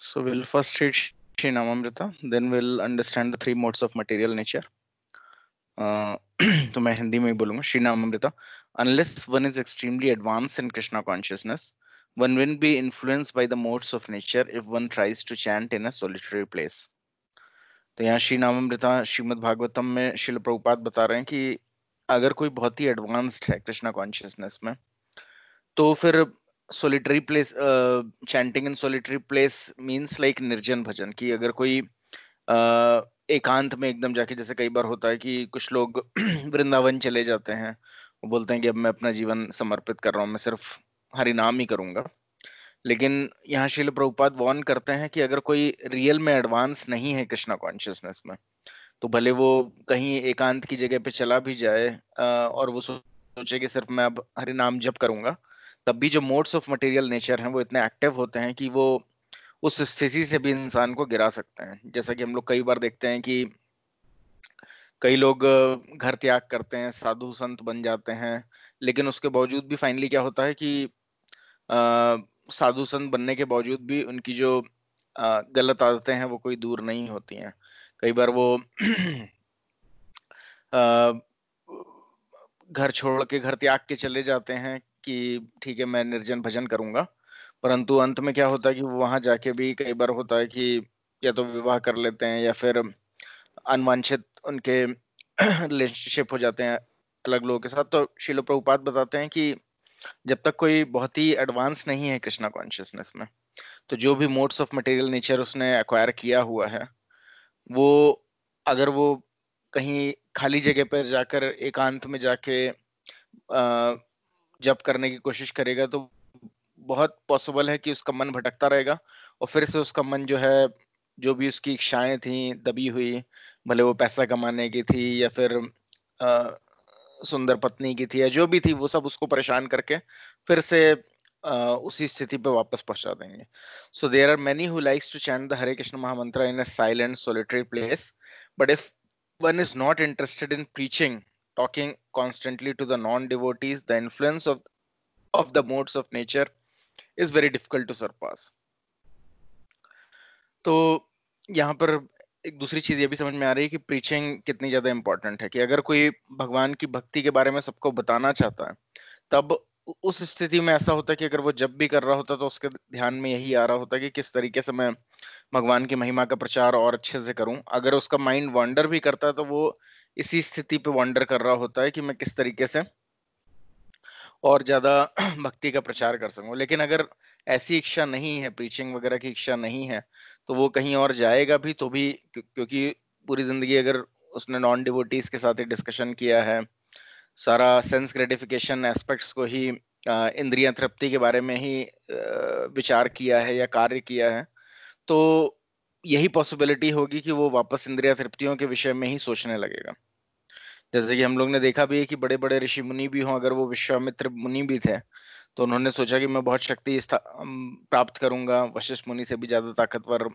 So we'll first read Sri Namamrita, then we'll understand the three modes of material nature. तो मैं हिंदी में ही बोलूंगा. Shri नामामृता. Unless one is extremely advanced in Krishna consciousness, one will be influenced by the modes of nature if one tries to chant in a solitary place. तो यहाँ श्री नामामृता श्रीमद् भागवतम में श्रील प्रभुपाद बता रहे हैं कि अगर कोई बहुत ही एडवांस्ड है कृष्णा कॉन्शियसनेस में, तो फिर सोलिटरी प्लेस, चैंटिंग इन सोलिटरी प्लेस मींस लाइक निर्जन भजन. की अगर कोई एकांत में एकदम जाके, जैसे कई बार होता है कि कुछ लोग वृंदावन चले जाते हैं, वो बोलते हैं कि अब मैं अपना जीवन समर्पित कर रहा हूँ, मैं सिर्फ हरि नाम ही करूंगा. लेकिन यहाँ श्रील प्रभुपाद वार्न करते हैं कि अगर कोई रियल में एडवांस नहीं है कृष्णा कॉन्शियसनेस में, तो भले वो कहीं एकांत की जगह पे चला भी जाए और वो सोचे कि सिर्फ मैं अब हरि नाम जप करूंगा, तब भी जो मोड्स ऑफ मटेरियल नेचर हैं वो इतने एक्टिव होते हैं कि वो उस स्थिति से भी इंसान को गिरा सकते हैं. जैसा कि हम लोग कई बार देखते हैं कि कई लोग घर त्याग करते हैं, साधु संत बन जाते हैं, लेकिन उसके बावजूद भी फाइनली क्या होता है कि साधु संत बनने के बावजूद भी उनकी जो गलत आदतें हैं वो कोई दूर नहीं होती हैं. कई बार वो घर छोड़ के, घर त्याग के चले जाते हैं कि ठीक है मैं निर्जन भजन करूंगा, परंतु अंत में क्या होता है कि वो वहां जाके भी कई बार होता है कि या तो विवाह कर लेते हैं या फिर अनवांछित उनके रिलेशनशिप हो जाते हैं अलग लोगों के साथ. तो श्रील प्रभुपाद बताते हैं कि जब तक कोई बहुत ही एडवांस नहीं है कृष्णा कॉन्शियसनेस में, तो जो भी मोड्स ऑफ मटेरियल नेचर उसने एक्वायर किया हुआ है, वो अगर वो कहीं खाली जगह पर जाकर एकांत में जाके जप करने की कोशिश करेगा, तो बहुत पॉसिबल है कि उसका मन भटकता रहेगा और फिर से उसका मन जो है, जो भी उसकी इच्छाएं थी दबी हुई, भले वो पैसा कमाने की थी या फिर सुंदर पत्नी की थी या जो भी थी, वो सब उसको परेशान करके फिर से उसी स्थिति पे वापस पहुंचा देंगे. So there are many who likes to chant the Hare Krishna mahamantra in a silent solitary place, but if one is not interested in preaching, talking constantly to the non-devotees, the influence of the modes of nature is very difficult to surpass. तो यहाँ पर एक दूसरी चीज ये भी समझ में आ रही है कि प्रीचिंग कितनी ज्यादा इंपॉर्टेंट है. कि अगर कोई भगवान की भक्ति के बारे में सबको बताना चाहता है, तब उस स्थिति में ऐसा होता है कि अगर वो जब भी कर रहा होता तो उसके ध्यान में यही आ रहा होता है कि किस तरीके से मैं भगवान की महिमा का प्रचार और अच्छे से करूं. अगर उसका माइंड वॉन्डर भी करता है तो वो इसी स्थिति पे वॉन्डर कर रहा होता है कि मैं किस तरीके से और ज्यादा भक्ति का प्रचार कर सकूं. लेकिन अगर ऐसी इच्छा नहीं है, प्रीचिंग वगैरह की इच्छा नहीं है, तो वो कहीं और जाएगा भी तो भी, क्योंकि पूरी जिंदगी अगर उसने नॉन डिवोटीज के साथ ही डिस्कशन किया है, सारा सेंस ग्रेटिफिकेशन एस्पेक्ट्स को ही, इंद्रिय तृप्ति के बारे में ही विचार किया है या कार्य किया है, तो यही पॉसिबिलिटी होगी कि वो वापस इंद्रिय तृप्तियों के विषय में ही सोचने लगेगा. जैसे कि हम लोग ने देखा भी है कि बड़े बड़े ऋषि मुनि भी हों, अगर वो विश्वामित्र मुनि भी थे, तो उन्होंने सोचा कि मैं बहुत शक्ति प्राप्त करूंगा, वशिष्ठ मुनि से भी ज्यादा ताकतवर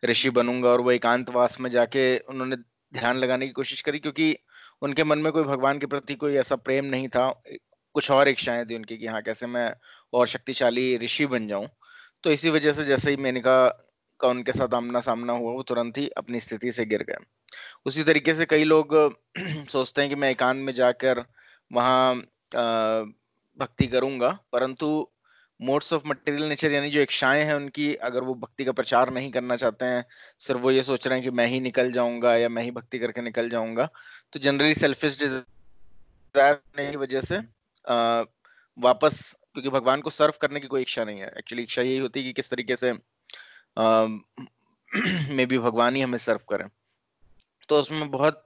ऋषि बनूंगा, और वो एकांतवास में जाके उन्होंने ध्यान लगाने की कोशिश करी, क्योंकि उनके मन में कोई भगवान के प्रति कोई ऐसा प्रेम नहीं था, कुछ और इच्छाएं थी उनकी कि हाँ कैसे मैं और शक्तिशाली ऋषि बन जाऊं. तो इसी वजह से जैसे ही मेनका का उनके साथ आमना सामना हुआ, वो तुरंत ही अपनी स्थिति से गिर गए. उसी तरीके से कई लोग सोचते हैं कि मैं एकांत में जाकर वहां भक्ति करूंगा, परंतु मोड्स ऑफ मटेरियल नेचर यानी जो इच्छाएं हैं उनकी, अगर वो भक्ति का प्रचार नहीं करना चाहते हैं, सिर्फ वो ये सोच रहे हैं कि मैं ही निकल जाऊंगा या मैं ही भक्ति करके निकल जाऊंगा, तो जनरली सेल्फिश डिजायर की वजह से वापस, क्योंकि भगवान को सर्व करने की कोई इच्छा नहीं है, एक्चुअली इच्छा यही होती है कि किस तरीके से मे बी भगवान ही हमें सर्व करें. तो उसमें बहुत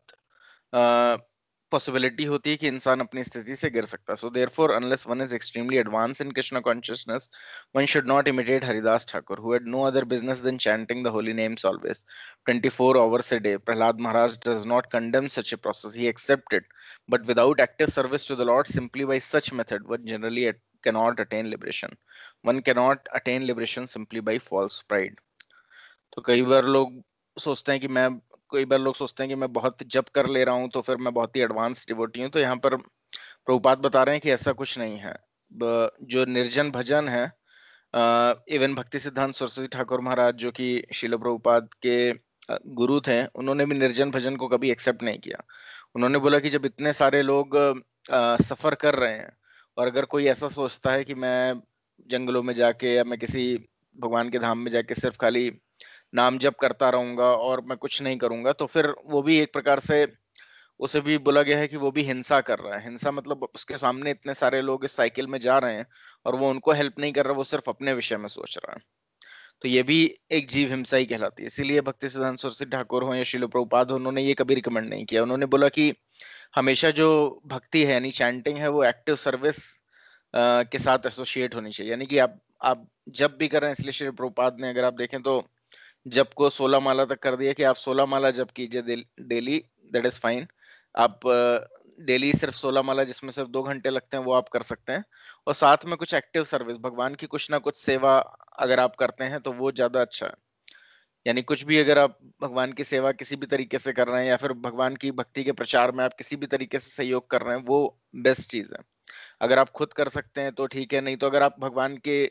पॉसिबिलिटी होती है कि इंसान अपनी स्थिति से गिर सकता है. So therefore unless one is extremely advance in Krishna consciousness, one should not imitate Haridas Thakur, who had no other business than chanting the holy names always 24 hours a day. Prahlad Maharaj does not condemn such a process, he accepts it, but without active service to the Lord, simply by such method one generally cannot attain liberation. One cannot attain liberation simply by false pride. तो कई बार लोग सोचते हैं कि मैं कई बार लोग सोचते हैं कि मैं बहुत जप कर ले रहा हूं तो फिर मैं बहुत ही एडवांस डिवोटी हूं. तो यहाँ पर प्रभुपाद बता रहे हैं कि ऐसा कुछ नहीं है. जो निर्जन भजन है, इवन भक्ति सिद्धांत सरस्वती ठाकुर महाराज जो कि श्रील प्रभुपाद के गुरु थे, उन्होंने भी निर्जन भजन को कभी एक्सेप्ट नहीं किया। उन्होंने बोला कि जब इतने सारे लोग सफर कर रहे हैं और अगर कोई ऐसा सोचता है कि मैं जंगलों में जाके या मैं किसी भगवान के धाम में जाके सिर्फ खाली नाम जप करता रहूंगा और मैं कुछ नहीं करूंगा, तो फिर वो भी एक प्रकार से, उसे भी बोला गया है कि वो भी हिंसा कर रहा है। हिंसा मतलब उसके सामने इतने सारे लोग इस साइकिल में जा रहे हैं और वो उनको हेल्प नहीं कर रहा, वो सिर्फ अपने विषय में सोच रहा है। तो ये भी एक जीव हिंसा ही कहलाती है। इसीलिए भक्ति सिद्धांत सरस्वती ठाकुर हो या श्रील प्रभुपाद हो, उन्होंने ये कभी रिकमेंड नहीं किया। उन्होंने बोला कि हमेशा जो भक्ति है यानी चैंटिंग है, वो एक्टिव सर्विस के साथ एसोसिएट होनी चाहिए। यानी कि आप जब भी कर रहे हैं, इसलिए श्री प्रभुपाद ने, अगर आप देखें तो जप को 16 माला तक कर दिया कि आप 16 माला जप कीजिए डेली, दैट इज फाइन। आप डेली सिर्फ 16 माला, जिसमें सिर्फ 2 घंटे लगते हैं, वो आप कर सकते हैं। और साथ में कुछ एक्टिव सर्विस, भगवान की कुछ ना कुछ सेवा अगर आप करते हैं तो वो ज्यादा अच्छा है। यानी कुछ भी अगर आप भगवान की सेवा किसी भी तरीके से कर रहे हैं या फिर भगवान की भक्ति के प्रचार में आप किसी भी तरीके से सहयोग कर रहे हैं, वो बेस्ट चीज है। अगर आप खुद कर सकते हैं तो ठीक है, नहीं तो अगर आप भगवान के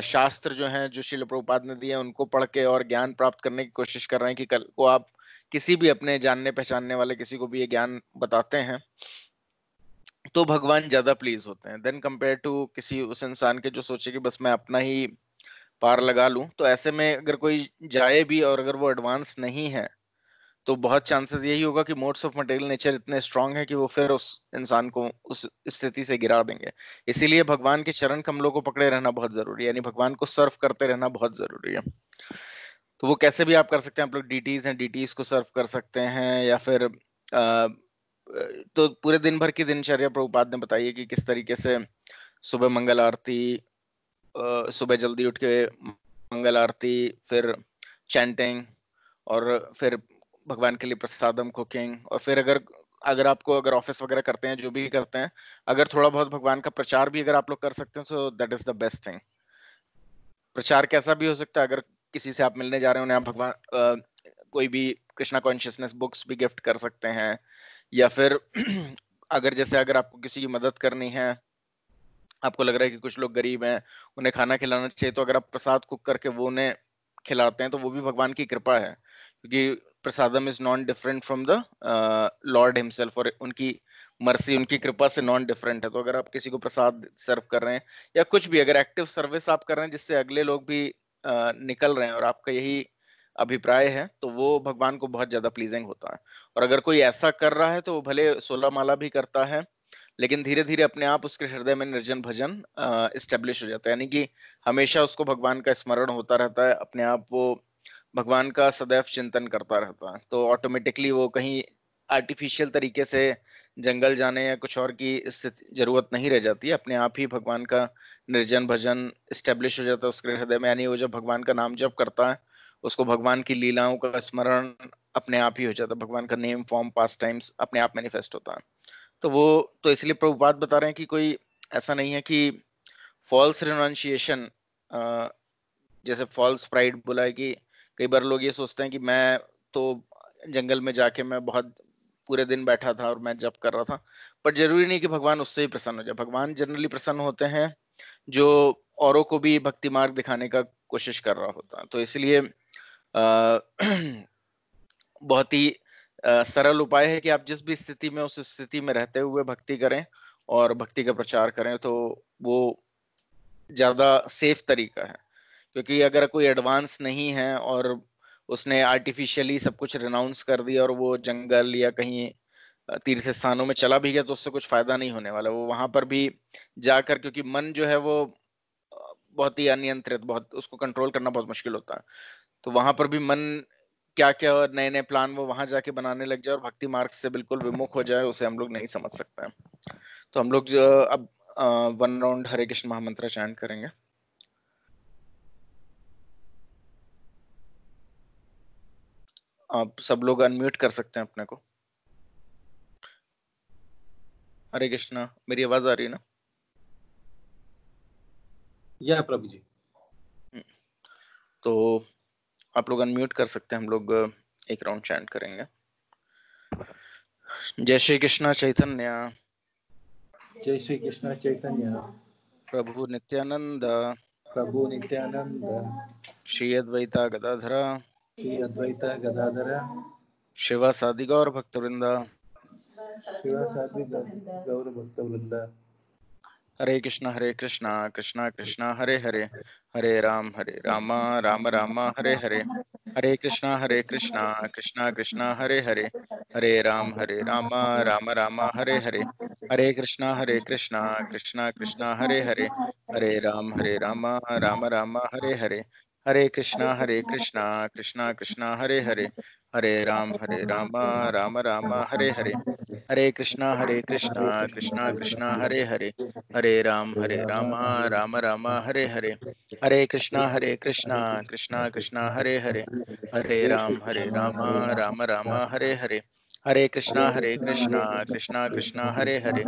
शास्त्र जो हैं, जो श्रील प्रभुपाद ने दिए हैं, उनको पढ़ के और ज्ञान प्राप्त करने की कोशिश कर रहे हैं कि कल को आप किसी भी अपने जानने पहचानने वाले किसी को भी ये ज्ञान बताते हैं, तो भगवान ज्यादा प्लीज होते हैं देन कंपेयर टू किसी उस इंसान के जो सोचे कि बस मैं अपना ही पार लगा लूं। तो ऐसे में अगर कोई जाए भी और अगर वो एडवांस नहीं है, तो बहुत चांसेस यही होगा कि मोड्स ऑफ मटेरियल नेचर इतने स्ट्रांग है कि वो फिर उस इंसान को उस स्थिति से गिरा देंगे। इसीलिए भगवान के चरण कमलों को पकड़े रहना बहुत जरूरी है, यानी भगवान को सर्व करते रहना बहुत जरूरी है। तो वो कैसे भी आप कर सकते हैं। आप लोग डीटीज हैं, डीटीज को सर्व कर सकते हैं, या फिर तो पूरे दिन भर की दिनचर्या प्रभुपाद ने बताई है कि किस तरीके से सुबह मंगल आरती, सुबह जल्दी उठ के मंगल आरती, फिर चैंटिंग, और फिर भगवान के लिए प्रसादम कुकिंग, और फिर अगर अगर आपको अगर ऑफिस वगैरह करते हैं, जो भी करते हैं, अगर थोड़ा बहुत भगवान का प्रचार भी अगर आप लोग कर सकते हैं, तो that is the best thing. प्रचार कैसा भी हो सकता है। अगर किसी से आप मिलने जा रहे हो, उन्हें आप भगवान कोई भी कृष्णा कॉन्शियसनेस बुक्स भी गिफ्ट कर सकते हैं, या फिर अगर जैसे अगर आपको किसी की मदद करनी है, आपको लग रहा है कि कुछ लोग गरीब हैं, उन्हें खाना खिलाना चाहिए, तो अगर आप प्रसाद कुक करके वो उन्हें खिलाते हैं, तो वो भी भगवान की कृपा है, क्योंकि prasadam is non different from the lord himself, और उनकी मर्सी, उनकी कृपा से नॉन डिफरेंट है। तो अगर आप किसी को प्रसाद सर्व कर रहे हैं या कुछ भी अगर एक्टिव सर्विस आप कर रहे हैं जिससे अगले लोग भी निकल रहे हैं और आपका यही अभिप्राय है, तो वो भगवान को बहुत ज्यादा प्लीजिंग होता है। और अगर कोई ऐसा कर रहा है तो वो भले 16 माला भी करता है, लेकिन धीरे धीरे अपने आप उसके हृदय में निर्जन भजन इस्टेब्लिश हो जाता है, यानी कि हमेशा उसको भगवान का स्मरण होता रहता है, अपने आप वो भगवान का सदैव चिंतन करता रहता है। तो ऑटोमेटिकली वो कहीं आर्टिफिशियल तरीके से जंगल जाने या कुछ और की स्थिति जरूरत नहीं रह जाती, अपने आप ही भगवान का निर्जन भजन इस्टेब्लिश हो जाता है उसके हृदय में। यानी वो जब भगवान का नाम जप करता है, उसको भगवान की लीलाओं का स्मरण अपने आप ही हो जाता है, भगवान का नेम फॉर्म पास टाइम्स अपने आप मैनिफेस्ट होता है। तो वो, तो इसलिए प्रभुपाद बता रहे हैं कि कोई ऐसा नहीं है कि फॉल्स रिनाउंशिएशन, जैसे फॉल्स प्राइड बोला है कि कई बार लोग ये सोचते हैं कि मैं तो जंगल में जाके मैं बहुत पूरे दिन बैठा था और मैं जप कर रहा था, पर जरूरी नहीं कि भगवान उससे ही प्रसन्न हो जाए। भगवान जनरली प्रसन्न होते हैं जो औरों को भी भक्ति मार्ग दिखाने का कोशिश कर रहा होता है। तो इसलिए बहुत ही सरल उपाय है कि आप जिस भी स्थिति में, उस स्थिति में रहते हुए भक्ति करें और भक्ति का प्रचार करें, तो वो ज्यादा सेफ तरीका है। क्योंकि अगर कोई एडवांस नहीं है और उसने आर्टिफिशियली सब कुछ रिनाउंस कर दिया और वो जंगल या कहीं तीर्थ स्थानों में चला भी गया, तो उससे कुछ फायदा नहीं होने वाला। वो वहां पर भी जाकर, क्योंकि मन जो है वो बहुत ही अनियंत्रित, बहुत उसको कंट्रोल करना बहुत मुश्किल होता है, तो वहां पर भी मन क्या क्या नए नए प्लान वो वहां जाके बनाने लग जाए और भक्ति मार्ग से बिल्कुल विमुख हो जाए, उसे हम लोग नहीं समझ सकते हैं। तो हम लोग जो अब 1 राउंड हरे कृष्ण महामंत्र चैंट करेंगे। आप सब लोग अनम्यूट कर सकते हैं अपने को। हरे कृष्णा, मेरी आवाज आ रही है ना? या प्रभु जी। तो आप लोग अनम्यूट कर सकते हैं, हम लोग 1 राउंड चैंट करेंगे। जय श्री कृष्ण चैतन्य, जय श्री कृष्ण चैतन्य, प्रभु नित्यानंद, प्रभु नित्यानंद, श्री अद्वैता गदाधर, श्री अद्वैता गदाधर, शिवासादि गौर भक्तवृंदा, शिवासादि गौर भक्तवृंद। हरे कृष्णा कृष्णा कृष्णा हरे हरे, हरे राम राम राम हरे हरे, हरे कृष्णा कृष्णा कृष्णा हरे हरे, हरे राम राम हरे हरे, हरे कृष्णा कृष्णा कृष्णा हरे हरे, हरे राम राम हरे हरे, हरे कृष्णा कृष्णा कृष्णा हरे हरे, हरे राम राम हरे हरे, हरे कृष्णा कृष्णा कृष्णा हरे हरे, हरे राम राम हरे हरे, हरे कृष्णा कृष्णा कृष्णा हरे हरे, हरे राम राम हरे हरे, हरे कृष्णा कृष्णा कृष्णा हरे हरे,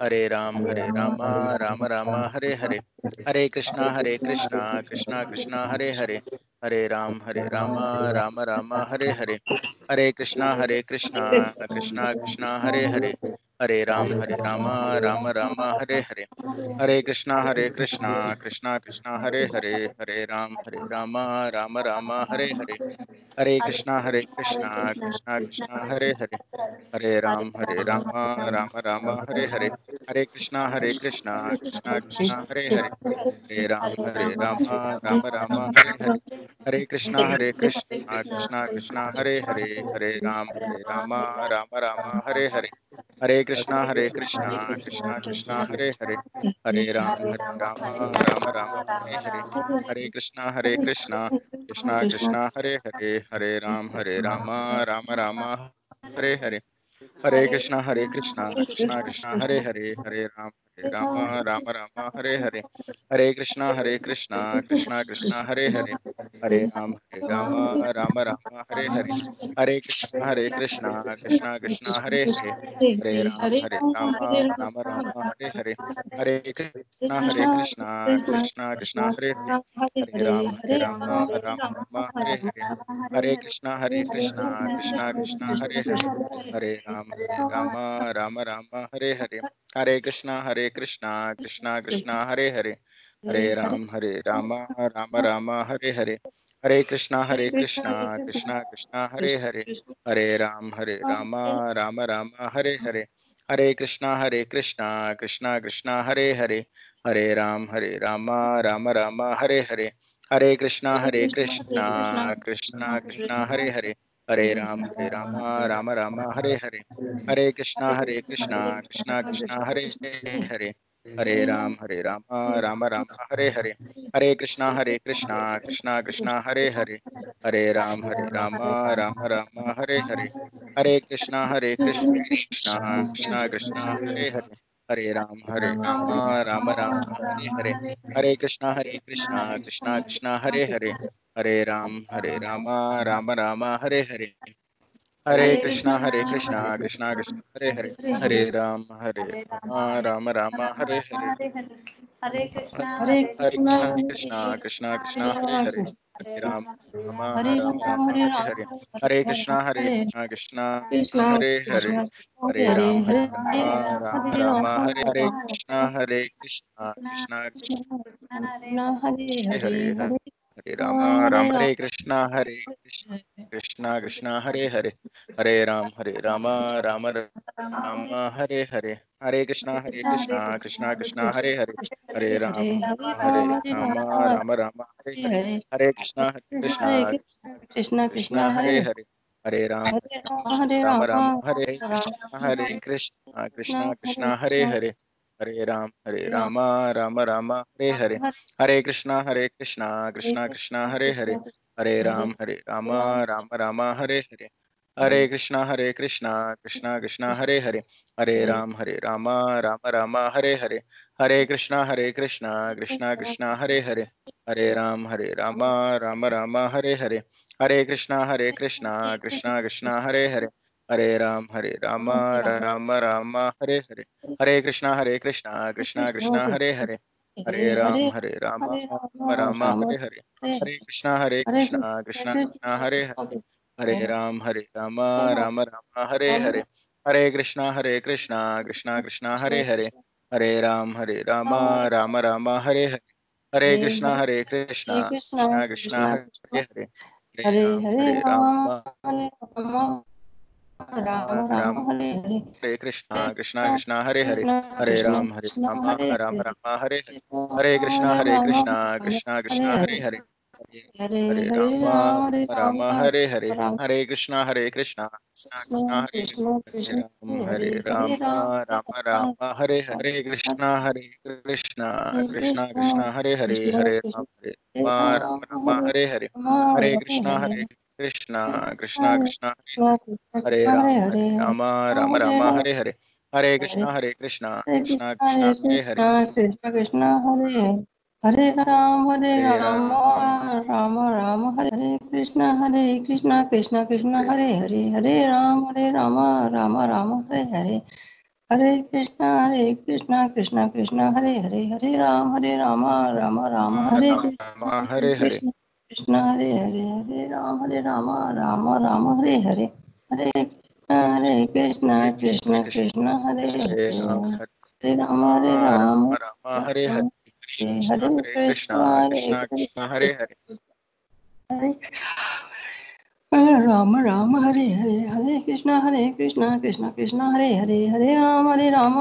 हरे राम राम हरे हरे, हरे कृष्णा कृष्णा कृष्णा हरे हरे, हरे राम राम हरे हरे, हरे कृष्णा कृष्णा कृष्णा हरे हरे, हरे राम राम हरे हरे, हरे कृष्णा कृष्णा कृष्णा हरे हरे, हरे राम राम हरे हरे, हरे कृष्णा कृष्णा कृष्णा हरे हरे, हरे राम राम हरे हरे, हरे कृष्णा कृष्णा कृष्णा हरे हरे, हरे राम राम हरे हरे, हरे कृष्णा कृष्णा कृष्णा हरे हरे, हरे राम राम हरे हरे, हरे कृष्णा कृष्णा कृष्णा हरे हरे, हरे राम हरे हरे, हरे कृष्णा कृष्णा कृष्णा हरे हरे, हरे राम राम हरे हरे, हरे कृष्णा कृष्णा कृष्णा हरे हरे, हरे राम हरे हरे, हरे कृष्णा कृष्णा कृष्णा हरे हरे, हरे राम राम हरे हरे, हरे कृष्णा कृष्णा कृष्णा हरे हरे, हरे राम राम हरे हरे, हरे कृष्णा कृष्णा कृष्णा हरे हरे, हरे राम राम हरे हरे, हरे कृष्णा कृष्णा कृष्णा हरे हरे, हरे राम हरे हरे, हरे कृष्णा कृष्णा कृष्णा हरे हरे, हरे राम राम हरे हरे, हरे कृष्णा कृष्णा कृष्णा हरे हरे, हरे राम राम हरे हरे, हरे कृष्णा कृष्णा कृष्णा हरे हरे, हरे राम राम हरे हरे, हरे कृष्णा कृष्णा कृष्णा हरे हरे, हरे राम राम हरे हरे, हरे कृष्णा कृष्णा कृष्णा हरे हरे, हरे राम राम हरे हरे, हरे कृष्णा कृष्णा कृष्णा हरे हरे, हरे राम राम हरे हरे, हरे कृष्णा कृष्णा कृष्णा कृष्णा हरे हरे, हरे राम राम हरे हरे, हरे कृष्णा कृष्णा कृष्णा हरे हरे, हरे राम राम हरे हरे, हरे कृष्णा कृष्णा कृष्णा हरे हरे, हरे राम राम हरे हरे, हरे कृष्णा कृष्णा कृष्णा हरे हरे, हरे राम हरे हरे, हरे कृष्णा कृष्णा हरे हरे, हरे राम हरे हरे कृष्णा कृष्णा हरे हरे, हरे राम हरे कृष्णा कृष्णा कृष्णा हरे हरे, हरे राम राम राम हरे हरे, हरे कृष्णा कृष्णा कृष्णा हरे हरे, हरे राम राम हरे हरे, हरे कृष्णा कृष्णा हरे हरे, हरे राम हरे कृष्णा कृष्णा कृष्णा हरे हरे, हरे राम राम हरे हरे, हरे कृष्णा कृष्णा कृष्णा हरे हरे, हरे राम राम हरे हरे, हरे कृष्णा कृष्णा कृष्णा हरे हरे, हरे राम राम हरे हरे, हरे कृष्णा कृष्णा कृष्णा हरे हरे, हरे राम राम हरे हरे, हरे कृष्णा कृष्णा कृष्णा हरे हरे, हरे राम राम हरे हरे, हरे कृष्णा कृष्णा कृष्णा हरे हरे, हरे राम राम हरे हरे, हरे कृष्णा कृष्णा कृष्णा हरे हरे, हरे राम राम हरे हरे, हरे कृष्णा कृष्णा कृष्णा हरे हरे, हरे राम राम हरे हरे, हरे हरे कृष्णा हरे कृष्णा हरे कृष्णा कृष्णा कृष्णा कृष्णा हरे कृष्णा हरे हरे हरे हरे राम राम हरे राम राम राम राम हरे हरे हरे कृष्णा हरे कृष्णा कृष्णा कृष्णा हरे हरे हरे कृष्णा राम कृष्णा हरे राम हरे राम हरे हरे हरे कृष्णा हरे हरे राम कृष्णा राम कृष्णा हरे कृष्णा हरे हरे हरे हरे हरे हरे राम राम हरे राम राम हरे हरे राम हरे कृष्णा कृष्णा कृष्णा कृष्णा कृष्ण हरे कृष्ण हरे कृष्ण हरे हरे हरे राम राम हरे राम राम राम हरे हरे हरे कृष्णा कृष्णा कृष्णा कृष्ण कृष्णा हरे हरे कृष्ण हरे कृष्ण राम राम हरे हरे हरे राम हरे हरे कृष्णा हरे कृष्णा कृष्णा कृष्ण कृष्णा कृष्ण कृष्ण हरे कृष्ण हरे हरे हरे हरे राम हरे राम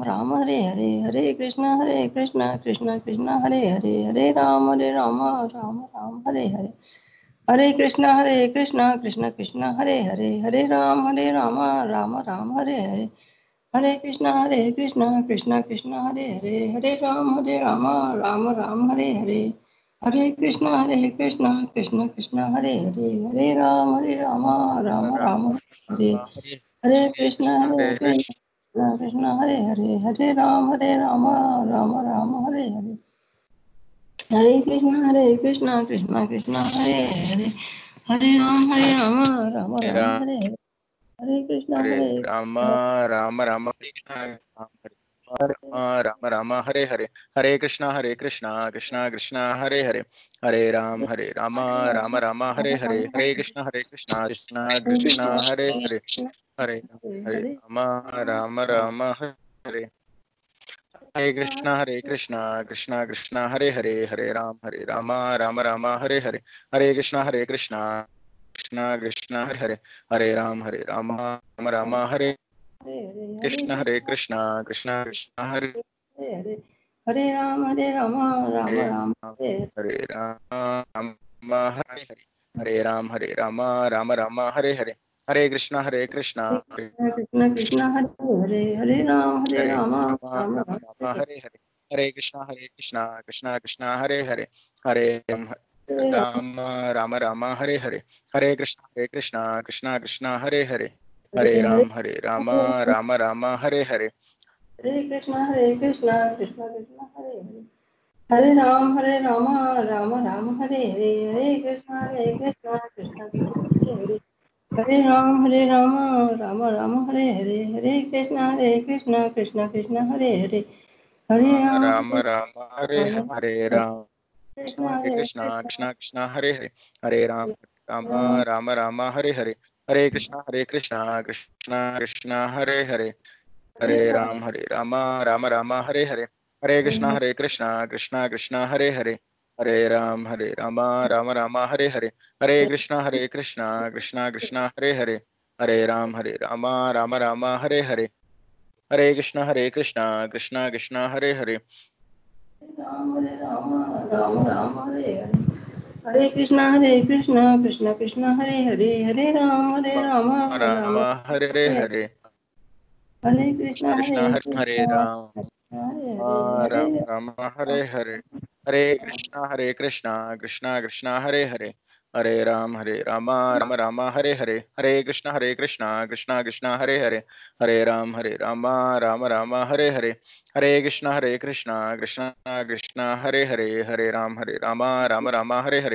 राम हरे हरे हरे हरे कृष्णा कृष्णा हरे कृष्णा कृष्ण कृष्णा हरे हरे हरे कृष्ण कृष्ण कृष्ण हरे हरे हरे हरे राम राम राम राम हरे हरे कृष्ण कृष्ण कृष्ण हरे हरे हरे हरे राम राम राम हरे हरे हरे कृष्ण कृष्ण कृष्ण हरे हरे हरे राम राम हरे राम हरे हरे कृष्ण कृष्ण हरे राम राम हरे हरे हरे कृष्ण कृष्ण हरे हरे हरे राम हरे राम राम हरे हरे हरे हरे कृष्ण कृष्णा हरे कृष्णा कृष्णा हरे हरे हरे राम हरे हरे हरे कृष्ण कृष्ण कृष्ण हरे हरे हरे राम राम हरे हरे हरे कृष्ण कृष्ण कृष्ण हरे हरे हरे राम राम हरे हरे हरे कृष्ण कृष्ण कृष्ण हरे हरे राम राम हरे हरे हरे कृष्ण कृष्ण कृष्ण हरे हरे राम राम हरे हरे हरे कृष्ण कृष्ण कृष्ण हरे राम राम हरे हरे हरे कृष्ण हरे कृष्ण कृष्ण हरे राम राम हरे हरे हरे कृष्ण कृष्ण कृष्ण हरे राम राम राम हरे हरे कृष्ण हरे राम राम हरे राम हरे हरे हरे कृष्णा कृष्णा कृष्णा हरे हरे हरे राम राम हरे कृष्णा कृष्णा कृष्णा हरे हरे हरे हरे राम हरे हरे कृष्णा कृष्णा कृष्णा हरे राम राम हरे कृष्णा कृष्णा कृष्णा हरे राम हरे कृष्णा कृष्णा कृष्णा हरे हरे राम हरे हरे राम हरे राम हरे कृष्णा कृष्ण कृष्ण हरे राम हरे कृष्णा कृष्णा कृष्णा हरे राम हरे कृष्णा कृष्णा कृष्णा हरे राम हरे हरे कृष्ण कृष्ण कृष्ण हरे राम राम हरे कृष्ण कृष्ण कृष्ण हरे राम हरे कृष्ण कृष्ण कृष्ण राम हरे राम कृष्णा कृष्णा हरे राम हरे कृष्णा कृष्णा हरे राम हरे कृष्णा कृष्णा कृष्णा हरे राम हरे कृष्णा कृष्णा कृष्णा हरे राम हरे कृष्णा कृष्णा कृष्णा राम राम हरे कृष्ण कृष्ण कृष्ण हरे राम राम राम हरे हरे हरे कृष्णा कृष्ण कृष्णा हरे राम राम हरे कृष्णा कृष्णा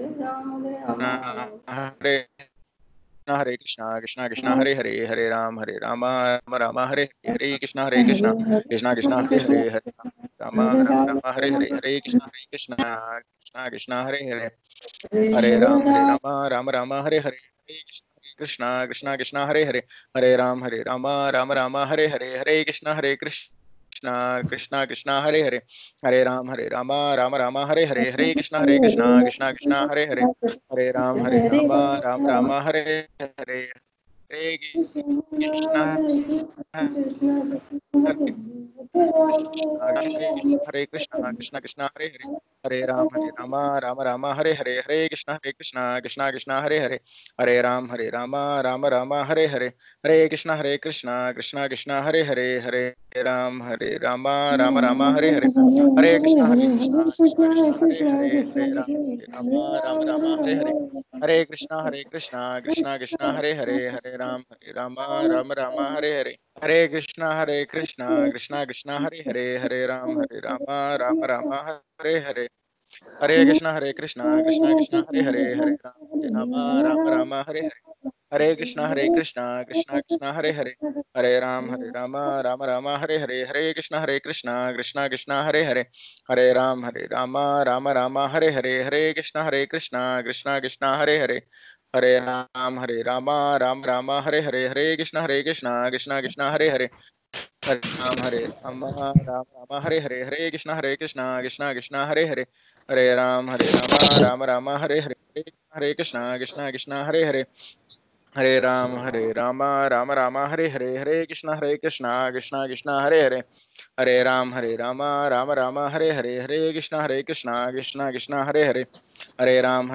कृष्णा हरे राम राम हरे कृष्णा कृष्णा कृष्णा हरे राम हरे कृष्णा कृष्णा कृष्णा हरे राम हरे कृष्णा कृष्णा हरे कृष्णा कृष्णा हरे राम राम हरे कृष्णा कृष्णा राम हरे कृष्णा कृष्णा हरे राम कृष्णा कृष्णा कृष्णा हरे राम राम हरे कृष्णा कृष्णा कृष्णा हरे हरे, हरे राम राम राम हरे हरे, हरे कृष्णा कृष्णा कृष्णा हरे हरे, हरे राम राम राम हरे हरे, हरे कृष्णा हरे कृष्णा कृष्णा कृष्णा हरे हरे, हरे राम राम राम हरे हरे, हरे कृष्णा कृष्णा कृष्णा हरे हरे, हरे राम राम राम हरे हरे, हरे कृष्णा कृष्णा कृष्णा हरे हरे, हरे राम राम राम हरे हरे, हरे कृष्णा कृष्णा कृष्णा हरे हरे, हरे राम राम हरे हरे, हरे कृष्णा कृष्णा कृष्णा हरे हरे, हरे राम राम हरे हरे, हरे कृष्णा कृष्णा कृष्णा हरे हरे, हरे राम राम राम हरे हरे, हरे कृष्णा कृष्णा कृष्णा हरे हरे, हरे राम राम हरे हरे, हरे कृष्णा कृष्णा कृष्णा हरे हरे, हरे राम राम हरे हरे, हरे कृष्णा कृष्णा कृष्णा हरे हरे, हरे राम राम हरे हरे, हरे कृष्णा कृष्णा कृष्णा हरे हरे, हरे राम राम हरे हरे, हरे कृष्णा कृष्णा कृष्णा हरे हरे, हरे राम राम हरे हरे, हरे कृष्णा कृष्णा कृष्णा हरे हरे, हरे राम राम हरे हरे, हरे कृष्णा कृष्णा हरे हरे, हरे राम राम राम हरे हरे, हरे कृष्णा कृष्णा कृष्णा हरे हरे, हरे राम राम राम हरे हरे, हरे कृष्णा कृष्णा कृष्णा हरे हरे, हरे राम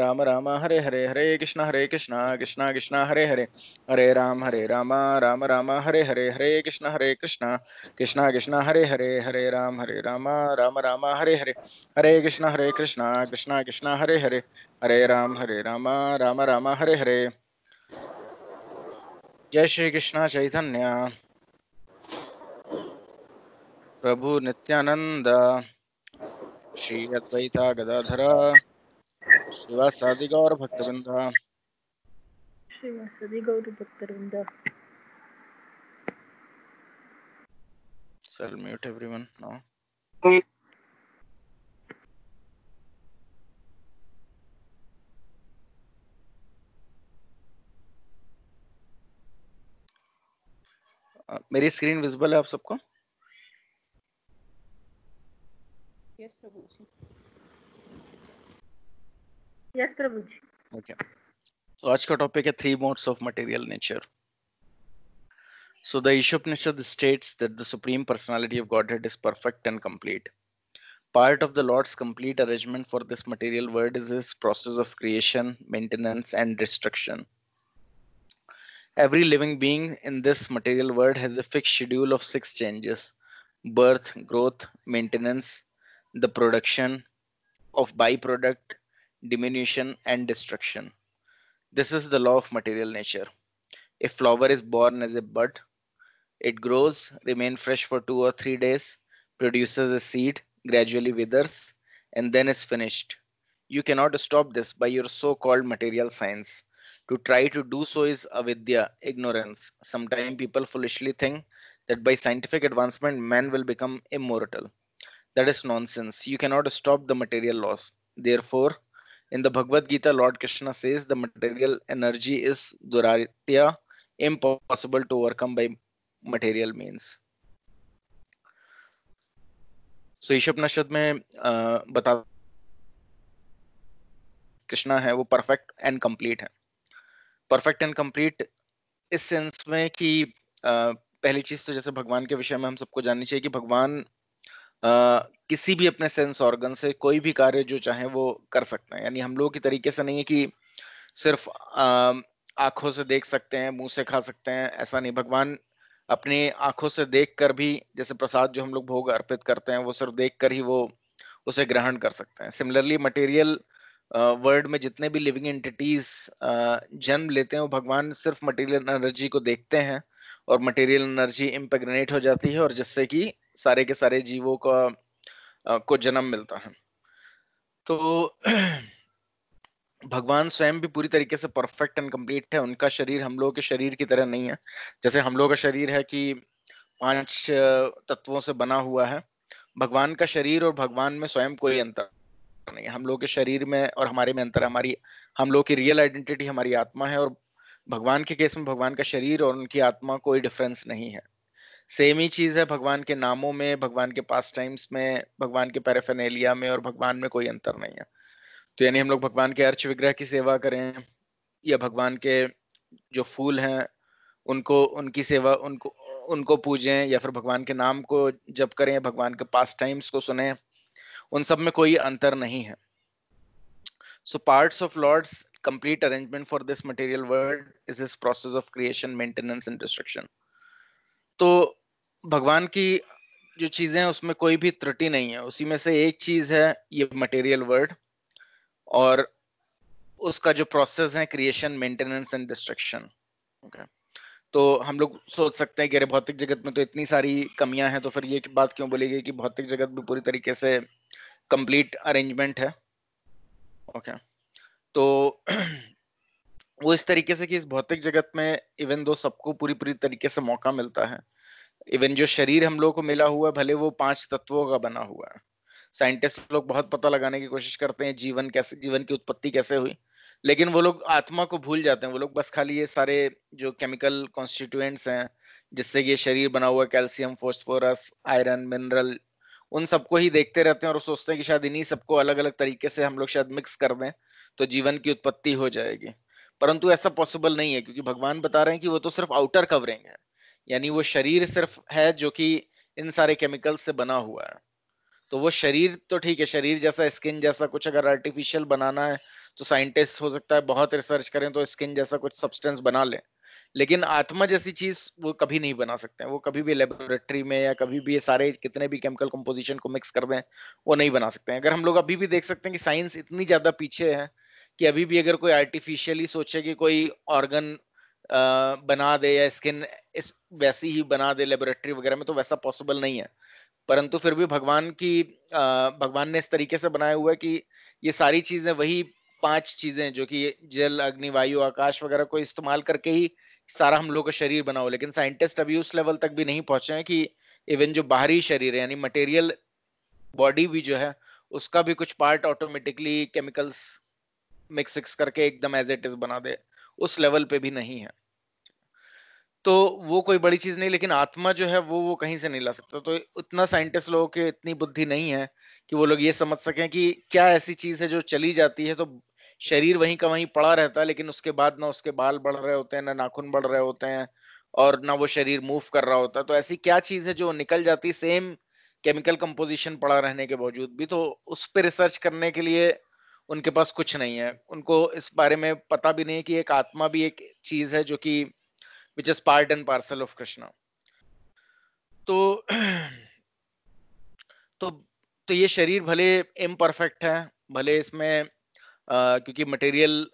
राम राम हरे हरे, हरे कृष्णा कृष्णा कृष्णा हरे हरे, हरे राम राम राम हरे हरे, हरे कृष्णा कृष्णा कृष्णा हरे हरे, हरे राम राम राम हरे हरे, हरे कृष्णा कृष्णा कृष्णा हरे हरे, हरे राम राम राम हरे हरे। जय श्री कृष्ण चैतन्य प्रभु नित्यानंद, श्री अद्वैता गदाधर श्रीवासादि गौर भक्तवृंद। श्रीवासदि गौर भक्तवृंद। So I'll mute everyone now. मेरी स्क्रीन विजिबल है आप सबको? यस प्रभु जी। यस प्रभु जी। Okay. So आज का टॉपिक है 3 modes of material nature. So the Ishopanishad states that the Supreme Personality of Godhead is perfect and complete. Part of the Lord's complete arrangement for this material world is his process of creation, maintenance, and destruction. Every living being in this material world has a fixed schedule of 6 changes: birth, growth, maintenance, the production of byproduct, diminution, and destruction. This is the law of material nature. A flower is born as a bud, it grows, remains fresh for 2 or 3 days, produces a seed, gradually withers, and then is finished. You cannot stop this by your so called material science. To try to do so is avidya, ignorance. Sometimes people foolishly think that by scientific advancement man will become immortal. That is nonsense. You cannot stop the material laws. Therefore, in the Bhagavad Gita, Lord Krishna says the material energy is duratya, impossible to overcome by material means. So Ishopanishad में बता कृष्णा है वो perfect and complete है। Perfect and complete इस sense में कि पहली चीज तो जैसे भगवान के विषय में हम सबको जाननी चाहिए कि भगवान किसी भी अपने सेंस ऑर्गन से कोई भी कार्य जो चाहे वो कर सकते हैं। यानी हम लोग की तरीके से नहीं है कि सिर्फ आंखों से देख सकते हैं, मुंह से खा सकते हैं, ऐसा नहीं। भगवान अपनी आंखों से देख कर भी, जैसे प्रसाद जो हम लोग भोग अर्पित करते हैं वो सिर्फ देख कर ही वो उसे ग्रहण कर सकते हैं। सिमिलरली मटेरियल वर्ल्ड में जितने भी लिविंग एंटिटीज जन्म लेते हैं वो भगवान सिर्फ मटेरियल एनर्जी को देखते हैं और मटेरियल एनर्जी इम्प्रेग्नेट हो जाती है और जिससे कि सारे के सारे जीवों का को जन्म मिलता है। तो भगवान स्वयं भी पूरी तरीके से परफेक्ट एंड कंप्लीट है। उनका शरीर हम लोगों के शरीर की तरह नहीं है। जैसे हम लोगों का शरीर है कि 5 तत्वों से बना हुआ है, भगवान का शरीर और भगवान में स्वयं कोई अंतर नहीं है। हम लोग के शरीर में और हमारे में अंतर है। हमारी हम लोग की रियल आइडेंटिटी हमारी आत्मा है और भगवान के केस में भगवान का शरीर और उनकी आत्मा कोई डिफरेंस नहीं है। सेम ही चीज है भगवान के नामों में, भगवान के पास टाइम्स में, भगवान के पैराफेनेलिया में, और भगवान में कोई अंतर नहीं है। तो यानी हम लोग भगवान के अर्च विग्रह की सेवा करें, या भगवान के जो फूल हैं उनको, उनकी सेवा, उनको उनको पूजें, या फिर भगवान के नाम को जप करें, भगवान के पास टाइम्स को सुने, उन सब में कोई अंतर नहीं है। So parts of lord's complete arrangement for this material world is his process of creation, maintenance and destruction. तो भगवान की जो चीजें हैं उसमें कोई भी त्रुटि नहीं है। उसी में से एक चीज है ये मटेरियल वर्ल्ड, और उसका जो प्रोसेस है creation, maintenance and destruction. Okay, तो हम लोग सोच सकते हैं कि अरे भौतिक जगत में तो इतनी सारी कमियां हैं, तो फिर ये बात क्यों बोली गई कि भौतिक जगत भी पूरी तरीके से कंप्लीट अरेंजमेंट है। ओके, तो वो इस तरीके से कि इस भौतिक जगत में इवन दो सबको पूरी पूरी तरीके से मौका मिलता है, इवन जो शरीर हम लोग को मिला हुआ है भले वो 5 तत्वों का बना हुआ है। साइंटिस्ट लोग बहुत पता लगाने की कोशिश करते हैं जीवन कैसे, जीवन की उत्पत्ति कैसे हुई, लेकिन वो लोग आत्मा को भूल जाते हैं। वो लोग बस खाली ये सारे जो केमिकल कॉन्स्टिट्यूएंट्स हैं जिससे ये शरीर बना हुआ, कैल्शियम, फास्फोरस, आयरन, मिनरल, उन सबको ही देखते रहते हैं और सोचते हैं कि शायद इन्हीं सबको अलग अलग तरीके से हम लोग शायद मिक्स कर दें तो जीवन की उत्पत्ति हो जाएगी। परंतु ऐसा पॉसिबल नहीं है, क्योंकि भगवान बता रहे हैं कि वो तो सिर्फ आउटर कवरिंग है, यानी वो शरीर सिर्फ है जो कि इन सारे केमिकल से बना हुआ है। तो वो शरीर तो ठीक है, शरीर जैसा, स्किन जैसा कुछ अगर आर्टिफिशियल बनाना है तो साइंटिस्ट हो सकता है बहुत रिसर्च करें तो स्किन जैसा कुछ सब्सटेंस बना ले, लेकिन आत्मा जैसी चीज वो कभी नहीं बना सकते हैं। वो कभी भी लेबोरेटरी में या कभी भी ये सारे कितने भी केमिकल कंपोजिशन को मिक्स कर दें वो नहीं बना सकते हैं। अगर हम लोग अभी भी देख सकते हैं कि साइंस इतनी ज्यादा पीछे है कि अभी भी अगर कोई आर्टिफिशियली सोचे कि कोई ऑर्गन बना दे या स्किन इस वैसी ही बना दे लेबोरेटरी वगैरह में, तो वैसा पॉसिबल नहीं है। परंतु फिर भी भगवान ने इस तरीके से बनाया हुआ है कि ये सारी चीजें वही 5 चीजें जो कि जल, अग्नि, वायु, आकाश वगैरह को इस्तेमाल करके ही सारा हम लोग का शरीर बना हो। लेकिन साइंटिस्ट अभी उस लेवल तक भी नहीं पहुंचे हैं कि इवन जो बाहरी शरीर है यानी मटेरियल बॉडी भी जो है उसका भी कुछ पार्ट ऑटोमेटिकली केमिकल्स मिक्स करके एकदम एज इट इज बना दे, उस लेवल पे भी नहीं है। तो वो कोई बड़ी चीज नहीं, लेकिन आत्मा जो है वो कहीं से नहीं ला सकता। तो उतना साइंटिस्ट लोगों के इतनी बुद्धि नहीं है कि वो लोग ये समझ सकें कि क्या ऐसी चीज है जो चली जाती है तो शरीर वहीं का वहीं पड़ा रहता है, लेकिन उसके बाद ना उसके बाल बढ़ रहे होते हैं, ना नाखून बढ़ रहे होते हैं, और ना वो शरीर मूव कर रहा होता है। तो ऐसी क्या चीज है जो निकल जाती है सेम केमिकल कंपोजिशन पड़ा रहने के बावजूद भी? तो उस पर रिसर्च करने के लिए उनके पास कुछ नहीं है। उनको इस बारे में पता भी नहीं है कि एक आत्मा भी एक चीज है जो कि which is part and parcel of Krishna. तो तो तो ये शरीर भले इम्परफेक्ट है, भले इसमें क्योंकि मटेरियल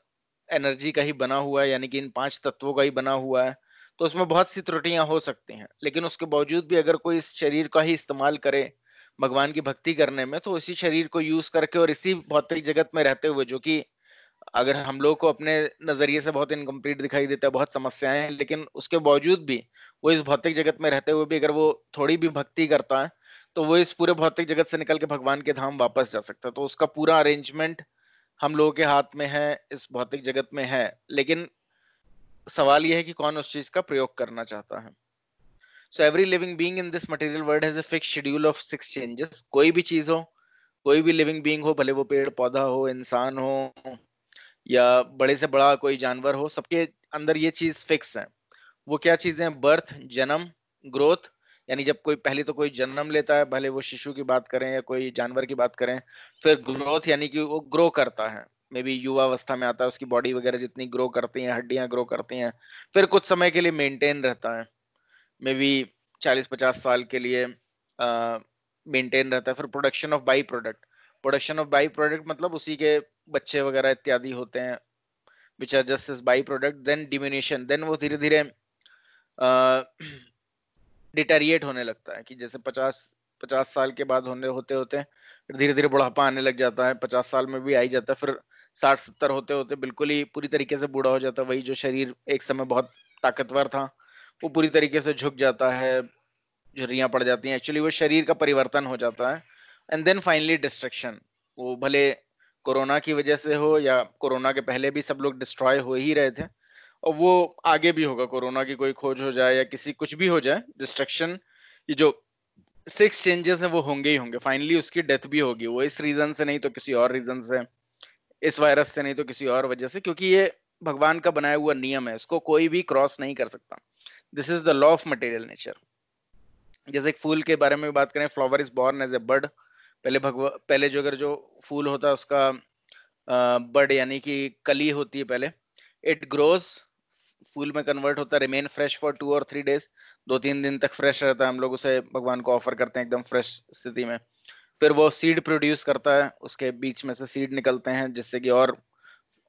एनर्जी का ही बना हुआ है, यानी कि इन 5 तत्वों का ही बना हुआ है, तो उसमें बहुत सी त्रुटियां हो सकती हैं। लेकिन उसके बावजूद भी अगर कोई इस शरीर का ही इस्तेमाल करे भगवान की भक्ति करने में, तो इसी शरीर को यूज करके और इसी भौतिक जगत में रहते हुए, जो कि अगर हम लोग को अपने नजरिए से बहुत इनकम्प्लीट दिखाई देता है, बहुत समस्याएं हैं, लेकिन उसके बावजूद भी वो इस भौतिक जगत में रहते हुए भी अगर वो थोड़ी भी भक्ति करता है तो वो इस पूरे भौतिक जगत से निकल के भगवान के धाम वापस जा सकता है। तो उसका पूरा अरेंजमेंट हम लोगों के हाथ में है, इस भौतिक जगत में है। लेकिन सवाल यह है कि कौन उस चीज का प्रयोग करना चाहता है। So every living being in this material world has a fixed schedule of 6 changes. कोई भी चीज हो, कोई भी लिविंग बीइंग हो, भले वो पेड़ पौधा हो, इंसान हो, या बड़े से बड़ा कोई जानवर हो, सबके अंदर ये चीज फिक्स है। वो क्या चीजें हैं? बर्थ, जन्म, ग्रोथ, यानी जब कोई पहले तो कोई जन्म लेता है, भले वो शिशु की बात करें या कोई जानवर की बात करें। फिर ग्रोथ यानी कि वो ग्रो करता है, मे बी युवा अवस्था में आता है, उसकी बॉडी वगैरह जितनी ग्रो करती हैं, हड्डियां ग्रो करती हैं। फिर कुछ समय के लिए मेंटेन रहता है, मे बी 40-50 साल के लिए मेंटेन रहता है। फिर production of by product, production of by product मतलब उसी के बच्चे वगैरह इत्यादि होते हैं, which are just as by product. Then diminution, then वो धीरे धीरे डिटेरिएट होने लगता है कि जैसे 50 साल के बाद होते होते धीरे धीरे बुढ़ापा आने लग जाता है, 50 साल में भी आ ही जाता है। फिर 60-70 होते होते बिल्कुल ही पूरी तरीके से बूढ़ा हो जाता है। वही जो शरीर एक समय बहुत ताकतवर था वो पूरी तरीके से झुक जाता है, झुर्रियां पड़ जाती हैं, एक्चुअली वो शरीर का परिवर्तन हो जाता है। एंड देन फाइनली डिस्ट्रक्शन, वो भले कोरोना की वजह से हो या कोरोना के पहले भी सब लोग डिस्ट्रॉय हो ही रहे थे, और वो आगे भी होगा, कोरोना की कोई खोज हो जाए या किसी कुछ भी हो जाए, डिस्ट्रक्शन, ये जो 6 चेंजेस हैं वो होंगे ही होंगे। फाइनली उसकी डेथ भी होगी, वो इस रीजन से नहीं तो किसी और रीजन से, इस वायरस से नहीं तो किसी और वजह से, क्योंकि ये भगवान का बनाया हुआ नियम है, इसको कोई भी क्रॉस नहीं कर सकता। This is the law of material nature. जैसे एक फूल के बारे में बात करें, flower is born as a bird. पहले जो अगर जो फूल होता है उसका बर्ड यानी कि कली होती है पहले, इट ग्रोज, फूल में कन्वर्ट होता है, रिमेन फ्रेश फॉर 2 और 3 days, 2-3 दिन तक फ्रेश रहता है, हम लोग उसे भगवान को ऑफर करते हैं एकदम फ्रेश स्थिति में। फिर वो सीड प्रोड्यूस करता है, उसके बीच में से सीड निकलते हैं जिससे कि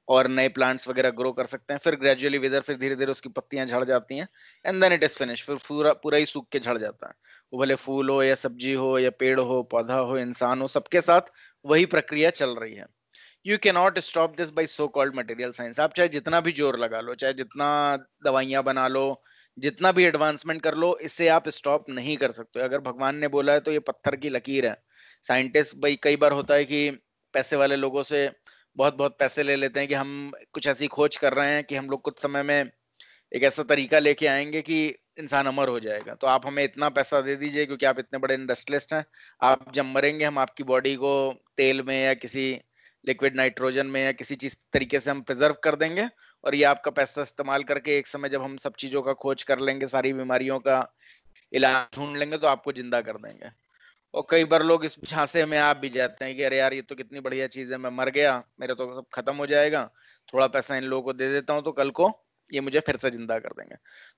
और नए प्लांट्स वगैरह ग्रो कर सकते हैं। फिर ग्रेजुअली विदर, फिर धीरे धीरे उसकी पत्तियां झड़ जाती हैं, and then it is finish, फिर पूरा पूरा ही सूख के झड़ जाता है। वो भले फूल हो या सब्जी हो या पेड़ हो, पौधा हो, इंसान हो, सबके साथ वही प्रक्रिया चल रही है। You can not stop this by so called material science. आप चाहे जितना भी जोर लगा लो, चाहे जितना दवाइयां बना लो, जितना भी एडवांसमेंट कर लो, इससे आप स्टॉप नहीं कर सकते। अगर भगवान ने बोला है तो ये पत्थर की लकीर है। साइंटिस्ट भाई, कई बार होता है कि पैसे वाले लोगों से बहुत बहुत पैसे ले लेते हैं कि हम कुछ ऐसी खोज कर रहे हैं कि हम लोग कुछ समय में एक ऐसा तरीका लेके आएंगे कि इंसान अमर हो जाएगा, तो आप हमें इतना पैसा दे दीजिए क्योंकि आप इतने बड़े इंडस्ट्रियलिस्ट हैं। आप जब मरेंगे हम आपकी बॉडी को तेल में या किसी लिक्विड नाइट्रोजन में या किसी चीज तरीके से हम प्रिजर्व कर देंगे, और ये आपका पैसा इस्तेमाल करके एक समय जब हम सब चीजों का खोज कर लेंगे, सारी बीमारियों का इलाज ढूंढ लेंगे, तो आपको जिंदा कर देंगे। और कई बार लोग इस झांसे में आप भी जाते हैं कि अरे यार ये तो कितनी बढ़िया चीज है, मैं मर गया, मेरा तो सब खत्म हो जाएगा, थोड़ा पैसा इन लोगों को दे देता हूँ तो कल को ये मुझे फिर से जिंदा कर देंगे।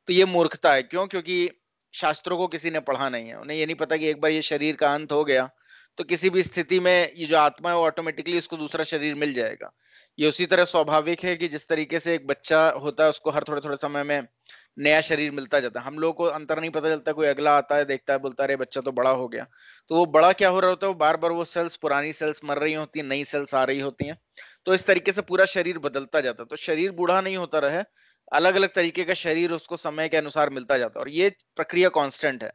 तो ये मूर्खता है। क्यों? क्योंकि शास्त्रों को किसी ने पढ़ा नहीं है, उन्हें ये नहीं पता कि एक बार ये शरीर का अंत हो गया तो किसी भी स्थिति में ये जो आत्मा है वो ऑटोमेटिकली उसको दूसरा शरीर मिल जाएगा। ये उसी तरह स्वाभाविक है कि जिस तरीके से एक बच्चा होता है उसको हर थोड़े थोड़े समय में नया शरीर मिलता जाता है। हम लोगों को अंतर नहीं पता चलता, कोई अगला आता है, देखता है, बोलता है अरे बच्चा तो बड़ा हो गया, तो वो बड़ा क्या हो रहा होता है, वो बार बार वो सेल्स, पुरानी सेल्स मर रही होती है, नई सेल्स आ रही होती हैं। तो इस तरीके से पूरा शरीर बदलता जाता है। तो शरीर बूढ़ा नहीं होता रहे, अलग अलग तरीके का शरीर उसको समय के अनुसार मिलता जाता है, और ये प्रक्रिया कांस्टेंट है।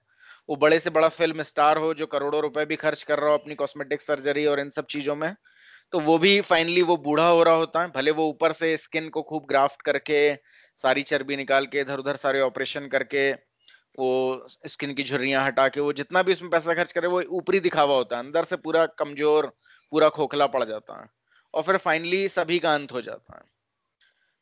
वो बड़े से बड़ा फिल्म स्टार हो जो करोड़ों रुपए भी खर्च कर रहा हो अपनी कॉस्मेटिक सर्जरी और इन सब चीजों में, तो वो भी फाइनली वो बूढ़ा हो रहा होता है। भले वो ऊपर से स्किन को खूब ग्राफ्ट करके, सारी चर्बी निकाल के, इधर उधर सारे ऑपरेशन करके, वो स्किन की झुर्रियां हटा के, वो जितना भी उसमें पैसा खर्च करे वो ऊपरी दिखावा होता है, अंदर से पूरा कमजोर, पूरा खोखला पड़ जाता है, और फिर फाइनली सभी का अंत हो जाता है।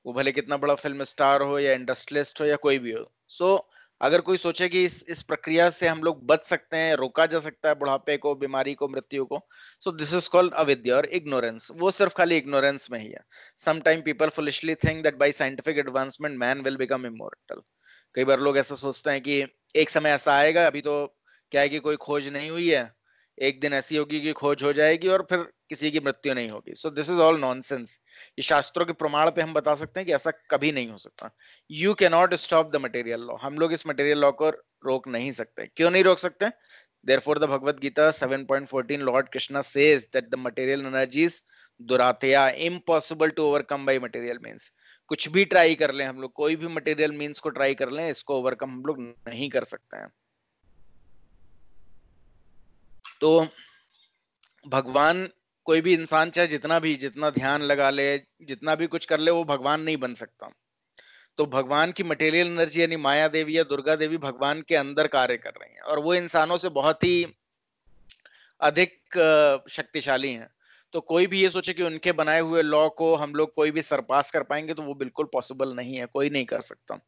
वो भले कितना बड़ा फिल्म स्टार हो या इंडस्ट्रियलिस्ट हो या कोई भी हो। अगर कोई सोचे कि इस प्रक्रिया से हम लोग बच सकते हैं, रोका जा सकता है बुढ़ापे को, बीमारी को, मृत्यु को, सो दिस इज कॉल्ड अविद्या और इग्नोरेंस। वो सिर्फ खाली इग्नोरेंस में ही है। Sometime people foolishly think that bye scientific advancement man will become immortal. कई बार लोग ऐसा सोचते हैं कि एक समय ऐसा आएगा, अभी तो क्या है कि कोई खोज नहीं हुई है, एक दिन ऐसी होगी कि खोज हो जाएगी और फिर किसी की मृत्यु नहीं होगी। So this is all nonsense. ये शास्त्रों के प्रमाण पे हम बता सकते हैं कि ऐसा कभी नहीं हो सकता। You can not stop the material law. हम लोग इस मटेरियल लॉ को रोक नहीं सकते। क्यों नहीं रोक सकते? Therefore, the Bhagavad Gita 7.14, Lord Krishna says that the material energies दुरातेया, impossible to overcome by material means। कुछ भी ट्राई कर लें हम लोग, कोई भी मटेरियल मींस को ट्राई कर लें, इसको ओवरकम हम लोग नहीं कर सकते हैं। तो भगवान, कोई भी इंसान चाहे जितना ध्यान लगा ले, जितना भी कुछ कर ले, वो भगवान नहीं बन सकता। तो भगवान की मटेरियल एनर्जी यानी माया देवी या दुर्गा देवी भगवान के अंदर कार्य कर रही हैं, और वो इंसानों से बहुत ही अधिक शक्तिशाली हैं। तो कोई भी ये सोचे कि उनके बनाए हुए लॉ को हम लोग कोई भी सरपास कर पाएंगे, तो वो बिल्कुल पॉसिबल नहीं है, कोई नहीं कर सकता,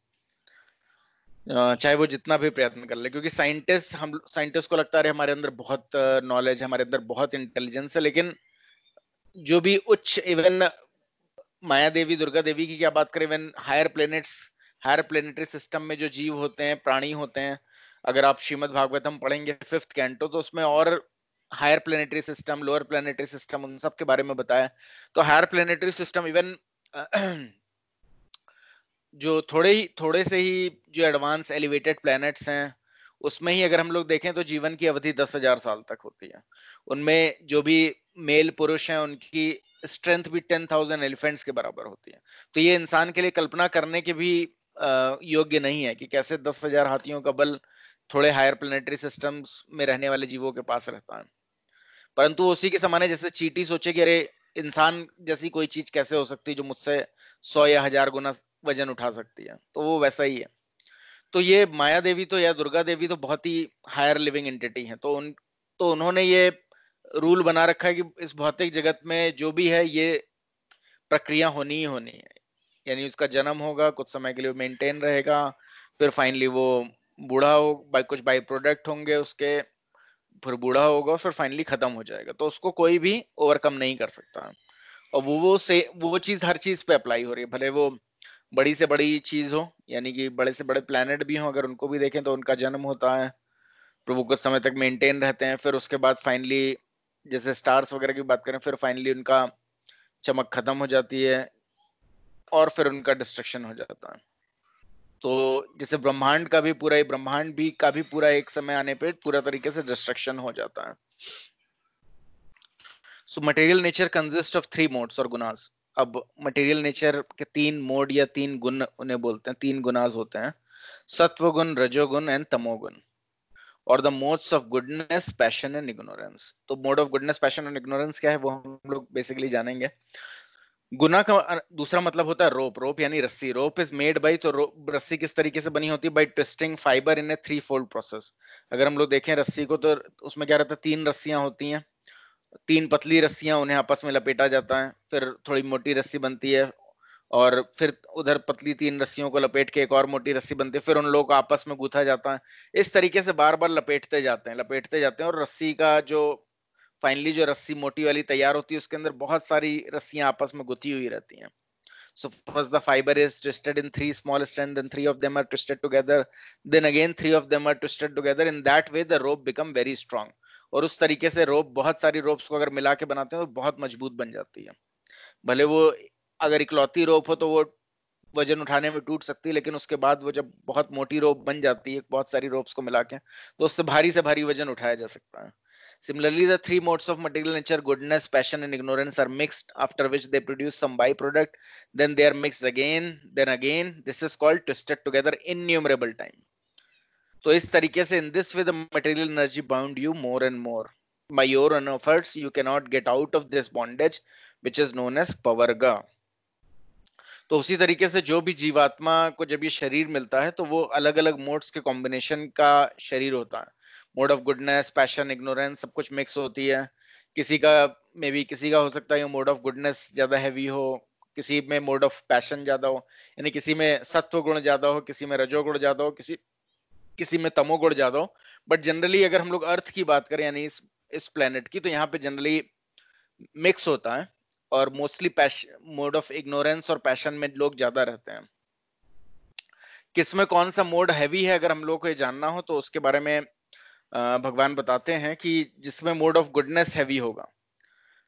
चाहे वो जितना भी प्रयत्न कर ले। क्योंकि साइंटिस्ट को लगता है हमारे अंदर बहुत नॉलेज है, हमारे अंदर बहुत इंटेलिजेंस है, लेकिन जो भी उच्च, इवन माया देवी, दुर्गा देवी की क्या बात करें, even higher planets, higher planetary system में जो जीव होते हैं, प्राणी होते हैं, अगर आप श्रीमद् भागवतम पढ़ेंगे 5th कैंटो, तो उसमें और higher planetary system, lower planetary system, उन सब के बारे में बताया। तो हायर प्लेनेटरी सिस्टम, इवन जो थोड़े से ही जो एडवांस एलिवेटेड प्लैनेट्स हैं, उसमें ही अगर हम लोग देखें तो जीवन की अवधि 10,000 साल तक होती है। उनमें जो भी मेल पुरुष हैं उनकी स्ट्रेंथ भी 10,000 एलिफेंट्स के बराबर होती है। तो ये इंसान के लिए कल्पना करने के भी योग्य नहीं है कि कैसे 10,000 हाथियों का बल थोड़े हायर प्लेनेटरी सिस्टम्स में रहने वाले जीवों के पास रहता है। परंतु उसी के समान है जैसे चींटी सोचे कि अरे इंसान जैसी कोई चीज कैसे हो सकती है जो मुझसे 100 या 1000 गुना वजन उठा सकती है, तो वो वैसा ही है। तो ये माया देवी तो या दुर्गा देवी तो बहुत ही हायर लिविंग एंटिटी है, तो उन्होंने ये रूल बना रखा है कि इस भौतिक जगत में जो भी है ये प्रक्रिया होनी ही होनी है। यानी उसका जन्म होगा, कुछ समय के लिए मेंटेन रहेगा, फिर फाइनली वो बूढ़ा हो, कुछ बाई प्रोडक्ट होंगे उसके, फिर बूढ़ा होगा, फिर फाइनली खत्म हो जाएगा। तो उसको कोई भी ओवरकम नहीं कर सकता। और वो चीज हर चीज पे अप्लाई हो रही है, भले वो बड़ी से बड़ी चीज हो, यानी कि बड़े से बड़े प्लेनेट भी हो, अगर उनको भी देखें तो उनका जन्म होता है, फिर वो कुछ समय तक मेंटेन रहते हैं, फिर उसके बाद फाइनली जैसे स्टार्स वगैरह की बात करें, फिर फाइनली उनका चमक खत्म हो जाती है और फिर उनका डिस्ट्रक्शन हो जाता है। तो जैसे ब्रह्मांड भी का भी पूरा एक समय आने पे पूरा तरीके से डिस्ट्रक्शन हो जाता है। So material nature consist of 3 modes और गुनास। अब मटेरियल नेचर के 3 मोड या 3 गुण उन्हें बोलते हैं, 3 गुनास होते हैं, सत्व गुण, रजोगुण एंड तमोगुण। और the modes of goodness, passion and ignorance. तो mode of goodness, passion and ignorance क्या है वो हम लोग बेसिकली जानेंगे। गुना का दूसरा मतलब होता है रोप यानी रस्सी। रोप इज मेड बाई, तो रस्सी किस तरीके से बनी होती है? By twisting fibre in A 3 fold process. अगर हम लोग देखें रस्सी को तो उसमें क्या रहता है, 3 रस्सियां होती हैं, 3 पतली रस्सियां, उन्हें आपस में लपेटा जाता है, फिर थोड़ी मोटी रस्सी बनती है, और फिर उधर पतली 3 रस्सियों को लपेट के एक और मोटी रस्सी बनती है, फिर उन लोगों को आपस में गूंथा जाता है। इस तरीके से बार बार लपेटते जाते हैं, और रस्सी का जो फाइनली जो रस्सी मोटी वाली तैयार होती है उसके अंदर बहुत सारी रस्सियां आपस में गुथी हुई रहती हैं। So first the fiber is twisted in 3 small strands, then 3 of them are twisted together, then again 3 of them are twisted together. In that way the rope become very strong. और उस तरीके से रोप, बहुत सारी रोप्स को अगर मिला के बनाते हैं तो बहुत मजबूत बन जाती है। भले वो अगर इकलौती रोप हो तो वो वजन उठाने में टूट सकती है, लेकिन उसके बाद वो जब बहुत मोटी रोप बन जाती है बहुत सारी रोप्स को मिला के, तो उससे भारी से भारी वजन उठाया जा सकता है। Similarly, the 3 modes of material nature, goodness, passion and ignorance, are mixed, after which they produce some byproduct, then they are mixed again, then again. This is called twisted together innumerable time. तो इस तरीके से in this way the material energy bound you more and more. By your own efforts you cannot get out of this bondage, which is known as pavarga. तो उसी तरीके से जो भी जीवात्मा को जब ये शरीर मिलता है तो वो अलग अलग मोड्स के कॉम्बिनेशन का शरीर होता है। Mode of goodness, passion, ignorance सब कुछ मिक्स होती है। किसी का किसी का हो सकता है मोड ऑफ गुडनेस ज्यादा हैवी हो, किसी में मोड ऑफ पैशन ज्यादा हो, यानी किसी में सत्व गुण ज्यादा हो, किसी में रजोगुण ज्यादा हो, किसी में तमोगुण ज्यादा हो। बट जनरली अगर हम लोग अर्थ की बात करें यानी इस प्लेनेट की, तो यहाँ पे जनरली मिक्स होता है, और मोस्टली मोड ऑफ इग्नोरेंस और पैशन में लोग ज्यादा रहते हैं। किसमें कौन सा मोड हैवी है अगर हम लोग को ये जानना हो तो उसके बारे में भगवान बताते हैं कि जिसमें मोड ऑफ गुडनेस हैवी होगा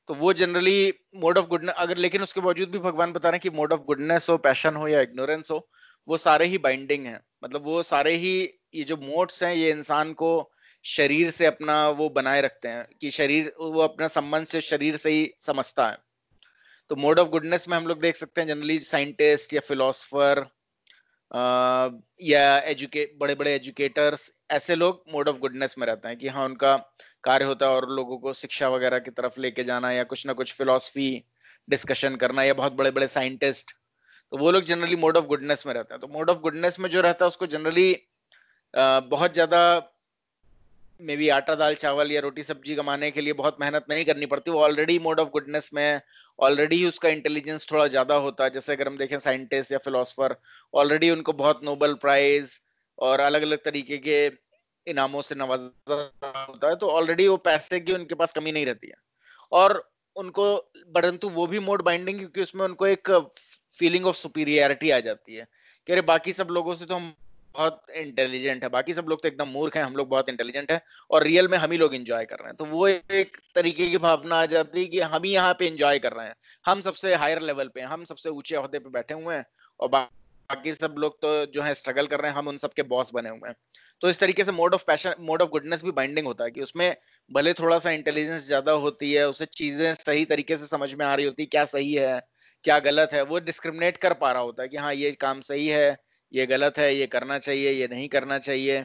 तो वो जनरली मोड ऑफ गुडनेस, अगर लेकिन उसके बावजूद भी भगवान बता रहे हैं कि मोड ऑफ गुडनेस हो, पैशन हो या इग्नोरेंस हो, वो सारे ही बाइंडिंग है। मतलब वो सारे ही ये जो मोड्स हैं ये इंसान को शरीर से अपना वो बनाए रखते हैं, कि शरीर वो अपना संबंध से शरीर से ही समझता है। तो मोड ऑफ गुडनेस में हम लोग देख सकते हैं जनरली साइंटिस्ट या फिलोसफर या बड़े बड़े एजुकेटर्स, ऐसे लोग मोड ऑफ गुडनेस में रहते हैं कि हाँ उनका कार्य होता है और लोगों को शिक्षा वगैरह की तरफ लेके जाना या कुछ ना कुछ फिलोसफी डिस्कशन करना, या बहुत बड़े बड़े साइंटिस्ट, तो वो लोग जनरली मोड ऑफ गुडनेस में रहते हैं। तो मोड ऑफ गुडनेस में जो रहता है उसको जनरली बहुत ज्यादा मे बी आटा दाल चावल या रोटी सब्जी कमाने के लिए बहुत मेहनत नहीं करनी पड़ती, वो ऑलरेडी मोड ऑफ गुडनेस में, ऑलरेडी ही उसका इंटेलिजेंस थोड़ा ज्यादा होता है। जैसे अगर हम देखें साइंटिस्ट या फिलोसफर, ऑलरेडी उनको बहुत नोबेल प्राइज और अलग अलग तरीके के इनामों से नवाजा होता है, तो ऑलरेडी वो पैसे की उनके पास कमी नहीं रहती है। और उनको, परंतु वो भी मोड बाइंडिंग, क्योंकि उसमें उनको एक फीलिंग ऑफ सुपीरियरिटी आ जाती है कि अरे बाकी सब लोगों से तो हम बहुत इंटेलिजेंट है, बाकी सब लोग तो एकदम मूर्ख हैं, हम लोग बहुत इंटेलिजेंट हैं और रियल में हम ही लोग एंजॉय कर रहे हैं। तो वो एक तरीके की भावना आ जाती है कि हम ही यहाँ पे एंजॉय कर रहे हैं, हम सबसे हायर लेवल पे हैं, हम सबसे ऊंचे ओहदे पे बैठे हुए हैं और बाकी सब लोग तो जो है स्ट्रगल कर रहे हैं, हम उन सबके बॉस बने हुए हैं। तो इस तरीके से mode of passion, mode of goodness भी बाइंडिंग होता है कि उसमें भले थोड़ा सा इंटेलिजेंस ज्यादा होती है, उसे चीजें सही तरीके से समझ में आ रही होती, क्या सही है क्या गलत है, वो डिस्क्रिमिनेट कर पा रहा होता है कि हाँ ये काम सही है, ये गलत है, ये करना चाहिए, ये नहीं करना चाहिए।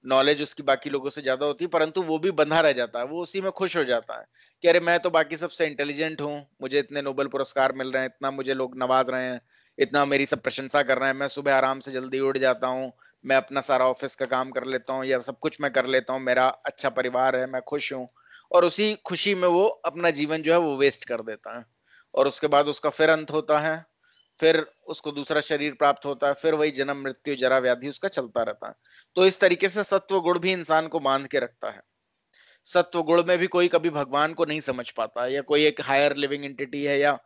नॉलेज उसकी बाकी लोगों से ज्यादा होती है, परंतु वो भी बंधा रह जाता है, वो उसी में खुश हो जाता है कि अरे मैं तो बाकी सबसे इंटेलिजेंट हूँ, मुझे इतने नोबेल पुरस्कार मिल रहे हैं, इतना मुझे लोग नवाज रहे हैं, इतना मेरी सब प्रशंसा कर रहे हैं, मैं सुबह आराम से जल्दी उठ जाता हूँ, मैं अपना सारा ऑफिस का काम कर लेता हूँ, या सब कुछ मैं कर लेता हूँ, मेरा अच्छा परिवार है, मैं खुश हूँ, और उसी खुशी में वो अपना जीवन जो है वो वेस्ट कर देता है, और उसके बाद उसका फिर अंत होता है, फिर उसको दूसरा शरीर प्राप्त होता है, फिर वही जन्म मृत्यु जरा व्याधि उसका चलता रहता है। तो इस तरीके से सत्व गुण भी इंसान को बांध के रखता है। सत्व गुण में भी कोई कभी भगवान को नहीं समझ पाता, या कोई एक हायर लिविंग एंटिटी है, या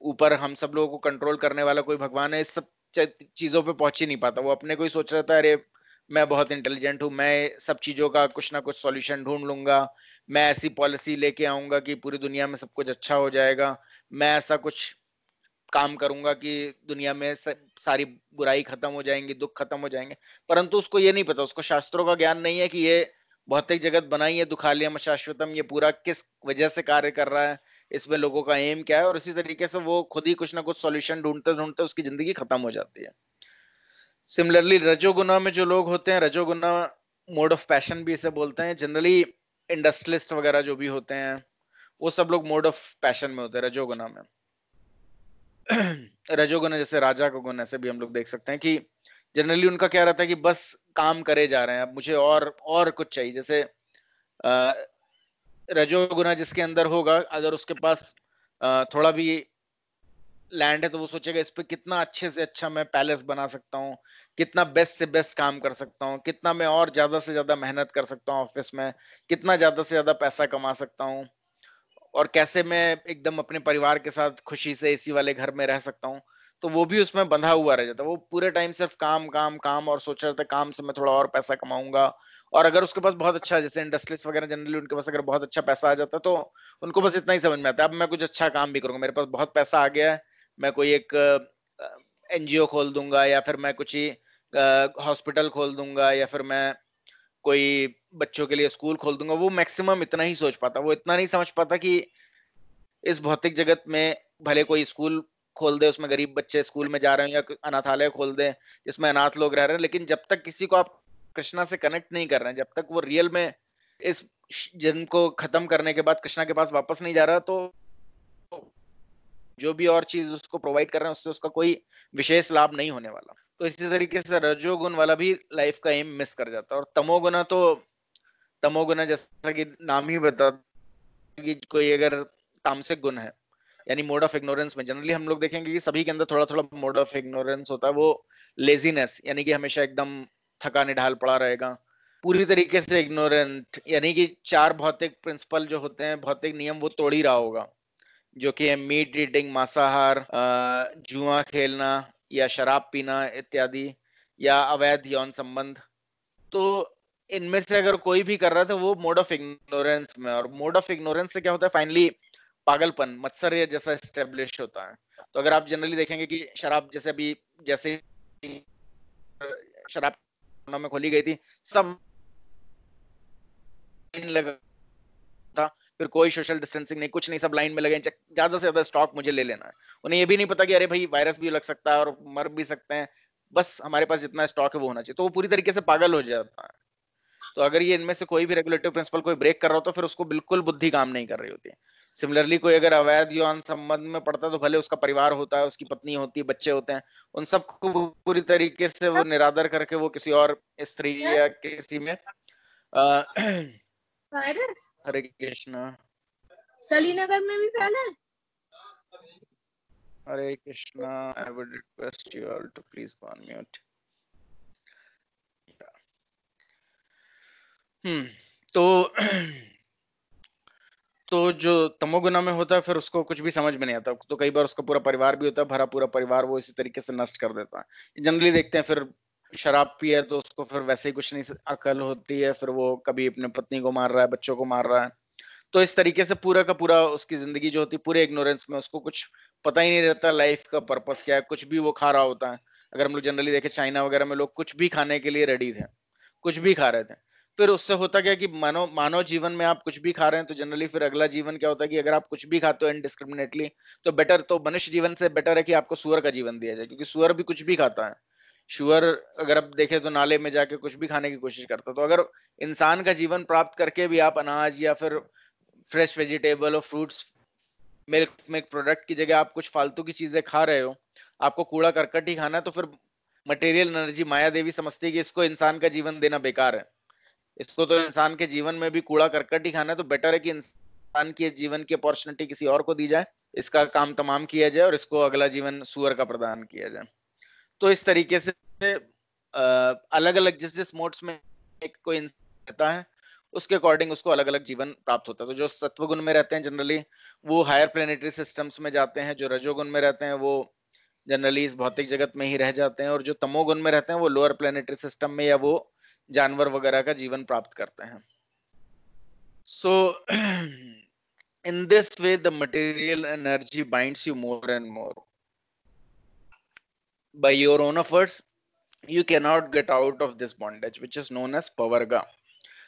ऊपर हम सब लोगों को कंट्रोल करने वाला कोई भगवान है, इस सब चीजों पे पहुंच ही नहीं पाता। वो अपने को ही सोच रहा था, अरे मैं बहुत इंटेलिजेंट हूँ, मैं सब चीजों का कुछ ना कुछ सॉल्यूशन ढूंढ लूंगा, मैं ऐसी पॉलिसी लेके आऊंगा कि पूरी दुनिया में सब कुछ अच्छा हो जाएगा, मैं ऐसा कुछ काम करूंगा कि दुनिया में सारी बुराई खत्म हो जाएंगी, दुख खत्म हो जाएंगे। परंतु उसको ये नहीं पता, उसको शास्त्रों का ज्ञान नहीं है कि ये भौतिक जगत बनाई है दुखालयम शाश्वतम, ये पूरा किस वजह से कार्य कर रहा है, इसमें लोगों का एम क्या है, और इसी तरीके से वो खुद ही कुछ ना कुछ सॉल्यूशन ढूंढते ढूंढते उसकी जिंदगी खत्म हो जाती है। सिमिलरली रजोगुना में जो लोग होते हैं, रजोगुना मोड ऑफ पैशन भी इसे बोलते हैं, जनरली इंडस्ट्रियलिस्ट वगैरह जो भी होते हैं वो सब लोग मोड ऑफ पैशन में होते हैं रजोगुना में। रजोगुण जैसे राजा का गुण, ऐसे भी हम लोग देख सकते हैं कि जनरली उनका क्या रहता है कि बस काम करे जा रहे हैं, अब मुझे और कुछ चाहिए। जैसे रजोगुण जिसके अंदर होगा, अगर उसके पास थोड़ा भी लैंड है तो वो सोचेगा इस पे कितना अच्छे से अच्छा मैं पैलेस बना सकता हूँ, कितना बेस्ट से बेस्ट काम कर सकता हूँ, कितना मैं और ज्यादा से ज्यादा मेहनत कर सकता हूँ ऑफिस में, कितना ज्यादा से ज्यादा पैसा कमा सकता हूँ, और कैसे मैं एकदम अपने परिवार के साथ खुशी से एसी वाले घर में रह सकता हूँ। तो वो भी उसमें बंधा हुआ रह जाता है, वो पूरे टाइम सिर्फ काम काम काम, और सोच रहा था काम से मैं थोड़ा और पैसा कमाऊंगा। और अगर उसके पास बहुत अच्छा, जैसे इंडस्ट्रियलिस्ट वगैरह जनरली उनके पास अगर बहुत अच्छा पैसा आ जाता है तो उनको बस इतना ही समझ में आता है, अब मैं कुछ अच्छा काम भी करूंगा, मेरे पास बहुत पैसा आ गया है, मैं कोई एक एनजीओ खोल दूंगा, या फिर मैं कुछ ही हॉस्पिटल खोल दूंगा, या फिर मैं कोई बच्चों के लिए स्कूल खोल दूंगा। वो मैक्सिमम इतना ही सोच पाता, वो इतना नहीं समझ पाता कि इस भौतिक जगत में भले कोई स्कूल खोल दे, उसमें गरीब बच्चे स्कूल में जा रहे हैं, या अनाथालय खोल दे जिसमें अनाथ लोग रह रहे हैं, लेकिन जब तक किसी को आप कृष्णा से कनेक्ट नहीं कर रहे हैं, जब तक वो रियल में इस जन्म को खत्म करने के बाद कृष्णा के पास वापस नहीं जा रहा, तो जो भी और चीज उसको प्रोवाइड कर रहे हैं उससे उसका कोई विशेष लाभ नहीं होने वाला। तो इसी तरीके से रजोगुण वाला भी लाइफ का एम मिस कर जाता है। और तमोगुना जैसा कि नाम ही बता कि कोई अगर तामसिक गुण है, यानी मोड ऑफ इग्नोरेंस में जनरली हम लोग देखेंगे कि सभी के अंदर थोड़ा थोड़ा मोड ऑफ इग्नोरेंस होता है। वो लेजीनेस, यानी कि हमेशा एकदम थका निढाल पड़ा रहेगा, पूरी तरीके से इग्नोरेंट, यानी कि चार भौतिक प्रिंसिपल जो होते हैं, भौतिक नियम, वो तोड़ ही रहा होगा, जो कि है मीट ईटिंग, मांसाहार, जुआ खेलना, या शराब पीना इत्यादि, या अवैध यौन संबंध। तो इनमें से अगर कोई भी कर रहा है तो वो मोड ऑफ इग्नोरेंस में, और मोड ऑफ इग्नोरेंस से क्या होता है फाइनली, पागलपन, मत्सर्य जैसा एस्टेब्लिश होता है। तो अगर आप जनरली देखेंगे कि शराब जैसे अभी, जैसे शराब में खोली गई थी, सब लगा था, फिर कोई सोशल डिस्टेंसिंग नहीं, कुछ नहीं, सब लाइन में लगे, ज्यादा से ज्यादा स्टॉक मुझे ले लेना है। उन्हें ये भी नहीं पता कि अरे भाई वायरस भी लग सकता है और मर भी सकते हैं, बस हमारे पास जितना स्टॉक है वो होना चाहिए। तो वो पूरी तरीके से पागल हो जाता है। तो अगर ये इनमें से कोई भी रेगुलेटिव प्रिंसिपल कोई ब्रेक कर रहा हो तो फिर उसको बिल्कुल बुद्धि काम नहीं कर रही होती है। सिमिलरली कोई अगर अवैध यौन संबंध में पड़ता है तो भले उसका परिवार होता है, उसकी पत्नी होती है, बच्चे होते हैं, उन सबको पूरी तरीके से वो निरादर करके वो किसी और स्त्री या किसी में वायरस हरे कृष्णा, कलीनगर में भी फैला है। Hare Krishna, I would request you all to please go on mute. तो तो जो तमोगुना में होता है फिर उसको कुछ भी समझ में नहीं आता, तो कई बार उसका पूरा परिवार भी होता है, भरा पूरा परिवार वो इसी तरीके से नष्ट कर देता है। जनरली देखते हैं फिर शराब पिए तो उसको फिर वैसे ही कुछ नहीं अकल होती है, फिर वो कभी अपने पत्नी को मार रहा है, बच्चों को मार रहा है। तो इस तरीके से पूरा का पूरा उसकी जिंदगी जो होती है पूरे इग्नोरेंस में, उसको कुछ पता ही नहीं रहता लाइफ का पर्पस क्या है, कुछ भी वो खा रहा होता है। अगर हम लोग जनरली देखें चाइना वगैरह में लोग कुछ भी खाने के लिए रेडी थे, कुछ भी खा रहे थे। फिर उससे होता क्या कि मानव जीवन में आप कुछ भी खा रहे हैं तो जनरली फिर अगला जीवन क्या होता है कि अगर आप कुछ भी खाते हो इनडिस्क्रिमिनेटली, तो बेटर, तो मनुष्य जीवन से बेटर है कि आपको सुअर का जीवन दिया जाए, क्योंकि सुअर भी कुछ भी खाता है। शुअर अगर आप देखें तो नाले में जाके कुछ भी खाने की कोशिश करता है। तो अगर इंसान का जीवन प्राप्त करके भी आप अनाज या फिर फ्रेश वेजिटेबल और फ्रूट्स, मिल्क प्रोडक्ट की जगह आप कुछ फालतू की चीजें खा रहे हो, आपको कूड़ा करकट ही खाना है, तो फिर मटेरियल एनर्जी माया देवी समझती है कि इसको इंसान का जीवन देना बेकार है, इसको तो इंसान के जीवन में भी कूड़ा करकट ही खाना है, तो बेटर है कि इंसान के जीवन की अपॉर्चुनिटी किसी और को दी जाए, इसका काम तमाम किया जाए और इसको अगला जीवन सुअर का प्रदान किया जाए। तो इस तरीके से अलग अलग जिस जिस मोड्स में एक कोई रहता है उसके अकॉर्डिंग उसको अलग अलग जीवन प्राप्त होता है। तो जो सत्वगुण में रहते हैं जनरली वो हायर प्लेनेटरी सिस्टम्स में जाते हैं, जो रजोगुण में रहते हैं वो जनरली इस भौतिक जगत में ही रह जाते हैं, और जो तमोगुण में रहते हैं वो लोअर प्लेनेटरी सिस्टम में या वो जानवर वगैरह का जीवन प्राप्त करते हैं। सो in this way the material energy binds you more and more by your own efforts. You cannot get out of this bondage which is known as pavarga.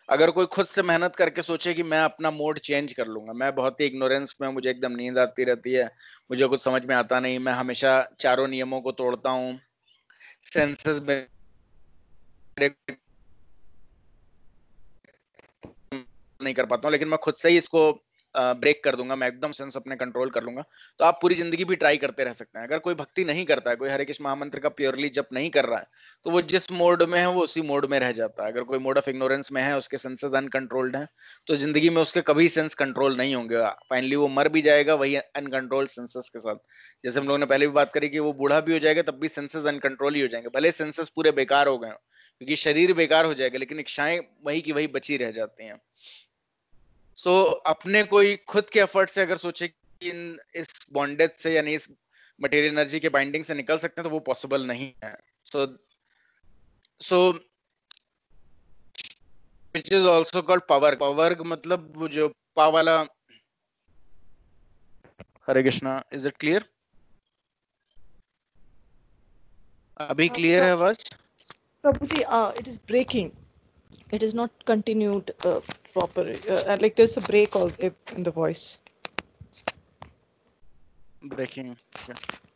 अगर कोई खुद से मेहनत करके सोचे कि मैं अपना मोड चेंज कर लूंगा, मैं बहुत ही इग्नोरेंस में, मुझे एकदम नींद आती रहती है, मुझे कुछ समझ में आता नहीं, मैं हमेशा चारों नियमों को तोड़ता हूँ, सेंसेस में नहीं कर पाता हूँ, लेकिन मैं खुद से ही इसको ब्रेक कर दूंगा, मैं एकदम सेंस अपने कंट्रोल कर लूंगा, तो आप पूरी जिंदगी भी ट्राई करते रह सकते हैं। अगर कोई भक्ति नहीं करता है, कोई हरे कृष्ण महामंत्र का प्योरली जप नहीं कर रहा है, तो वो जिस मोड में है वो उसी मोड में रह जाता है। अगर कोई मोड ऑफ इग्नोरेंस में है, उसके सेंसेस अनकंट्रोल्ड हैं, तो जिंदगी में उसके कभी सेंस कंट्रोल नहीं होंगे, फाइनली वो मर भी जाएगा वही अनकंट्रोल्ड सेंसेस के साथ। जैसे हम लोगों ने पहले भी बात करी कि वो बूढ़ा भी हो जाएगा तब भी सेंसेस अनकंट्रोल ही हो जाएंगे, भले सेंसेस पूरे बेकार हो गए, क्योंकि शरीर बेकार हो जाएगा लेकिन इच्छाएं वही की वही बची रह जाती हैं। सो अपने कोई खुद के एफर्ट से अगर सोचे कि इस बॉन्डेज से यानी इस मटेरियल एनर्जी के बाइंडिंग से निकल सकते हैं, तो वो पॉसिबल नहीं है। So which is also called power. Power मतलब वो जो पा वाला। Hare Krishna, is it clear? अभी क्लियर है आवाज? Prabhuji, it is breaking. It is not continued proper. Like there's a break in the voice. Breaking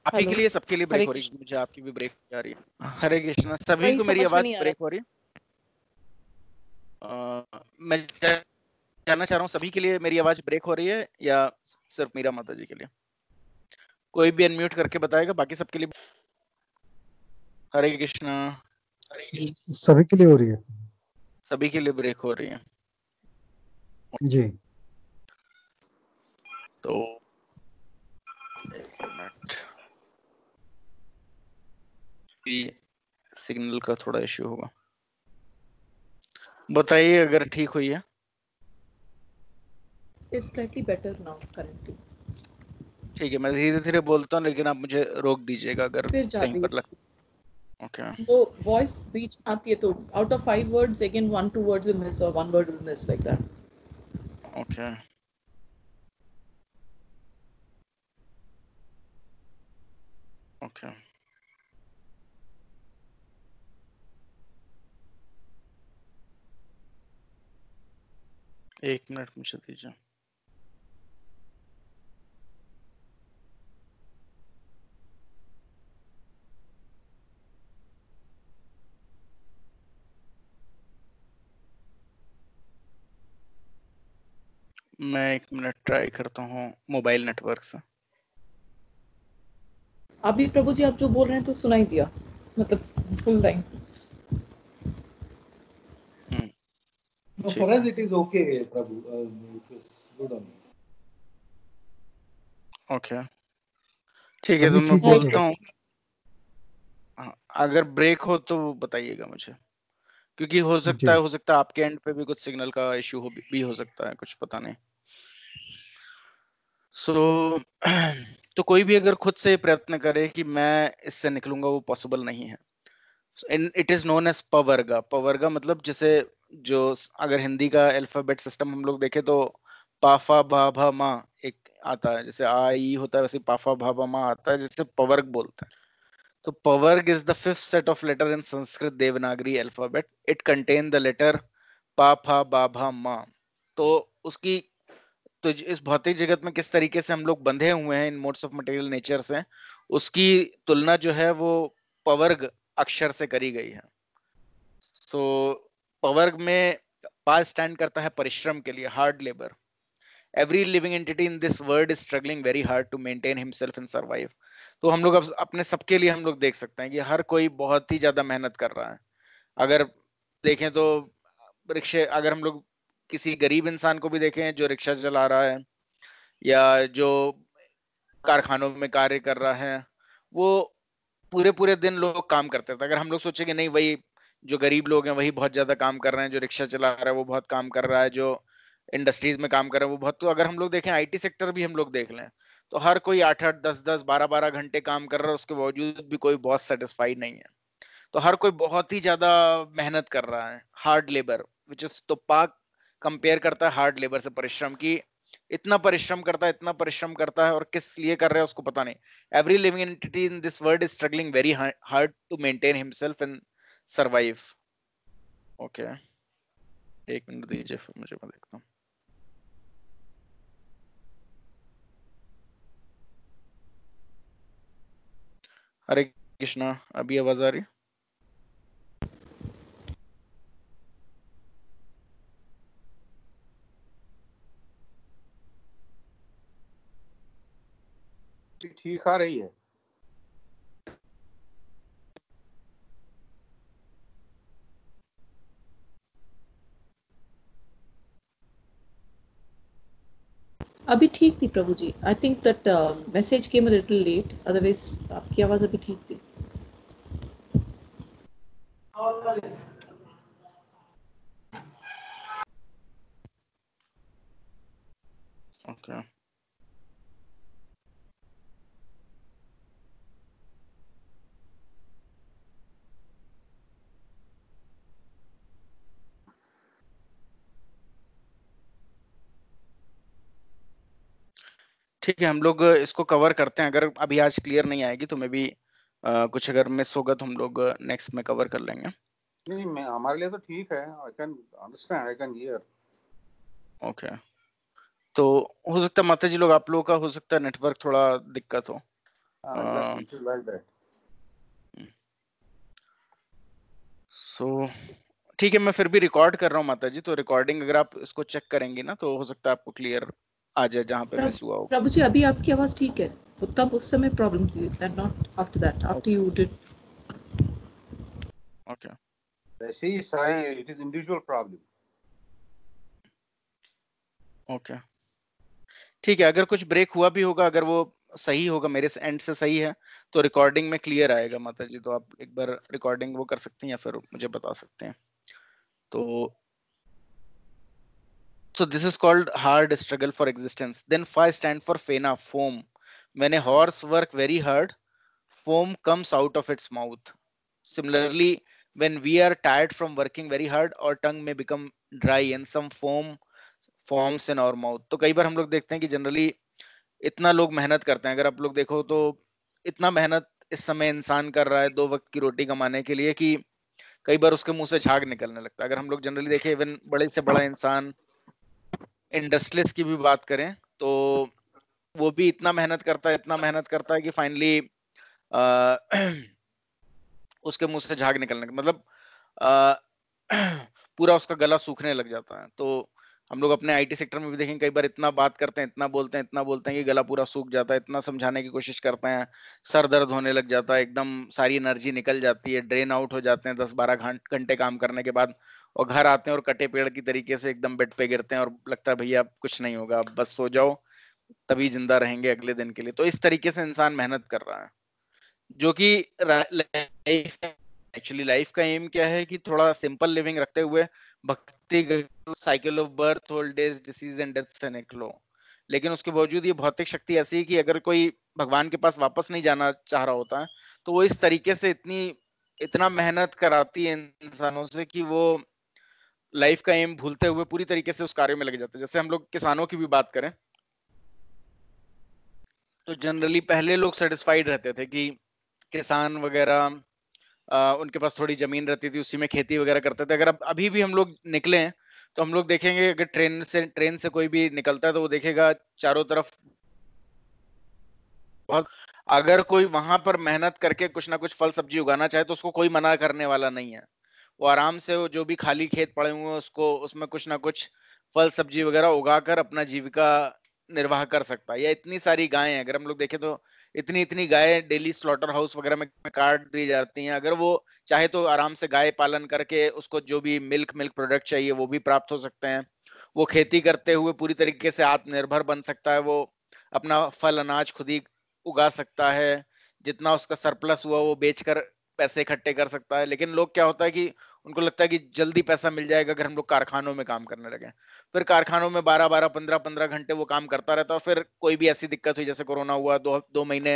आप ही के लिए, सबके लिए ब्रेक हो रही है, मुझे आपकी भी ब्रेक आ रही है। हरे कृष्णा, सभी को मेरी आवाज ब्रेक हो रही है? मैं जानना चाह रहा हूँ सभी के लिए मेरी आवाज ब्रेक हो रही है या सिर्फ मीरा माता जी के लिए? कोई भी अनम्यूट करके बताएगा, बाकी सबके लिए। हरे कृष्णा, सभी के लिए हो रही है? सभी के लिए ब्रेक हो रही है जी। तो एक मिनट, सिग्नल का थोड़ा इश्यू होगा। बताइए अगर ठीक हुई है। It's slightly better now currently. ठीक है, मैं धीरे धीरे बोलता हूँ लेकिन आप मुझे रोक दीजिएगा अगर कहीं पर लग। ओके। वो वॉइस बीच आती है तो out of 5 words again 1-2 words will miss or 1 word will miss like that. Okay. Okay. एक मिनट मुझे दीजिए। मैं एक मिनट ट्राई करता हूँ मोबाइल नेटवर्क से। अभी प्रभु जी आप जो बोल रहे हैं तो सुनाई दिया, मतलब full time. No, for us it is okay, Prabhu. It is good on you. Okay, ठीक है, तो मैं बोलता हूँ। अगर ब्रेक हो तो बताइएगा मुझे, क्योंकि हो सकता है आपके एंड पे भी कुछ सिग्नल का इश्यू भी हो सकता है, कुछ पता नहीं। तो कोई भी अगर खुद से प्रयत्न करे कि मैं इससे निकलूंगा, वो पॉसिबल नहीं है। It is known as pavarga. Pavarga मतलब जैसे जो अगर हिंदी का अल्फाबेट सिस्टम हम लोग देखें तो पाफा भा भा मा एक आता है, जैसे आ ई होता है वैसे पाफा भा भा मा आता है, जैसे पवर्ग बोलते हैं। तो pavarg is the fifth set of letter in Sanskrit Devanagari alphabet. It contain the letter pa pha बा भा मा। तो उसकी तो इस भौतिक जगत में किस तरीके से हम लोग बंधे हुए हैं इन मोड्स ऑफ मटेरियल नेचर से, उसकी तुलना जो है वो पवर्ग अक्षर से करी गई है। सो पवर्ग में पा स्टैंड करता है परिश्रम के लिए, hard labour, every living entity in this world is struggling very hard to maintain himself and survive. तो हम लोग अब अपने सबके लिए हम लोग देख सकते हैं कि हर कोई बहुत ही ज्यादा मेहनत कर रहा है. अगर देखें तो रिक्शे, अगर हम लोग किसी गरीब इंसान को भी देखें जो रिक्शा चला रहा है या जो कारखानों में कार्य कर रहा है, वो पूरे पूरे दिन लोग काम करते थे. अगर हम लोग सोचे कि नहीं, वही जो गरीब लोग हैं वही बहुत ज्यादा काम कर रहे हैं, जो रिक्शा चला रहा है वो बहुत काम कर रहा है, जो इंडस्ट्रीज में काम कर रहा है वो बहुत, तो अगर हम लोग देखें आईटी सेक्टर भी हम लोग देख लें तो हर कोई 8-8, 10-10, 12-12 घंटे काम कर रहा है, उसके बावजूद भी कोई बहुत सेटिस्फाइड नहीं है. तो हर कोई बहुत ही ज्यादा मेहनत कर रहा है, हार्ड लेबर विच इज, तो पाक कंपेयर करता है हार्ड लेबर से, परिश्रम की. इतना परिश्रम करता है, इतना परिश्रम करता है, और किस लिए कर रहा है उसको पता नहीं. Every living entity in this world is struggling very hard to maintain himself and survive. Okay, एक मिनट दीजिए, फिर मुझे मैं देखता हूँ. हरे कृष्णा, अभी आवाज आ रही? ठीक आ रही है. अभी ठीक थी Prabhu ji. I think that message came a little late, otherwise आपकी आवाज अभी ठीक थी. ओके. ठीक है, हम लोग इसको कवर करते हैं. अगर अभी आज क्लियर नहीं आएगी तो मैं भी कुछ अगर मिस होगा तो हम लोग नेक्स्ट में कवर कर लेंगे. नहीं, मैं हमारे लिए तो ठीक है. I can understand, I can hear. Okay, तो हो सकता है माता जी लोग, आप लोगों का हो सकता है नेटवर्क थोड़ा दिक्कत हो. सो ठीक है, मैं फिर भी रिकॉर्ड कर रहा हूँ माता जी, तो रिकॉर्डिंग अगर आप इसको चेक करेंगे ना तो हो सकता है आपको क्लियर आ जाए जहाँ पे मिस हुआ हो. प्रभु जी अभी आपकी आवाज ठीक है, तब उस समय प्रॉब्लम थी, that not after that, after you did. Okay, वैसे ही सारी it is individual problem. Okay, ठीक है. अगर कुछ ब्रेक हुआ भी होगा, अगर वो सही होगा, मेरे एंड से सही है, तो रिकॉर्डिंग में क्लियर आएगा माता जी. तो आप एक बार रिकॉर्डिंग वो कर सकती हैं या फिर मुझे बता सकते हैं. तो so this is called hard struggle for existence. Then phi stand for phena, foam. When a horse work very hard, foam comes out of its mouth. Similarly, when we are tired from working very hard, our tongue may become dry and some foam forms in our mouth. तो कई बार हम लोग देखते हैं कि generally इतना लोग मेहनत करते हैं. अगर आप लोग देखो तो इतना मेहनत इस समय इंसान कर रहा है 2 वक्त की रोटी कमाने के लिए कि कई बार उसके मुंह से झाग निकलने लगता है. अगर हम लोग जनरली देखें, इवन बड़े से बड़ा इंसान, इंडस्ट्रियलिस्ट की भी बात करें तो वो भी इतना मेहनत करता है, इतना मेहनत करता है कि फाइनली उसके मुंह से झाग निकलने का मतलब पूरा उसका गला सूखने लग जाता है. तो हम लोग अपने आईटी सेक्टर में भी देखेंगे, कई बार इतना बात करते हैं, इतना बोलते हैं, इतना बोलते हैं कि गला पूरा सूख जाता है. इतना समझाने की कोशिश करते हैं, सर दर्द होने लग जाता है, एकदम सारी एनर्जी निकल जाती है, ड्रेन आउट हो जाते हैं 10-12 घंटे काम करने के बाद. और घर आते हैं और कटे पेड़ की तरीके से एकदम बेड पे गिरते हैं और लगता है भैया अब कुछ नहीं होगा, अब बस सो जाओ, तभी जिंदा रहेंगे अगले दिन के लिए. तो इस तरीके से इंसान मेहनत कर रहा है, जो कि एक्चुअली लाइफ का एम क्या है कि थोड़ा सिंपल लिविंग रखते हुए भक्ति cycle of birth, old age, disease and death से निकलो. लेकिन उसके बावजूद ये भौतिक शक्ति ऐसी है कि अगर कोई भगवान के पास वापस नहीं जाना चाह रहा होता है तो वो इस तरीके से इतना मेहनत कराती है इंसानों से कि वो लाइफ का एम भूलते हुए पूरी तरीके से उस कार्य में लग जाते हैं. जैसे हम लोग किसानों की भी बात करें तो जनरली पहले लोग सेटिस्फाइड रहते थे कि किसान वगैरह उनके पास थोड़ी जमीन रहती थी, उसी में खेती वगैरह करते थे. अगर अब अभी भी हम लोग निकले तो हम लोग देखेंगे, अगर ट्रेन से कोई भी निकलता है तो वो देखेगा चारों तरफ बहुत, अगर कोई वहां पर मेहनत करके कुछ ना कुछ फल सब्जी उगाना चाहे तो उसको कोई मना करने वाला नहीं है. वो आराम से जो भी खाली खेत पड़े हुए हैं उसको उसमें कुछ ना कुछ फल सब्जी वगैरह उगाकर अपना जीविका निर्वाह कर सकता है। या इतनी सारी गायें हैं, अगर हम लोग देखें तो इतनी इतनी गायें डेली स्लॉटर हाउस वगैरह में काट दी जाती हैं। अगर वो चाहे तो आराम से गाय पालन करके उसको जो भी मिल्क प्रोडक्ट चाहिए वो भी प्राप्त हो सकते हैं। वो खेती करते हुए पूरी तरीके से आत्मनिर्भर बन सकता है। वो अपना फल अनाज खुद ही उगा सकता है, जितना उसका सरप्लस हुआ वो बेचकर पैसे इकट्ठे कर सकता है। लेकिन लोग क्या होता है कि उनको लगता है कि जल्दी पैसा मिल जाएगा अगर हम लोग कारखानों में काम करने लगे। फिर कारखानों में 12-12, 15-15 घंटे वो काम करता रहता है। और फिर कोई भी ऐसी दिक्कत हुई, जैसे कोरोना हुआ, 2 महीने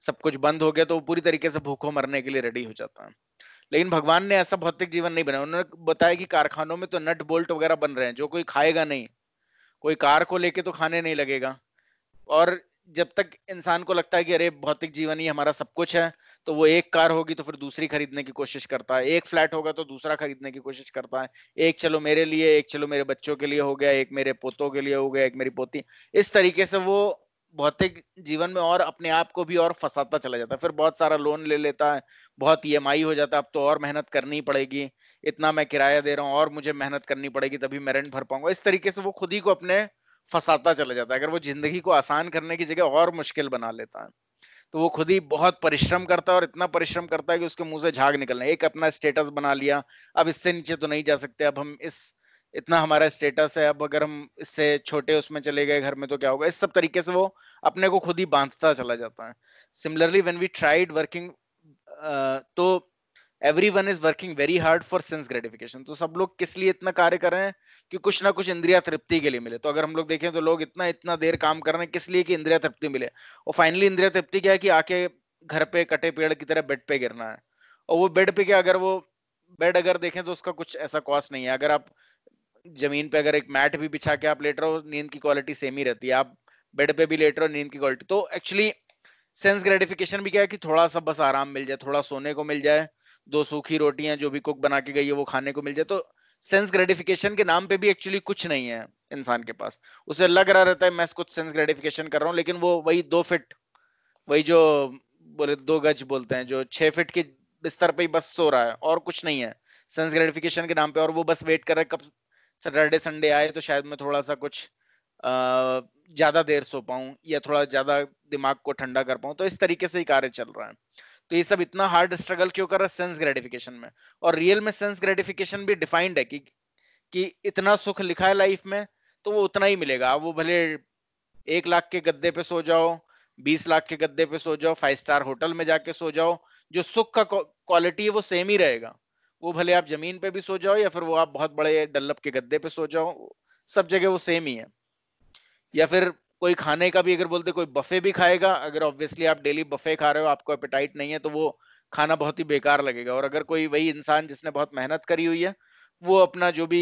सब कुछ बंद हो गया, तो वो पूरी तरीके से भूखों मरने के लिए रेडी हो जाता है। लेकिन भगवान ने ऐसा भौतिक जीवन नहीं बनाया। उन्होंने बताया कि कारखानों में तो नट बोल्ट वगैरह बन रहे हैं, जो कोई खाएगा नहीं, कोई कार को लेके तो खाने नहीं लगेगा। और जब तक इंसान को लगता है कि अरे भौतिक जीवन ही हमारा सब कुछ है, तो वो एक कार होगी तो फिर दूसरी खरीदने की कोशिश करता है, एक फ्लैट होगा तो दूसरा खरीदने की कोशिश करता है, एक चलो मेरे लिए, एक चलो मेरे बच्चों के लिए हो गया, एक मेरे पोतों के लिए हो गया, एक मेरी पोती। इस तरीके से वो भौतिक जीवन में और अपने आप को भी और फंसाता चला जाता है। फिर बहुत सारा लोन ले लेता है, बहुत ईएमआई हो जाता है, अब तो और मेहनत करनी पड़ेगी, इतना मैं किराया दे रहा हूँ और मुझे मेहनत करनी पड़ेगी तभी मैं रेंट भर पाऊंगा। इस तरीके से वो खुद ही को अपने फंसाता चला जाता है। अगर वो जिंदगी को आसान करने की जगह और मुश्किल बना लेता है, तो वो खुद ही बहुत परिश्रम करता है, और इतना परिश्रम करता है कि उसके मुंह से झाग निकलना। एक अपना स्टेटस बना लिया, अब इससे नीचे तो नहीं जा सकते, अब हम इतना हमारा स्टेटस है, अब अगर हम इससे छोटे उसमें चले गए घर में तो क्या होगा। इस सब तरीके से वो अपने को खुद ही बांधता चला जाता है। Similarly when we tried working, तो everyone is working very hard for sense gratification. तो सब लोग किस लिए इतना कार्य कर रहे हैं? कि कुछ ना कुछ इंद्रिया तृप्ति के लिए मिले। तो अगर हम लोग देखें तो लोग इतना इतना देर काम कर रहे हैं किस लिए? कि इंद्रिया तृप्ति मिले। और फाइनली इंद्रिया तृप्ति क्या है? कि आके घर पे कटे पेड़ की तरह बेड पे गिरना है। और वो बेड पे क्या, अगर वो बेड अगर देखें तो उसका कुछ ऐसा कॉस्ट नहीं है। अगर आप जमीन पे अगर एक मैट भी बिछा के आप लेट रहे हो, नींद की क्वालिटी सेम ही रहती है। आप बेड पे भी लेट रहे हो, नींद की क्वालिटी। तो एक्चुअली सेंस ग्रेटिफिकेशन भी क्या है? कि थोड़ा सा बस आराम मिल जाए, थोड़ा सोने को मिल जाए, 2 सूखी रोटियां जो भी कुक बना के गई है वो खाने को मिल जाए। तो सेंस ग्रेटिफिकेशन के नाम पे भी एक्चुअली कुछ नहीं है इंसान के पास। उसे लग रहा रहता है मैं कुछ सेंस ग्रेटिफिकेशन कर रहा हूँ, लेकिन वो वही 2 फीट, वही जो बोले 2 गज बोलते हैं, जो 6 फीट के बिस्तर पे ही बस सो रहा है और कुछ नहीं है सेंस ग्रेटिफिकेशन के नाम पे। और वो बस वेट कर रहा है कब सैटरडे संडे आए तो शायद मैं थोड़ा सा कुछ ज्यादा देर सो पाऊं, या थोड़ा ज्यादा दिमाग को ठंडा कर पाऊं। तो इस तरीके से ही कार्य चल रहा है। तो ये सब इतना हार्ड स्ट्रगल क्यों कर रहा है? सेंस ग्रेटिफिकेशन में। और रियल में सेंस ग्रेटिफिकेशन भी डिफाइंड है कि इतना सुख लिखा है लाइफ में तो वो उतना ही मिलेगा। वो भले 1 लाख के गद्दे पे सो जाओ, 20 लाख के गद्दे पे सो जाओ, 5 स्टार होटल में जाके सो जाओ, जो सुख का क्वालिटी है वो सेम ही रहेगा। वो भले आप जमीन पे भी सो जाओ या फिर वो आप बहुत बड़े डल्लप के गद्दे पे सो जाओ, सब जगह वो सेम ही है। या फिर कोई खाने का भी अगर बोलते कोई बफे भी खाएगा, अगर ऑब्वियसली आप डेली बफे खा रहे हो, आपको एपेटाइट नहीं है, तो वो खाना बहुत ही बेकार लगेगा। और अगर कोई वही इंसान जिसने बहुत मेहनत करी हुई है, वो अपना जो भी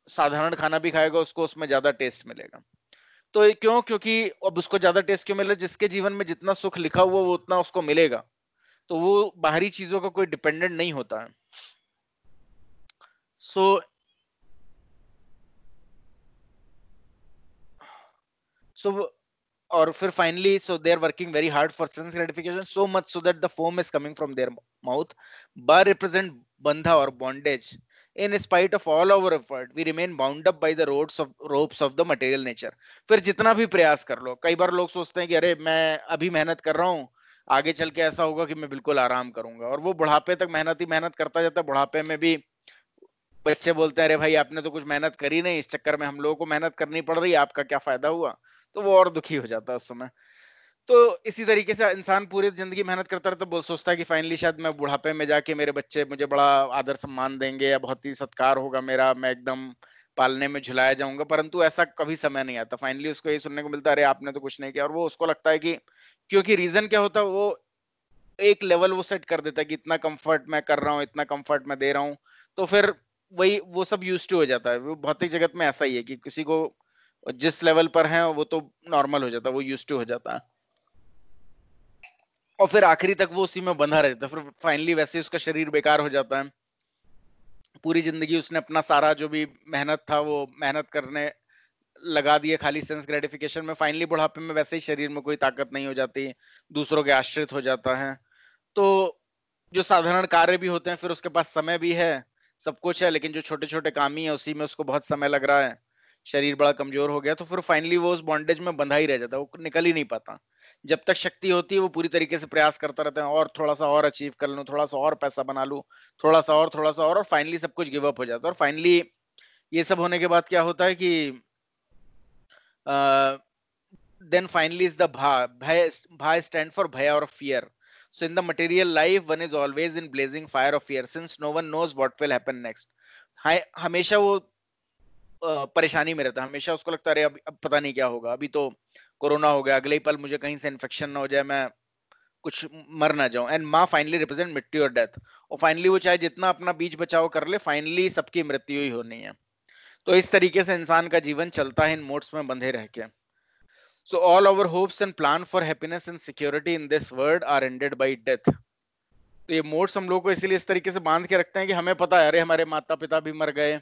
साधारण खाना भी खाएगा उसको उसमें ज्यादा टेस्ट मिलेगा। तो ये क्यों? क्योंकि अब उसको ज्यादा टेस्ट क्यों मिले? जिसके जीवन में जितना सुख लिखा हुआ वो उतना उसको मिलेगा। तो वो बाहरी चीजों का कोई डिपेंडेंट नहीं होता है। सो और फिर finally so they are working very hard for sense gratification so much so that the foam is coming from their mouth bar represent बंधा और bondage. In spite of all our effort we remain bound up by the ropes of the material nature. फिर जितना भी प्रयास कर लो, कई बार लोग सोचते हैं कि अरे मैं अभी मेहनत कर रहा हूँ, आगे चल के ऐसा होगा कि मैं बिल्कुल आराम करूंगा। और वो बुढ़ापे तक मेहनत ही मेहनत करता जाता है। बुढ़ापे में भी बच्चे बोलते हैं अरे भाई आपने तो कुछ मेहनत करी नहीं, इस चक्कर में हम लोगों को मेहनत करनी पड़ रही है, आपका क्या फायदा हुआ? तो वो और दुखी हो जाता है उस समय। तो इसी तरीके से इंसान पूरी जिंदगी मेहनत करता रहता है, तो सोचता है कि फाइनली शायद मैं बुढ़ापे में जाके मेरे बच्चे मुझे बड़ा आदर सम्मान देंगे या बहुत ही सत्कार होगा मेरा, मैं एकदम पालने में झुलाया जाऊंगा। परंतु ऐसा कभी समय नहीं आता। फाइनली उसको यही सुनने को मिलता है अरे आपने तो कुछ नहीं किया। और वो उसको लगता है कि क्योंकि रीजन क्या होता है, वो एक लेवल वो सेट कर देता है कि इतना कंफर्ट मैं कर रहा हूँ, इतना कंफर्ट मैं दे रहा हूँ, तो फिर वही वो सब यूज्ड टू हो जाता है। वो भौतिक जगत में ऐसा ही है कि किसी को जिस लेवल पर है वो तो नॉर्मल हो जाता है, वो यूज्ड टू हो जाता है। और फिर आखिरी तक वो उसी में बंधा रहता है। फिर फाइनली वैसे उसका शरीर बेकार हो जाता है। पूरी जिंदगी उसने अपना सारा जो भी मेहनत था वो मेहनत करने लगा दिए खाली सेंस ग्रेटिफिकेशन में। फाइनली बुढ़ापे में वैसे ही शरीर में कोई ताकत नहीं हो जाती, दूसरों के आश्रित हो जाता है। तो जो साधारण कार्य भी होते हैं, फिर उसके पास समय भी है, सब कुछ है, लेकिन जो छोटे छोटे काम ही है उसी में उसको बहुत समय लग रहा है। शरीर बड़ा कमजोर हो गया, तो फिर फाइनली वो उस बॉन्डेज में बंधा ही रह जाता है, वो निकल ही नहीं पाता। जब तक शक्ति होती है वो पूरी तरीके से प्रयास करता रहता है, और थोड़ा सा और अचीव कर लूं, थोड़ा सा और पैसा बना लूं, थोड़ा सा और फाइनली सब कुछ गिव अप हो जाता है। और फाइनली ये सब होने के बाद क्या होता है कि then finally is the bha stand for bhaya or fear. So in the material life one is always in blazing fire of fear, since no one knows what will happen next. हमेशा वो परेशानी में रहता है, हमेशा उसको लगता है अरे अब पता नहीं क्या होगा, अभी तो कोरोना हो गया, अगले ही पल मुझे कहीं से इन्फेक्शन ना हो जाए, मैं कुछ मर ना जाऊं। एंड माँ फाइनली रिप्रेजेंट मृत्यु और डेथ, और फाइनली वो चाहे जितना अपना बीच बचाव कर ले, फाइनली सबकी मृत्यु ही होनी है। तो इस तरीके से इंसान का जीवन चलता है इन मोड्स में बंधे रह के। So all our hopes and plan for happiness and security in this world are ended by death. तो ये मोड्स हम लोग को इसीलिए इस तरीके से बांध के रखते हैं कि हमें पता है अरे हमारे माता पिता भी मर गए,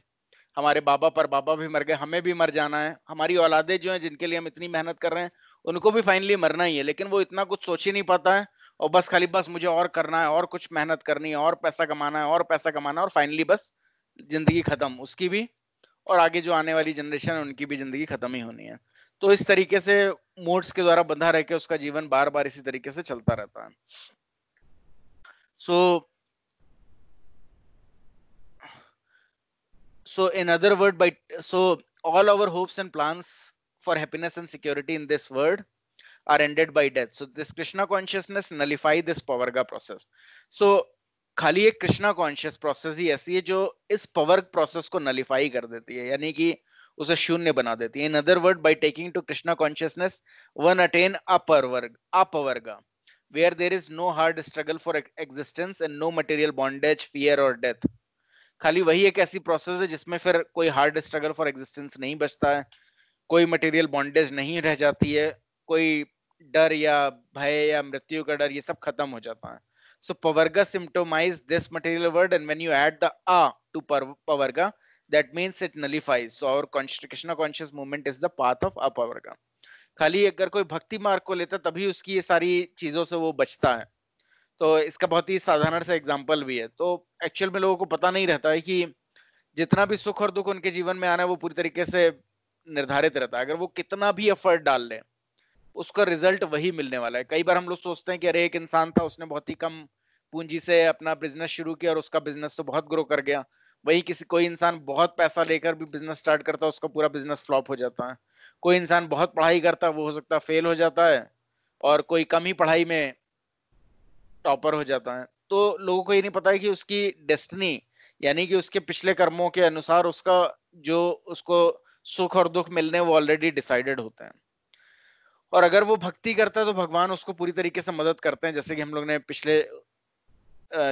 हमारे बाबा पर बाबा भी मर गए, हमें भी मर जाना है, हमारी औलादे जो हैं जिनके लिए हम इतनी मेहनत कर रहे हैं उनको भी फाइनली मरना ही है। लेकिन वो इतना कुछ सोच ही नहीं पाता है, और बस खाली बस मुझे और करना है, और कुछ मेहनत करनी है, और पैसा कमाना है, और पैसा कमाना है, और फाइनली बस जिंदगी खत्म, उसकी भी और आगे जो आने वाली जनरेशन है उनकी भी जिंदगी खत्म ही होनी है। तो इस तरीके से मोड्स के द्वारा बंधा रह के उसका जीवन बार बार इसी तरीके से चलता रहता है। So in other word, so all our hopes and plans for happiness and security in this world are ended by death. So this Krishna consciousness nullify this Pavarga process. So खाली एक कृष्णा कॉन्शियस प्रोसेस ही ऐसी है जो इस पवर्ग process को nullify कर देती है, यानी कि उसे शून्य बना देती है। In other word, by taking to Krishna consciousness one attain apavarga, where there is no hard struggle for existence and no material bondage, fear और डेथ। खाली वही एक ऐसी प्रोसेस है जिसमें फिर कोई हार्ड स्ट्रगल फॉर एग्जिस्टेंस नहीं बचता है, कोई मटेरियल बॉन्डेज नहीं रह जाती है, कोई डर या भय या मृत्यु का डर, ये सब खत्म हो जाता है। So Pavarga symptomize this material world, and when you add the A to Pavarga, that means it nullifies. So our Krishna conscious movement is the path of Apavarga. खाली अगर कोई भक्ति मार्ग को लेता तभी उसकी ये सारी चीजों से वो बचता है। तो इसका बहुत ही साधारण सा एग्जांपल भी है। तो एक्चुअल में लोगों को पता नहीं रहता है कि जितना भी सुख और दुख उनके जीवन में आना है वो पूरी तरीके से निर्धारित रहता है। अगर वो कितना भी एफर्ट डाल ले उसका रिजल्ट वही मिलने वाला है। कई बार हम लोग सोचते हैं कि अरे एक इंसान था, उसने बहुत ही कम पूंजी से अपना बिजनेस शुरू किया और उसका बिजनेस तो बहुत ग्रो कर गया। वही कोई इंसान बहुत पैसा लेकर भी बिजनेस स्टार्ट करता है, उसका पूरा बिजनेस फ्लॉप हो जाता है। कोई इंसान बहुत पढ़ाई करता है, वो हो सकता है फेल हो जाता है, और कोई कम ही पढ़ाई में टॉपर हो जाता है। तो लोगों को ये नहीं पता है कि उसकी डेस्टिनी, यानी कि उसके पिछले कर्मों के अनुसार उसका जो उसको सुख और दुख मिलने वो ऑलरेडी डिसाइडेड होते हैं। और अगर वो भक्ति करता है तो भगवान उसको पूरी तरीके से मदद करते हैं। जैसे कि हम लोग ने पिछले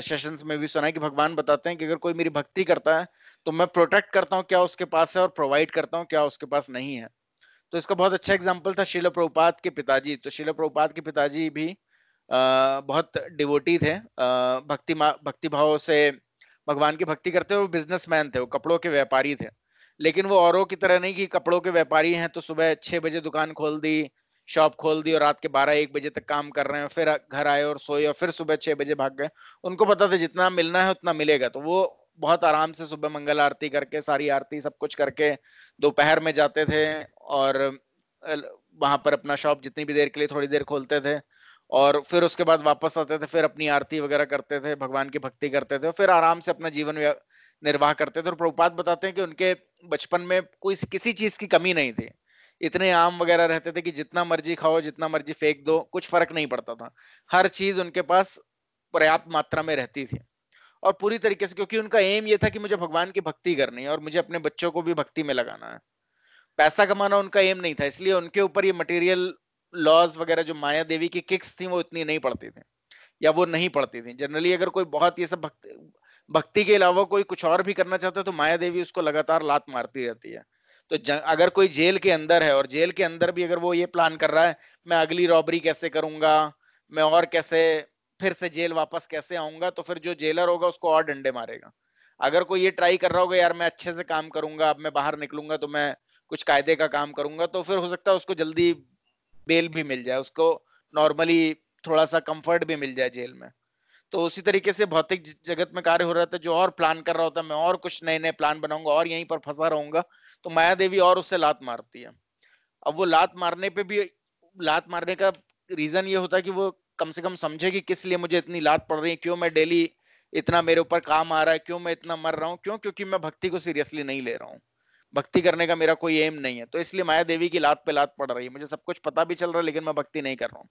सेशंस में भी सुना है कि भगवान बताते हैं कि अगर कोई मेरी भक्ति करता है तो मैं प्रोटेक्ट करता हूँ क्या उसके पास है, और प्रोवाइड करता हूँ क्या उसके पास नहीं है। तो इसका बहुत अच्छा एग्जांपल था श्रील प्रभुपाद के पिताजी। तो श्रील प्रभुपाद के पिताजी भी बहुत डिवोटी थे, भक्ति भाव से भगवान की भक्ति करते, वो बिजनेसमैन थे, वो कपड़ों के व्यापारी थे। लेकिन वो औरों की तरह नहीं कि कपड़ों के व्यापारी हैं तो सुबह 6 बजे दुकान खोल दी, शॉप खोल दी और रात के 12-1 बजे तक काम कर रहे हैं, फिर घर आए और सोए और फिर सुबह 6 बजे भाग गए। उनको पता था जितना मिलना है उतना मिलेगा। तो वो बहुत आराम से सुबह मंगल आरती करके, सारी आरती सब कुछ करके दोपहर में जाते थे और वहां पर अपना शॉप जितनी भी देर के लिए थोड़ी देर खोलते थे, और फिर उसके बाद वापस आते थे, फिर अपनी आरती वगैरह करते थे, भगवान की भक्ति करते थे, फिर आराम से अपना जीवन निर्वाह करते थे। और प्रभुपाद बताते हैं कि उनके बचपन में कोई किसी चीज की कमी नहीं थी। इतने आम वगैरह रहते थे कि जितना मर्जी खाओ, जितना मर्जी फेंक दो, कुछ फर्क नहीं पड़ता था। हर चीज उनके पास पर्याप्त मात्रा में रहती थी, और पूरी तरीके से, क्योंकि उनका एम ये था कि मुझे भगवान की भक्ति करनी है और मुझे अपने बच्चों को भी भक्ति में लगाना है। पैसा कमाना उनका एम नहीं था, इसलिए उनके ऊपर ये मटेरियल लॉज वगैरह जो माया देवी की किक्स थी वो इतनी नहीं पड़ती थी, या वो नहीं पड़ती थी। जनरली अगर कोई बहुत ये सब भक्ति के अलावा कोई कुछ और भी करना चाहता है तो माया देवी उसको लगातार लात मारती रहती है। तो अगर कोई जेल के अंदर है और जेल के अंदर भी अगर वो ये प्लान कर रहा है मैं अगली रॉबरी कैसे करूंगा, मैं और कैसे फिर से जेल वापस कैसे आऊंगा, तो फिर जो जेलर होगा उसको और डंडे मारेगा। अगर कोई ये ट्राई कर रहा होगा यार मैं अच्छे से काम करूंगा, अब मैं बाहर निकलूंगा तो मैं कुछ कायदे का काम करूंगा, तो फिर हो सकता है उसको जल्दी बेल भी मिल जाए, उसको नॉर्मली थोड़ा सा कंफर्ट भी मिल जाए जेल में। तो उसी तरीके से भौतिक जगत में कार्य हो रहा था, जो और प्लान कर रहा होता मैं और कुछ नए नए प्लान बनाऊंगा और यहीं पर फंसा रहूंगा, तो माया देवी और उससे लात मारती है। अब वो लात मारने पे भी, लात मारने का रीजन ये होता है कि वो कम से कम समझे कि किस लिए मुझे इतनी लात पड़ रही है, क्यों मैं डेली इतना मेरे ऊपर काम आ रहा है, क्यों मैं इतना मर रहा हूँ, क्यों, क्योंकि मैं भक्ति को सीरियसली नहीं ले रहा हूँ, भक्ति करने का मेरा कोई एम नहीं है। तो इसलिए माया देवी की लात पे लात पड़ रही है, मुझे सब कुछ पता भी चल रहा है लेकिन मैं भक्ति नहीं कर रहा हूँ।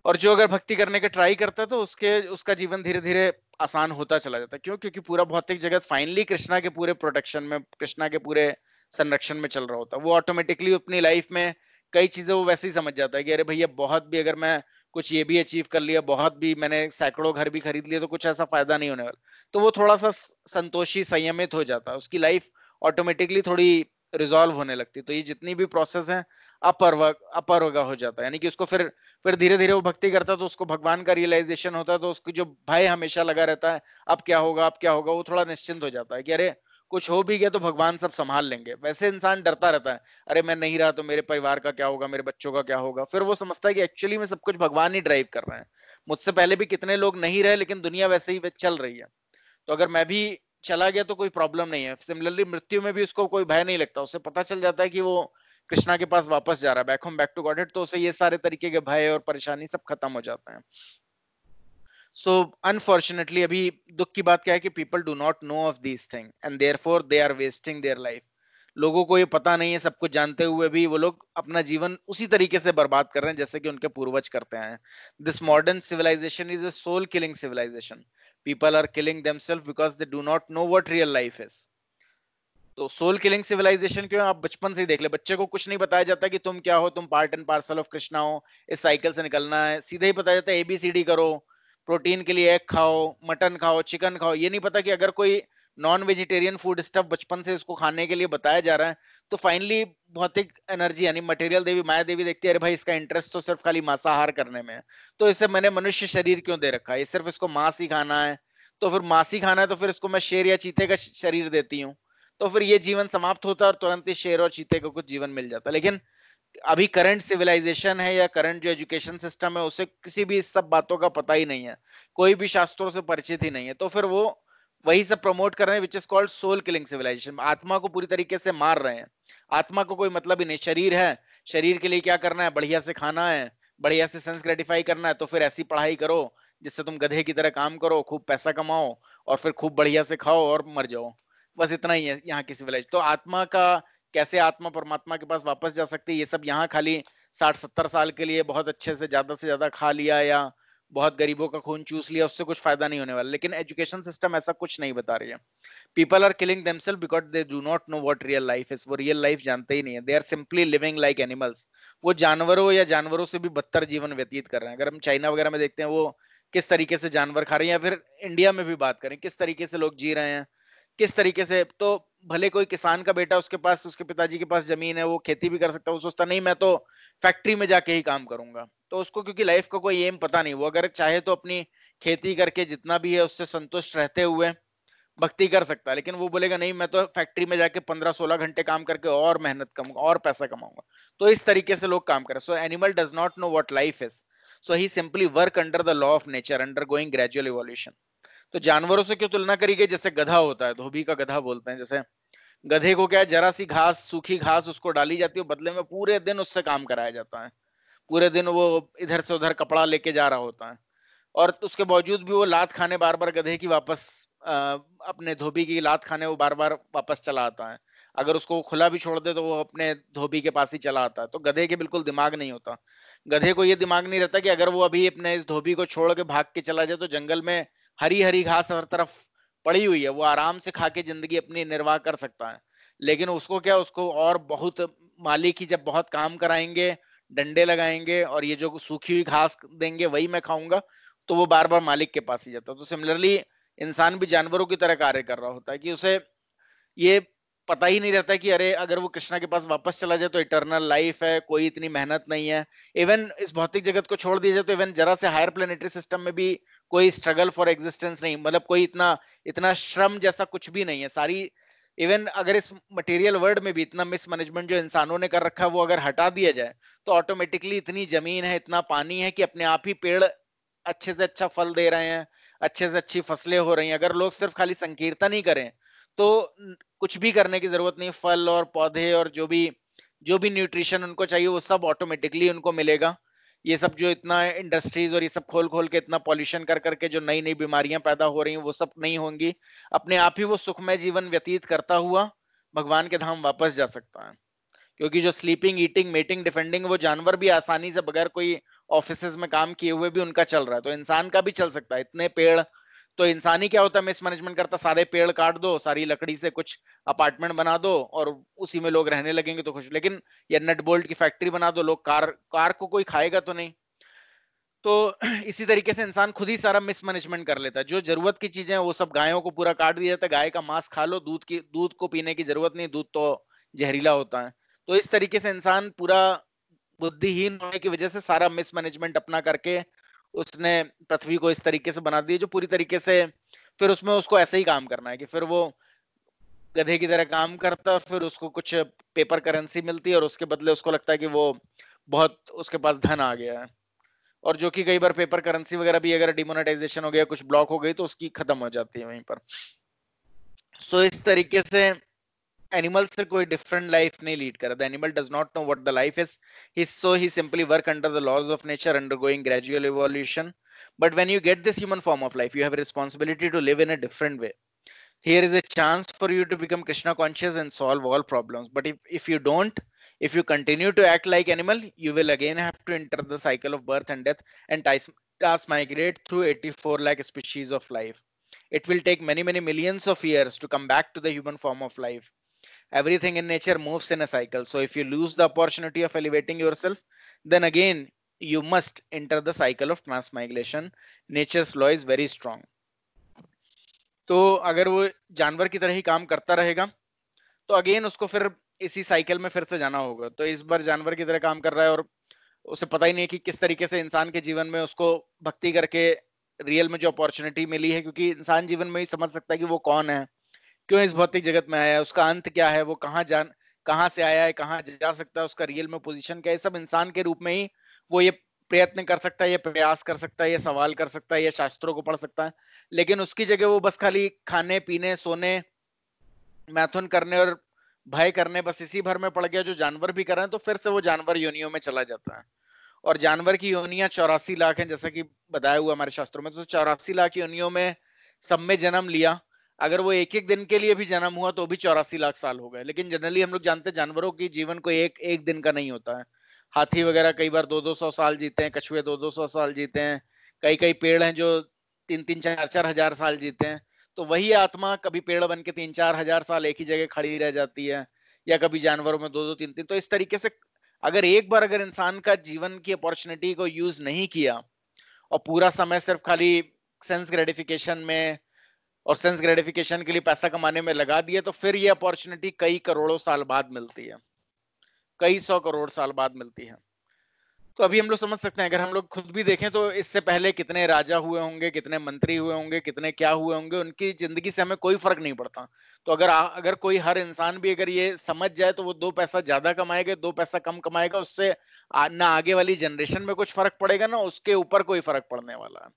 और जो अगर भक्ति करने का ट्राई करता है तो उसका जीवन धीरे धीरे आसान होता चला जाता है। क्यों? क्योंकि पूरा भौतिक जगत फाइनली कृष्णा के पूरे प्रोटेक्शन में, कृष्णा के पूरे संरक्षण में चल रहा होता है। वो ऑटोमेटिकली अपनी लाइफ में कई चीजें वो वैसे ही समझ जाता है कि अरे भैया बहुत भी अगर मैं कुछ ये भी अचीव कर लिया, बहुत भी मैंने सैकड़ों घर भी खरीद लिए, तो कुछ ऐसा फायदा नहीं होने वाला। तो वो थोड़ा सा संतोषी, संयमित हो जाता है, उसकी लाइफ ऑटोमेटिकली थोड़ी रिजॉल्व होने लगती है। तो ये जितनी भी प्रोसेस है अपरवगा हो जाता है, यानी कि उसको फिर धीरे धीरे वो भक्ति करता है तो उसको भगवान का रियलाइजेशन होता है, तो उसको जो भय हमेशा लगा रहता है अब क्या होगा अब क्या होगा, वो थोड़ा निश्चिंत हो जाता है कि अरे कुछ हो भी गया तो भगवान सब संभाल लेंगे। वैसे इंसान डरता रहता है, अरे मैं नहीं रहा तो मेरे परिवार का क्या होगा, मेरे बच्चों का क्या होगा। फिर वो समझता है कि एक्चुअली में सब कुछ भगवान ही ड्राइव कर रहे हैं, मुझसे पहले भी कितने लोग नहीं रहे लेकिन दुनिया वैसे ही चल रही है, तो अगर मैं भी चला गया तो कोई प्रॉब्लम नहीं है। सिमिलरली मृत्यु में भी उसको कोई भय नहीं लगता, उसे पता चल जाता है कि वो कृष्णा के पास वापस जा रहा है, back home, back to Godhead, तो उसे ये सारे तरीके के भय और परेशानी सब खत्म हो जाते हैं। सो अनफॉर्चुनेटली अभी दुख की बात क्या है कि people do not know of these thing and therefore they are wasting their life. लोगों को ये पता नहीं है, सब कुछ जानते हुए भी वो लोग अपना जीवन उसी तरीके से बर्बाद कर रहे हैं जैसे कि उनके पूर्वज करते हैं। This modern civilisation is a soul killing civilisation. People are killing themselves because they do not know what real life is. तो सोल किलिंग सिविलाइजेशन क्यों? आप बचपन से ही देख ले, बच्चे को कुछ नहीं बताया जाता कि तुम क्या हो, तुम part and parcel of Krishna हो, इस साइकिल से निकलना है। सीधे ही बताया जाता है ABCD करो, प्रोटीन के लिए एग खाओ, मटन खाओ, चिकन खाओ। ये नहीं पता कि अगर कोई नॉन वेजिटेरियन फूड स्टफ बचपन से इसको खाने के लिए बताया जा रहा है तो फाइनली भौतिक एनर्जी यानी मटेरियल देवी माया देवी देखती है अरे भाई इसका इंटरेस्ट तो सिर्फ खाली मांसाहार करने में है, तो इसे मैंने मनुष्य शरीर क्यों दे रखा है, ये सिर्फ इसको मांस ही खाना है। तो फिर मांस ही खाना है तो फिर इसको मैं शेर या चीते का शरीर देती हूँ, तो फिर ये जीवन समाप्त होता है और तुरंत ही शेर और चीते को कुछ जीवन मिल जाता है। लेकिन अभी करंट सिविलाइजेशन है या करंट जो एजुकेशन सिस्टम है उसे किसी भी इस सब बातों का पता ही नहीं है, कोई भी शास्त्रों से परिचित ही नहीं है, तो फिर वो वही सब प्रमोट कर रहे हैं which is called soul killing civilisation. आत्मा को पूरी तरीके से मार रहे हैं। आत्मा को कोई मतलब ही नहीं, शरीर है, शरीर के लिए क्या करना है, बढ़िया से खाना है, बढ़िया से सेंस ग्रेटिफाई करना है, तो फिर ऐसी पढ़ाई करो जिससे तुम गधे की तरह काम करो, खूब पैसा कमाओ और फिर खूब बढ़िया से खाओ और मर जाओ। बस इतना ही है यहाँ की सिविलाइजेशन। तो आत्मा का कैसे आत्मा परमात्मा के पास वापस जा सकती है, ये सब यहाँ खाली 60-70 साल के लिए बहुत अच्छे से ज्यादा खा लिया या बहुत गरीबों का खून चूस लिया, उससे कुछ फायदा नहीं होने वाला। लेकिन एजुकेशन सिस्टम ऐसा कुछ नहीं बता रही है। People are killing themselves because they do not know what real life is. वो रियल लाइफ जानते ही नहीं है। They are simply living like animals. वो जानवरों या जानवरों से भी बदतर जीवन व्यतीत कर रहे हैं। अगर हम चाइना वगैरह में देखते हैं वो किस तरीके से जानवर खा रहे हैं, या फिर इंडिया में भी बात करें किस तरीके से लोग जी रहे हैं, किस तरीके से। तो भले कोई किसान का बेटा, उसके पास, उसके पिताजी के पास जमीन है, वो खेती भी कर सकता है, वो सोचता नहीं मैं तो फैक्ट्री में जाके ही काम करूंगा। तो उसको क्योंकि लाइफ का कोई एम पता नहीं, वो अगर चाहे तो अपनी खेती करके जितना भी है उससे संतुष्ट रहते हुए भक्ति कर सकता है, लेकिन वो बोलेगा नहीं मैं तो फैक्ट्री में जाके 15-16 घंटे काम करके और मेहनत करूंगा और पैसा कमाऊंगा। तो इस तरीके से लोग काम कर रहे हैं। So animal does not know what life is, so he simply work under the law of nature undergoing gradual evolution. तो जानवरों से क्यों तुलना करी गई? जैसे गधा होता है, धोबी का गधा बोलते हैं, जैसे गधे को क्या है, जरा सी घास, सूखी घास उसको डाली जाती है, बदले में पूरे दिन उससे काम कराया जाता है, पूरे दिन वो इधर से उधर कपड़ा लेके जा रहा होता है, और उसके बावजूद भी वो लात खाने बार बार गधे की वापस अपने धोबी की लात खाने वो बार बार वापस चला आता है। अगर उसको खुला भी छोड़ दे तो वो अपने धोबी के पास ही चला आता है। तो गधे के बिल्कुल दिमाग नहीं होता। गधे को ये दिमाग नहीं रहता कि अगर वो अभी अपने इस धोबी को छोड़ के भाग के चला जाए तो जंगल में हरी हरी घास हर तरफ पड़ी हुई है, वो आराम से खा के जिंदगी अपनी निर्वाह कर सकता है। लेकिन उसको क्या, उसको और बहुत मालिक ही जब बहुत काम कराएंगे, डंडे लगाएंगे और ये जो सूखी हुई घास देंगे वही मैं खाऊंगा, तो वो बार बार मालिक के पास ही जाता है। तो सिमिलरली इंसान भी जानवरों की तरह कार्य कर रहा होता है कि उसे ये पता ही नहीं रहता कि अरे अगर वो कृष्णा के पास वापस चला जाए तो इटर्नल लाइफ है, कोई इतनी मेहनत नहीं है। इवन इस भौतिक जगत को छोड़ दिया जाए तो इवन जरा से हायर प्लेनेटरी सिस्टम में भी कोई स्ट्रगल फॉर एग्जिस्टेंस नहीं, मतलब कोई इतना इतना श्रम जैसा कुछ भी नहीं है। सारी इवन अगर इस मटेरियल वर्ल्ड में भी इतना मिसमैनेजमेंट जो इंसानों ने कर रखा है वो अगर हटा दिया जाए तो ऑटोमेटिकली इतनी जमीन है, इतना पानी है कि अपने आप ही पेड़ अच्छे से अच्छा फल दे रहे हैं, अच्छे से अच्छी फसलें हो रही हैं। अगर लोग सिर्फ खाली संकीर्तन ही करें तो कुछ भी करने की जरूरत नहीं, फल और पौधे और जो भी न्यूट्रिशन उनको चाहिए वो सब ऑटोमेटिकली उनको मिलेगा। ये सब जो इतना इंडस्ट्रीज और ये सब खोल खोल के इतना पॉल्यूशन कर करके जो नई नई बीमारियां पैदा हो रही हैं वो सब नहीं होंगी। अपने आप ही वो सुखमय जीवन व्यतीत करता हुआ भगवान के धाम वापस जा सकता है। क्योंकि जो स्लीपिंग, ईटिंग, मेटिंग, डिफेंडिंग वो जानवर भी आसानी से बगैर कोई ऑफिसेज में काम किए हुए भी उनका चल रहा है, तो इंसान का भी चल सकता है। इतने पेड़, तो इंसान ही क्या होता है मिसमैनेजमेंट करता, सारे पेड़ काट दो, सारी लकड़ी से कुछ अपार्टमेंट बना दो और उसी में लोग रहने लगेंगे तो खुश। लेकिन ये नट बोल्ट की फैक्ट्री बना दो, लोग कार को कोई खाएगा तो नहीं। तो इसी तरीके से इंसान खुद ही सारा मिसमैनेजमेंट कर लेता है। जो जरूरत की चीजें वो सब गायों को पूरा काट दिया जाता है, गाय का मांस खा लो, दूध को पीने की जरूरत नहीं, दूध तो जहरीला होता है। तो इस तरीके से इंसान पूरा बुद्धिहीन होने की वजह से सारा मिसमैनेजमेंट अपना करके उसने पृथ्वी को इस तरीके से बना दी जो पूरी तरीके से फिर उसमें उसको ऐसे ही काम करना है कि फिर वो गधे की तरह काम करता है, फिर उसको कुछ पेपर करेंसी मिलती है और उसके बदले उसको लगता है कि वो बहुत उसके पास धन आ गया है। और जो कि कई बार पेपर करेंसी वगैरह भी अगर डिमोनेटाइजेशन हो गया, कुछ ब्लॉक हो गई तो उसकी खत्म हो जाती है वहीं पर। सो इस तरीके से एनिमल से कोई डिफरेंट लाइफ नहीं लीड कर। The animal does not know what the life is, he simply work under the laws of nature, undergoing gradual evolution. But when you get this human form of life, you have a responsibility to live in a different way. Here is a chance for you to become Krishna conscious and solve all problems. But if you don't, if you continue to act like animal, you will again have to enter the cycle of birth and death and task migrate through 84 lakh species of life. It will take many millions of years to come back to the human form of life. Everything in nature moves in a cycle. So if you lose the opportunity of elevating yourself, then again you must enter the cycle of transmigration. Nature's law is very strong. तो अगर वो जानवर की तरह ही काम करता रहेगा तो अगेन उसको फिर इसी साइकिल में फिर से जाना होगा। तो इस बार जानवर की तरह काम कर रहा है और उसे पता ही नहीं कि किस तरीके से इंसान के जीवन में उसको भक्ति करके रियल में जो अपॉर्चुनिटी मिली है, क्योंकि इंसान जीवन में ही समझ सकता है कि वो कौन है, क्यों इस भौतिक जगत में आया है, उसका अंत क्या है, वो कहाँ से आया है, कहाँ जा सकता है, उसका रियल में पोजीशन क्या है। सब इंसान के रूप में ही वो ये प्रयत्न कर सकता है, ये प्रयास कर सकता है, ये सवाल कर सकता है, ये शास्त्रों को पढ़ सकता है। लेकिन उसकी जगह वो बस खाली खाने पीने, सोने, मैथुन करने और भय करने, बस इसी भर में पड़ गया जो जानवर भी कर रहे हैं। तो फिर से वो जानवर योनियों में चला जाता है। और जानवर की योनियां 84 लाख हैं, जैसा कि बताया हुआ हमारे शास्त्रों में। तो 84 लाख योनियों में सब में जन्म लिया। अगर वो एक एक दिन के लिए भी जन्म हुआ तो भी 84 लाख साल हो गए। लेकिन जनरली हम लोग जानते हैं जानवरों की जीवन को एक दिन का नहीं होता है। हाथी वगैरह कई बार 200 साल जीते हैं, कछुए 200 साल जीते हैं, कई पेड़ हैं जो 3 4 हजार साल जीते हैं। तो वही आत्मा कभी पेड़ बन के 3 4 हजार साल एक ही जगह खड़ी रह जाती है, या कभी जानवरों में 2 3 3। तो इस तरीके से अगर एक बार अगर इंसान का जीवन की अपॉर्चुनिटी को यूज नहीं किया और पूरा समय सिर्फ खाली सेंस ग्रेटिफिकेशन में और सेंस ग्रेटिफिकेशन के लिए पैसा कमाने में लगा दिया, तो फिर ये अपॉर्चुनिटी कई करोड़ों साल बाद मिलती है, कई 100 करोड़ साल बाद मिलती है। तो अभी हम लोग समझ सकते हैं, अगर हम लोग खुद भी देखें तो इससे पहले कितने राजा हुए होंगे, कितने मंत्री हुए होंगे, कितने क्या हुए होंगे, उनकी जिंदगी से हमें कोई फर्क नहीं पड़ता। तो अगर कोई हर इंसान भी अगर ये समझ जाए तो वो 2 पैसा ज्यादा कमाएगा, 2 पैसा कम कमाएगा, उससे ना आगे वाली जनरेशन में कुछ फर्क पड़ेगा, ना उसके ऊपर कोई फर्क पड़ने वाला है।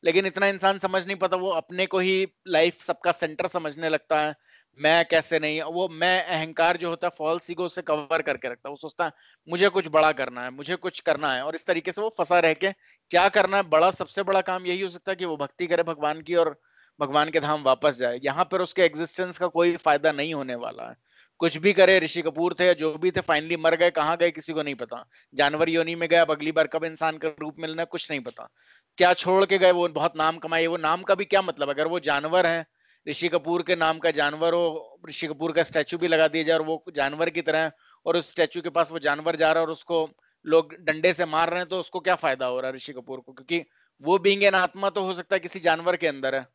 लेकिन इतना इंसान समझ नहीं पाता, वो अपने को ही लाइफ सबका सेंटर समझने लगता है। मैं कैसे नहीं, वो मैं अहंकार जो होता है फॉल्स ईगो से कवर करके रखता है। वो सोचता है मुझे कुछ बड़ा करना है, मुझे कुछ करना है, और इस तरीके से वो फंसा रह के क्या करना है, बड़ा सबसे बड़ा काम यही हो सकता है कि वो भक्ति करे भगवान की और भगवान के धाम वापस जाए। यहाँ पर उसके एग्जिस्टेंस का कोई फायदा नहीं होने वाला है। कुछ भी करे, ऋषि कपूर थे, जो भी थे, फाइनली मर गए, कहाँ गए किसी को नहीं पता। जानवर योनि में गए, अब अगली बार कब इंसान का रूप मिलना है कुछ नहीं पता। क्या छोड़ के गए, वो बहुत नाम कमाए, वो नाम का भी क्या मतलब, अगर वो जानवर है, ऋषि कपूर के नाम का जानवर हो, ऋषि कपूर का स्टैचू भी लगा दिया जाए और वो जानवर की तरह, और उस स्टैचू के पास वो जानवर जा रहा है और उसको लोग डंडे से मार रहे हैं, तो उसको क्या फायदा हो रहा है ऋषि कपूर को, क्योंकि वो बीइंग एन आत्मा तो हो सकता है किसी जानवर के अंदर है।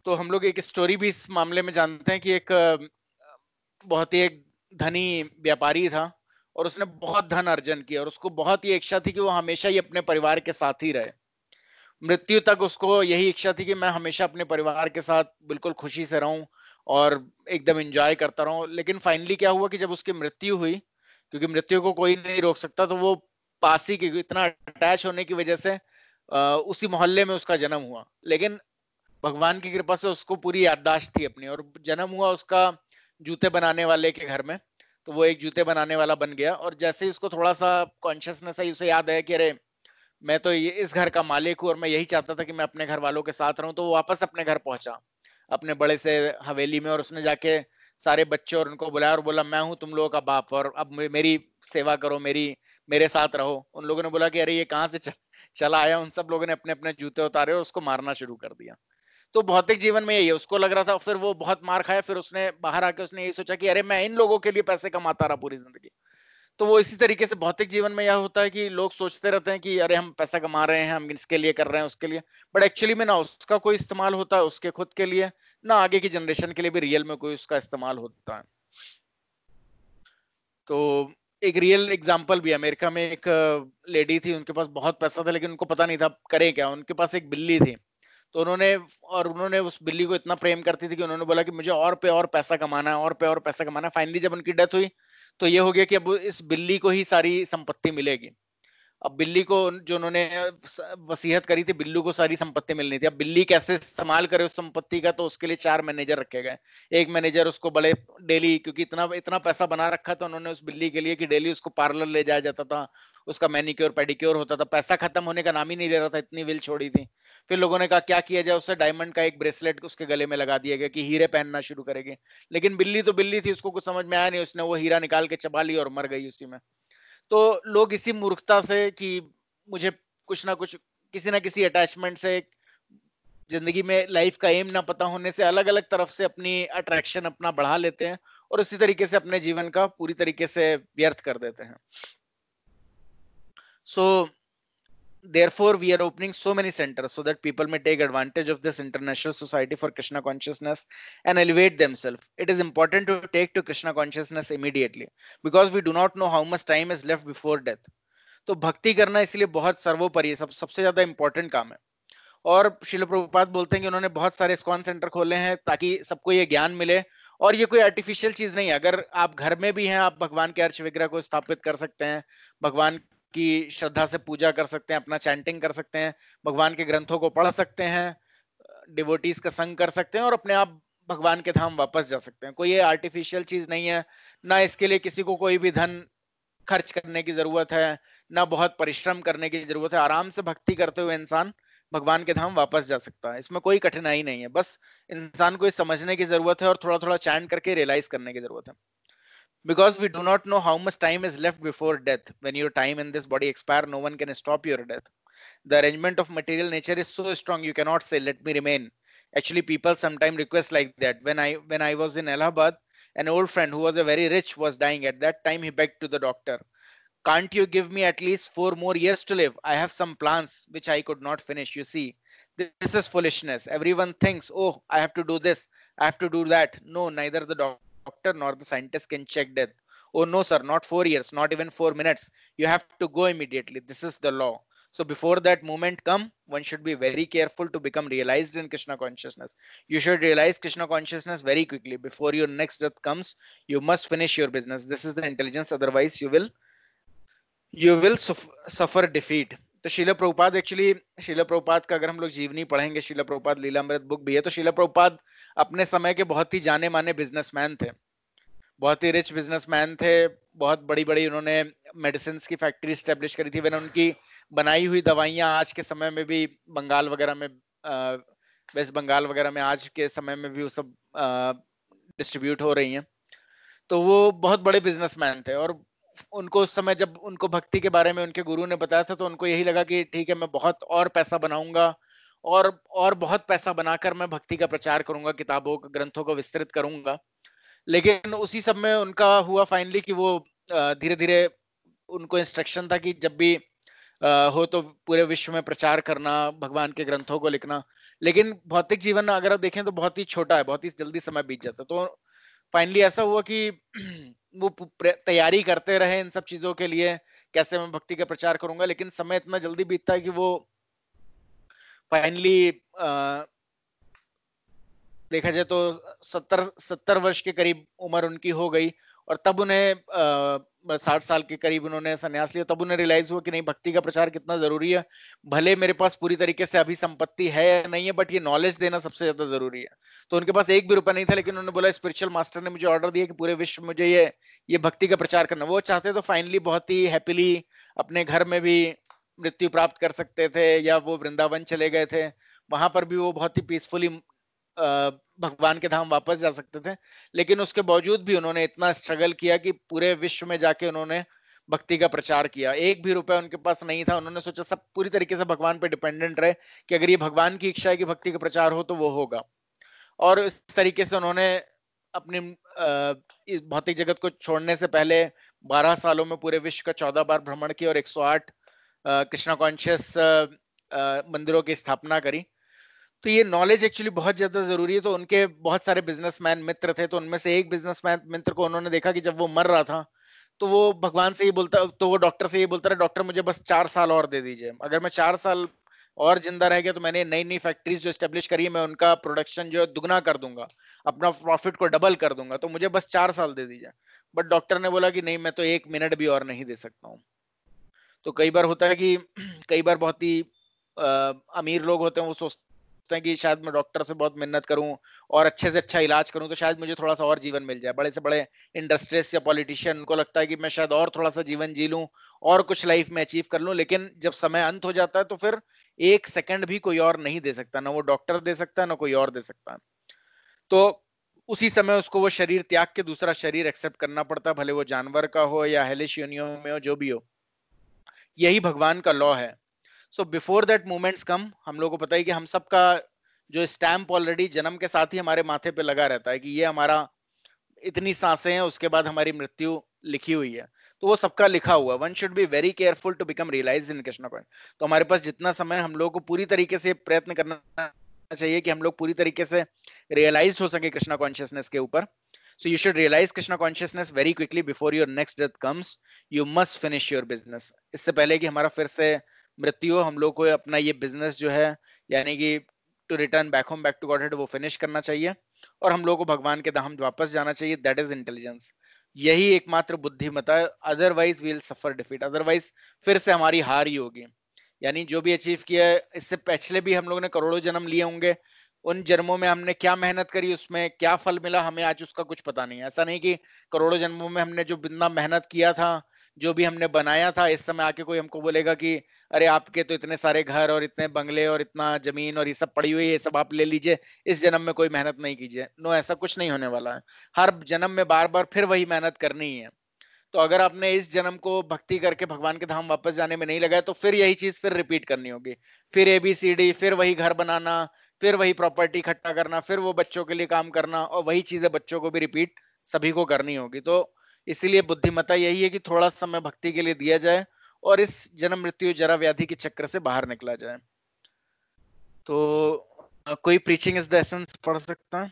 तो हम लोग एक स्टोरी भी इस मामले में जानते हैं कि एक बहुत ही एक धनी व्यापारी था और उसने बहुत धन अर्जन किया और उसको बहुत ही इच्छा थी कि वो हमेशा ही अपने परिवार के साथ ही रहे। मृत्यु तक उसको यही इच्छा थी कि मैं हमेशा अपने परिवार के साथ बिल्कुल खुशी से रहूं और एकदम एंजॉय करता रहूं। लेकिन फाइनली क्या हुआ कि जब उसकी मृत्यु हुई, क्योंकि मृत्यु को कोई नहीं रोक सकता, तो वो पास ही के इतना अटैच होने की वजह से उसी मोहल्ले में उसका जन्म हुआ। लेकिन भगवान की कृपा से उसको पूरी याददाश्त थी अपनी, और जन्म हुआ उसका जूते बनाने वाले के घर में, तो वो एक जूते बनाने वाला बन गया। और जैसे ही उसको थोड़ा सा कॉन्शियसनेस आई, उसे याद है कि अरे मैं तो ये इस घर का मालिक हूँ और मैं यही चाहता था कि मैं अपने घर वालों के साथ रहूं, तो वो वापस अपने घर पहुंचा, अपने बड़े से हवेली में, और उसने जाके सारे बच्चे और उनको बुलाया और बोला मैं हूं तुम लोगों का बाप और अब मेरी सेवा करो, मेरे साथ रहो। उन लोगों ने बोला कि अरे ये कहाँ से चला आया। उन सब लोगों ने अपने अपने जूते उतारे और उसको मारना शुरू कर दिया। तो भौतिक जीवन में यही है, उसको लग रहा था, फिर वो बहुत मार खाया, फिर उसने बाहर आके उसने यही सोचा कि अरे मैं इन लोगों के लिए पैसे कमाता रहा पूरी जिंदगी। तो वो इसी तरीके से भौतिक जीवन में यह होता है कि लोग सोचते रहते हैं कि अरे हम पैसा कमा रहे हैं, हम इसके लिए कर रहे हैं, उसके लिए, बट एक्चुअली में ना उसका कोई इस्तेमाल होता है उसके खुद के लिए, ना आगे की जनरेशन के लिए भी रियल में कोई उसका इस्तेमाल होता है। तो एक रियल एग्जांपल भी, अमेरिका में एक लेडी थी, उनके पास बहुत पैसा था लेकिन उनको पता नहीं था करे क्या। उनके पास एक बिल्ली थी, तो उन्होंने उस बिल्ली को इतना प्रेम करती थी कि उन्होंने बोला कि मुझे और पे और पैसा कमाना है, और पे और पैसा कमाना है। फाइनली जब उनकी डेथ हुई तो ये हो गया कि अब इस बिल्ली को ही सारी संपत्ति मिलेगी। अब बिल्ली को जो उन्होंने वसीयत करी थी, बिल्लू को सारी संपत्ति मिलनी थी। अब बिल्ली कैसे इस्तेमाल करे उस संपत्ति का, तो उसके लिए 4 मैनेजर रखे गए। एक मैनेजर उसको बड़े डेली, क्योंकि इतना इतना पैसा बना रखा था उन्होंने उस बिल्ली के लिए कि डेली उसको पार्लर ले जाया जाता था, उसका मैनिक्योर पेडिक्योर होता था। पैसा खत्म होने का नाम ही नहीं ले रहा था, इतनी विल छोड़ी थी। फिर लोगों ने कहा क्या किया जाए, उससे डायमंड का एक ब्रेसलेट उसके गले में लगा दिया गया कि हीरे पहनना शुरू करेगी। लेकिन बिल्ली तो बिल्ली थी, उसको कुछ समझ में आया नहीं, उसने वो हीरा निकाल के चबा लिया और मर गई उसी में। तो लोग इसी मूर्खता से कि मुझे कुछ ना कुछ, किसी ना किसी अटैचमेंट से, जिंदगी में लाइफ का एम ना पता होने से, अलग अलग तरफ से अपनी अट्रैक्शन अपना बढ़ा लेते हैं और उसी तरीके से अपने जीवन का पूरी तरीके से व्यर्थ कर देते हैं। सो therefore we are opening so many centers so that people may take advantage of this international society for Krishna consciousness and elevate themselves. It is important to take to Krishna consciousness immediately because we do not know how much time is left before death. तो भक्ति करना इसलिए बहुत सर्वोपरि है, सबसे ज्यादा important काम है। और श्रील प्रभुपाद बोलते हैं कि उन्होंने बहुत सारे इस्कॉन सेंटर खोले हैं ताकि सबको ये ज्ञान मिले। और ये कोई आर्टिफिशियल चीज नहीं है, अगर आप घर में भी हैं, आप भगवान के अर्च विग्रह को स्थापित कर सकते हैं, भगवान की श्रद्धा से पूजा कर सकते हैं, अपना चैंटिंग कर सकते हैं, भगवान के ग्रंथों को पढ़ सकते हैं, डिवोटीज का संग कर सकते हैं और अपने आप भगवान के धाम वापस जा सकते हैं। कोई ये आर्टिफिशियल चीज नहीं है, ना इसके लिए किसी को कोई भी धन खर्च करने की जरूरत है, ना बहुत परिश्रम करने की जरूरत है। आराम से भक्ति करते हुए इंसान भगवान के धाम वापस जा सकता है, इसमें कोई कठिनाई नहीं है। बस इंसान को समझने की जरूरत है और थोड़ा थोड़ा चैंट करके रियलाइज करने की जरूरत है। Because we do not know how much time is left before death. When your time in this body expire, no one can stop your death. The arrangement of material nature is so strong, you cannot say, let me remain. Actually, people sometimes request like that. When I was in Allahabad, an old friend who was a very rich was dying. At that time, he begged to the doctor, can't you give me at least 4 more years to live? I have some plans which I could not finish. You see, this is foolishness. Everyone thinks, oh, I have to do this, I have to do that. No, neither the doctor nor the scientist can check death. Oh, no, sir, not 4 years, not even 4 minutes. You have to go immediately. This is the law. So before that moment come, one should be very careful to become realized in Krishna consciousness. You should realize Krishna consciousness very quickly. Before your next death comes, you must finish your business. This is the intelligence. Otherwise, you will suffer defeat. तो Sheila Prabhupada, actually Sheila Prabhupada का अगर हम लोग जीवनी पढ़ेंगे, Sheila Prabhupada Lilamrita book भी है, तो शीला प्रभुपाद अपने समय के बहुत ही जाने माने बिजनेसमैन थे, बहुत ही रिच बिजनेसमैन थे। बहुत बड़ी बड़ी उन्होंने मेडिसिन की फैक्ट्री स्टैब्लिश करी थी। मैंने उनकी बनाई हुई दवाइयां आज के समय में भी बंगाल वगैरह में, वेस्ट बंगाल वगैरह में आज के समय में भी वो सब डिस्ट्रीब्यूट हो रही हैं। तो वो बहुत बड़े बिजनेसमैन थे और उनको उस समय जब उनको भक्ति के बारे में उनके गुरु ने बताया था, तो उनको यही लगा कि ठीक है, मैं बहुत और पैसा बनाऊंगा और बहुत पैसा बनाकर मैं भक्ति का प्रचार करूंगा, किताबों ग्रंथों को विस्तृत करूंगा। लेकिन उसी सब में उनका हुआ फाइनली कि वो धीरे धीरे उनको इंस्ट्रक्शन था कि जब भी हो तो पूरे विश्व में प्रचार करना, भगवान के ग्रंथों को लिखना। लेकिन भौतिक जीवन अगर आप देखें तो बहुत ही छोटा है, बहुत ही जल्दी समय बीत जाता है। तो फाइनली ऐसा हुआ कि वो तैयारी करते रहे इन सब चीजों के लिए, कैसे मैं भक्ति का प्रचार करूंगा, लेकिन समय इतना जल्दी बीतता है कि वो फाइनली देखा जाए तो 70 वर्ष के करीब उम्र उनकी हो गई और तब उन्हें 60 साल के करीब उन्होंने संन्यास लिया, तब उन्हें रियलाइज हुआ कि नहीं, भक्ति का प्रचार कितना जरूरी है। भले मेरे पास पूरी तरीके से अभी संपत्ति है या नहीं है, बट ये नॉलेज देना सबसे ज्यादा जरूरी है। तो उनके पास एक भी रुपया नहीं था, लेकिन उन्होंने बोला स्पिरिचुअल मास्टर ने मुझे ऑर्डर दिया कि पूरे विश्व में मुझे ये भक्ति का प्रचार करना। वो चाहते तो फाइनली बहुत ही हैप्पीली अपने घर में भी मृत्यु प्राप्त कर सकते थे, या वो वृंदावन चले गए थे, वहां पर भी वो बहुत ही पीसफुली भगवान के धाम वापस जा सकते थे। लेकिन उसके बावजूद भी उन्होंने इतना स्ट्रगल किया कि पूरे विश्व में जाके उन्होंने भक्ति का प्रचार किया। एक भी रुपया उनके पास नहीं था, उन्होंने सोचा सब पूरी तरीके से भगवान पे डिपेंडेंट रहे कि अगर ये भगवान की इच्छा है कि भक्ति का प्रचार हो तो वो होगा। और इस तरीके से उन्होंने अपनी इस भौतिक जगत को छोड़ने से पहले 12 सालों में पूरे विश्व का 14 बार भ्रमण किया और 108 कृष्णा कॉन्शियस मंदिरों की स्थापना करी। तो ये नॉलेज एक्चुअली बहुत ज्यादा जरूरी है। तो उनके बहुत सारे बिजनेसमैन मित्र थे, तो उनमें से एक बिजनेसमैन मित्र को उन्होंने देखा कि जब वो मर रहा था तो वो भगवान से ये बोलता, तो वो डॉक्टर से ये बोलता रहा, डॉक्टर मुझे बस 4 साल और दे दीजिए, अगर मैं 4 साल और जिंदा रह गया तो मैंने नई नई फैक्ट्रीज जो एस्टेब्लिश करी है, मैं उनका प्रोडक्शन जो दुगना कर दूंगा, अपना प्रॉफिट को डबल कर दूंगा, तो मुझे बस 4 साल दे दीजिए। बट डॉक्टर ने बोला कि नहीं, मैं तो 1 मिनट भी और नहीं दे सकता हूँ। तो कई बार होता है कि कई बार बहुत ही अमीर लोग होते हैं, वो सोचते हैं कि शायद मैं डॉक्टर से बहुत मेहनत करूं और अच्छे से अच्छा इलाज करूं तो शायद मुझे थोड़ा सा और जीवन मिल जाए। बड़े से बड़े इंडस्ट्रियलिस्ट या पॉलिटिशियन, उनको लगता है कि मैं शायद और थोड़ा सा जीवन जी लूं और कुछ लाइफ में अचीव कर लूं, लेकिन जब समय अंत हो जाता है तो फिर 1 सेकंड भी कोई और नहीं दे सकता, ना वो डॉक्टर दे सकता, ना कोई और दे सकता। तो उसी समय उसको वो शरीर त्याग के दूसरा शरीर एक्सेप्ट करना पड़ता, भले वो जानवर का हो या हेलिश योनियों में हो, जो भी हो। यही भगवान का लॉ है। सो बिफोर दैट मोमेंट्स कम, हम लोगों को पता है कि हम सबका जो स्टैम्प ऑलरेडी जन्म के साथ ही हमारे माथे पे लगा रहता है कि ये हमारा इतनी सांसें हैं, उसके बाद हमारी मृत्यु लिखी हुई है। तो वो सबका लिखा हुआ। One should be very careful to become realise in Krishna point. तो हमारे पास जितना समय, हम लोगों को पूरी तरीके से प्रयत्न करना चाहिए कि हम लोग पूरी तरीके से रियलाइज हो सके कृष्णा कॉन्शियसनेस के ऊपर। So you should realize Krishna consciousness very quickly before your next death comes. You must finish your business. इससे पहले कि हमारा फिर से मृत्यु हो, हम लोग को अपना ये बिजनेस जो है, यानी कि to return back home, back to Godhead, वो फिनिश करना चाहिए और हम लोग को भगवान के धाम वापस जाना चाहिए। That is intelligence. यही एकमात्र बुद्धिमता है। Otherwise we will suffer defeat. Otherwise फिर से हमारी हार ही होगी। यानी जो भी अचीव किया है, इससे पिछले भी हम लोगों ने करोड़ों जन्म लिए होंगे, उन जन्मों में हमने क्या मेहनत करी, उसमें क्या फल मिला, हमें आज उसका कुछ पता नहीं है। ऐसा नहीं कि करोड़ों जन्मों में हमने जो बिना मेहनत किया था, जो भी हमने बनाया था, इस समय आके कोई हमको बोलेगा कि अरे आपके तो इतने सारे घर और इतने बंगले और इतना जमीन और ये सब पड़ी हुई है, ये सब आप ले लीजिए, इस जन्म में कोई मेहनत नहीं कीजिए। नो, ऐसा कुछ नहीं होने वाला है। हर जन्म में बार बार फिर वही मेहनत करनी ही है। तो अगर आपने इस जन्म को भक्ति करके भगवान के धाम वापस जाने में नहीं लगाया, तो फिर यही चीज फिर रिपीट करनी होगी। फिर ABCD, फिर वही घर बनाना, फिर वही प्रॉपर्टी इकट्ठा करना, फिर वो बच्चों के लिए काम करना, और वही चीजें बच्चों को भी रिपीट सभी को करनी होगी। तो इसीलिए बुद्धिमत्ता यही है कि थोड़ा समय भक्ति के लिए दिया जाए और इस जन्म मृत्यु जरा व्याधि के चक्र से बाहर निकला जाए। तो कोई प्रीचिंग इज द एसेंस पढ़ सकता है?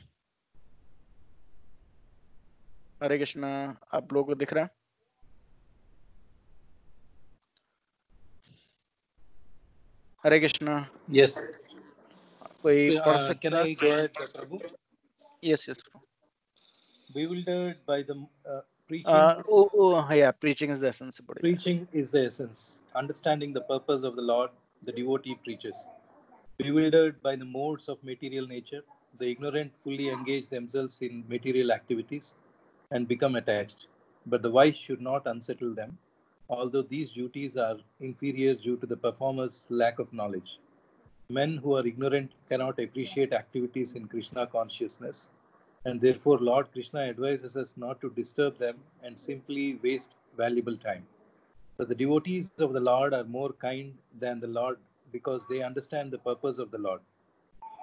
हरे कृष्णा। आप लोगों को दिख रहा है? हरे कृष्णा। Yes. कोई पढ़ सकता Can I go ahead, Prabhu? Yes, yes. Bewildered by the preaching. Yeah, preaching is the essence. Preaching is the essence. Understanding the purpose of the Lord, the devotee preaches. Bewildered by the modes of material nature, the ignorant fully engage themselves in material activities and become attached. But the wise should not unsettle them, although these duties are inferior due to the performer's lack of knowledge. Men who are ignorant cannot appreciate activities in Krishna consciousness, and therefore Lord Krishna advises us not to disturb them and simply waste valuable time. But the devotees of the Lord are more kind than the Lord because they understand the purpose of the Lord.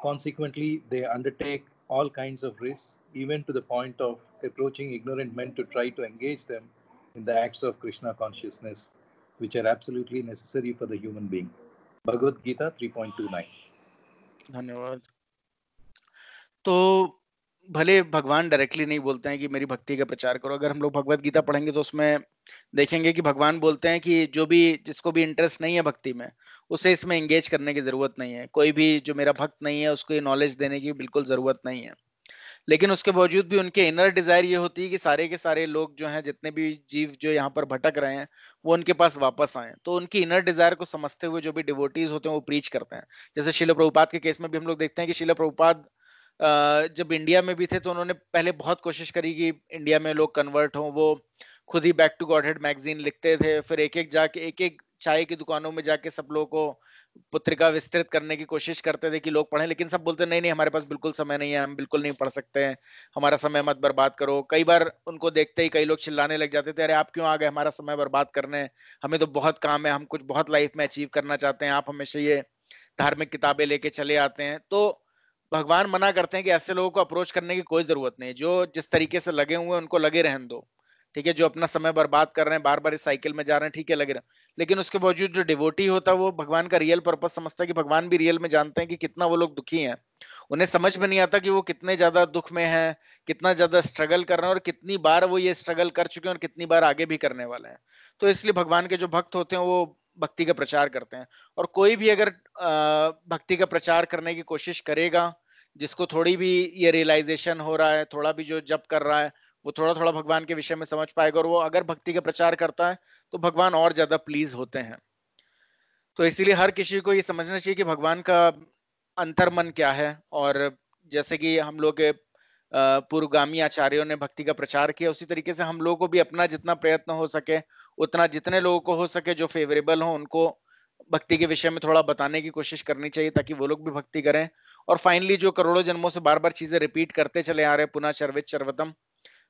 Consequently, they undertake all kinds of risks, even to the point of approaching ignorant men to try to engage them in the acts of Krishna consciousness, which are absolutely necessary for the human being. Bhagavad Gita 3.29. धन्यवाद। तो भले भगवान directly नहीं बोलते हैं कि मेरी भक्ति का प्रचार करो। अगर हम लोग भगवत गीता पढ़ेंगे तो उसमें देखेंगे कि भगवान बोलते हैं कि जो भी, जिसको भी इंटरेस्ट नहीं है भक्ति में, उसे इसमें एंगेज करने की जरूरत नहीं है। कोई भी जो मेरा भक्त नहीं है उसको ये नॉलेज देने की बिल्कुल जरूरत नहीं है। लेकिन उसके बावजूद भी उनके इनर डिजायर ये होती है कि सारे के सारे लोग जो हैं, जितने भी जीव जो यहाँ पर भटक रहे हैं, वो उनके पास वापस आए। तो उनकी इनर डिजायर को समझते हुए जो भी डिवोटीज होते हैं वो प्रीच करते हैं। जैसे शिला प्रभुपाद के केस में भी हम लोग देखते हैं कि शिला प्रभुपाद जब इंडिया में भी थे तो उन्होंने पहले बहुत कोशिश करी कि इंडिया में लोग कन्वर्ट हों। वो खुद ही बैक टू गॉडहेड मैगजीन लिखते थे, फिर एक एक चाय की दुकानों में जाके सब लोगों को पत्रिका विस्तृत करने की कोशिश करते थे कि लोग पढ़ें, लेकिन सब बोलते नहीं नहीं, हमारे पास बिल्कुल समय नहीं है, हम बिल्कुल नहीं पढ़ सकते हैं, हमारा समय मत बर्बाद करो। कई बार उनको देखते ही कई लोग चिल्लाने लग जाते थे, अरे आप क्यों आ गए हमारा समय बर्बाद करने, हमें तो बहुत काम है, हम कुछ बहुत लाइफ में अचीव करना चाहते हैं, आप हमेशा ये धार्मिक किताबें लेके चले आते हैं। तो भगवान मना करते हैं कि ऐसे लोगों को अप्रोच करने की कोई जरूरत नहीं, जो जिस तरीके से लगे हुए हैं उनको लगे रहने दो, ठीक है। जो अपना समय बर्बाद कर रहे हैं, बार बार इस साइकिल में जा रहे हैं, ठीक है, लगे रहे। लेकिन उसके बावजूद जो डिवोटी होता है वो भगवान का रियल पर्पस समझता है कि भगवान भी रियल में जानते हैं कि कितना वो लोग दुखी हैं। उन्हें समझ में नहीं आता कि वो कितने ज्यादा दुख में हैं, कितना ज्यादा स्ट्रगल कर रहे हैं, और कितनी बार वो ये स्ट्रगल कर चुके हैं और कितनी बार आगे भी करने वाले हैं। तो इसलिए भगवान के जो भक्त होते हैं वो भक्ति का प्रचार करते हैं। और कोई भी अगर भक्ति का प्रचार करने की कोशिश करेगा, जिसको थोड़ी भी ये रियलाइजेशन हो रहा है, थोड़ा भी जो जप कर रहा है, वो थोड़ा थोड़ा भगवान के विषय में समझ पाएगा, और वो अगर भक्ति का प्रचार करता है तो भगवान और ज्यादा प्लीज होते हैं। तो इसीलिए हर किसी को ये समझना चाहिए कि भगवान का अंतर्मन क्या है। और जैसे कि हम लोग के पूर्वगामी आचार्यों ने भक्ति का प्रचार किया, उसी तरीके से हम लोगों को भी अपना जितना प्रयत्न हो सके, उतना जितने लोगों को हो सके जो फेवरेबल हो, उनको भक्ति के विषय में थोड़ा बताने की कोशिश करनी चाहिए, ताकि वो लोग भी भक्ति करें। और फाइनली जो करोड़ों जन्मों से बार बार चीजें रिपीट करते चले आ रहे हैं, पुनः चर्वित चर्वतम,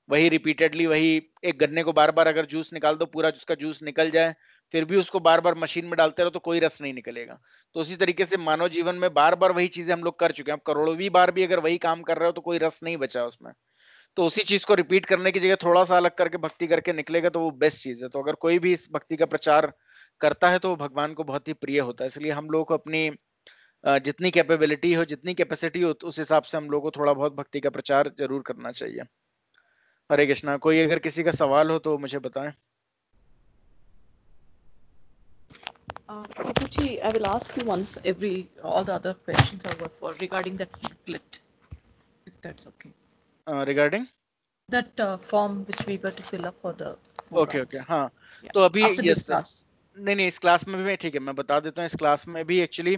वही रिपीटेडली, वही एक गन्ने को बार बार अगर जूस निकाल दो, पूरा उसका जूस निकल जाए, फिर भी उसको बार बार मशीन में डालते रहो तो कोई रस नहीं निकलेगा। तो उसी तरीके से मानव जीवन में बार बार वही चीजें हम लोग कर चुके हैं, अब करोड़ोंवीं बार भी अगर वही काम कर रहे हो तो कोई रस नहीं बचा उसमें। तो उसी चीज को रिपीट करने की जगह थोड़ा सा अलग करके भक्ति करके निकलेगा तो वो बेस्ट चीज है। तो अगर कोई भी इस भक्ति का प्रचार करता है तो वो भगवान को बहुत ही प्रिय होता है। इसलिए हम लोगों को अपनी जितनी कैपेबिलिटी हो, जितनी कैपेसिटी हो, उस हिसाब से हम लोगों को थोड़ा बहुत भक्ति का प्रचार जरूर करना चाहिए। हरे कृष्णा। कोई अगर किसी का सवाल हो तो मुझे बताएं। Prabhuji, I will ask you once all the other questions are over for regarding that leaflet, if that's okay. Regarding that form which we were to fill up for the okay. हाँ, yeah. तो अभी yes, नहीं इस class में भी ठीक है, मैं बता देता हूँ। इस क्लास में भी एक्चुअली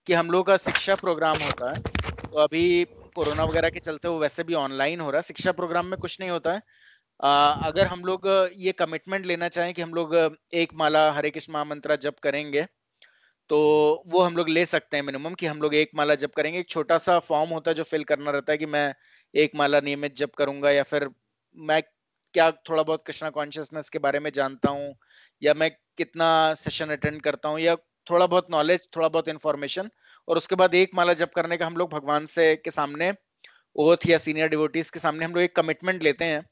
कि हम लोग का शिक्षा प्रोग्राम होता है, तो अभी कोरोना वगैरह के चलते वो वैसे भी ऑनलाइन हो रहा है। शिक्षा प्रोग्राम में कुछ नहीं होता है। अगर हम लोग ये कमिटमेंट लेना चाहें कि हम लोग एक माला हरे कृष्ण महामंत्र जप करेंगे, तो वो हम लोग ले सकते हैं मिनिमम, कि हम लोग एक माला जप करेंगे। एक छोटा सा फॉर्म होता है जो फिल करना रहता है कि मैं एक माला नियमित जप करूंगा, या फिर मैं क्या थोड़ा बहुत कृष्णा कॉन्शियसनेस के बारे में जानता हूँ, या मैं कितना सेशन अटेंड करता हूँ, या थोड़ा बहुत नॉलेज, थोड़ा बहुत इंफॉर्मेशन। और उसके बाद एक माला जप करने का हम लोग भगवान से के सामने, ओथ या सीनियर डिवोटीज के सामने हम लोग एक कमिटमेंट लेते हैं।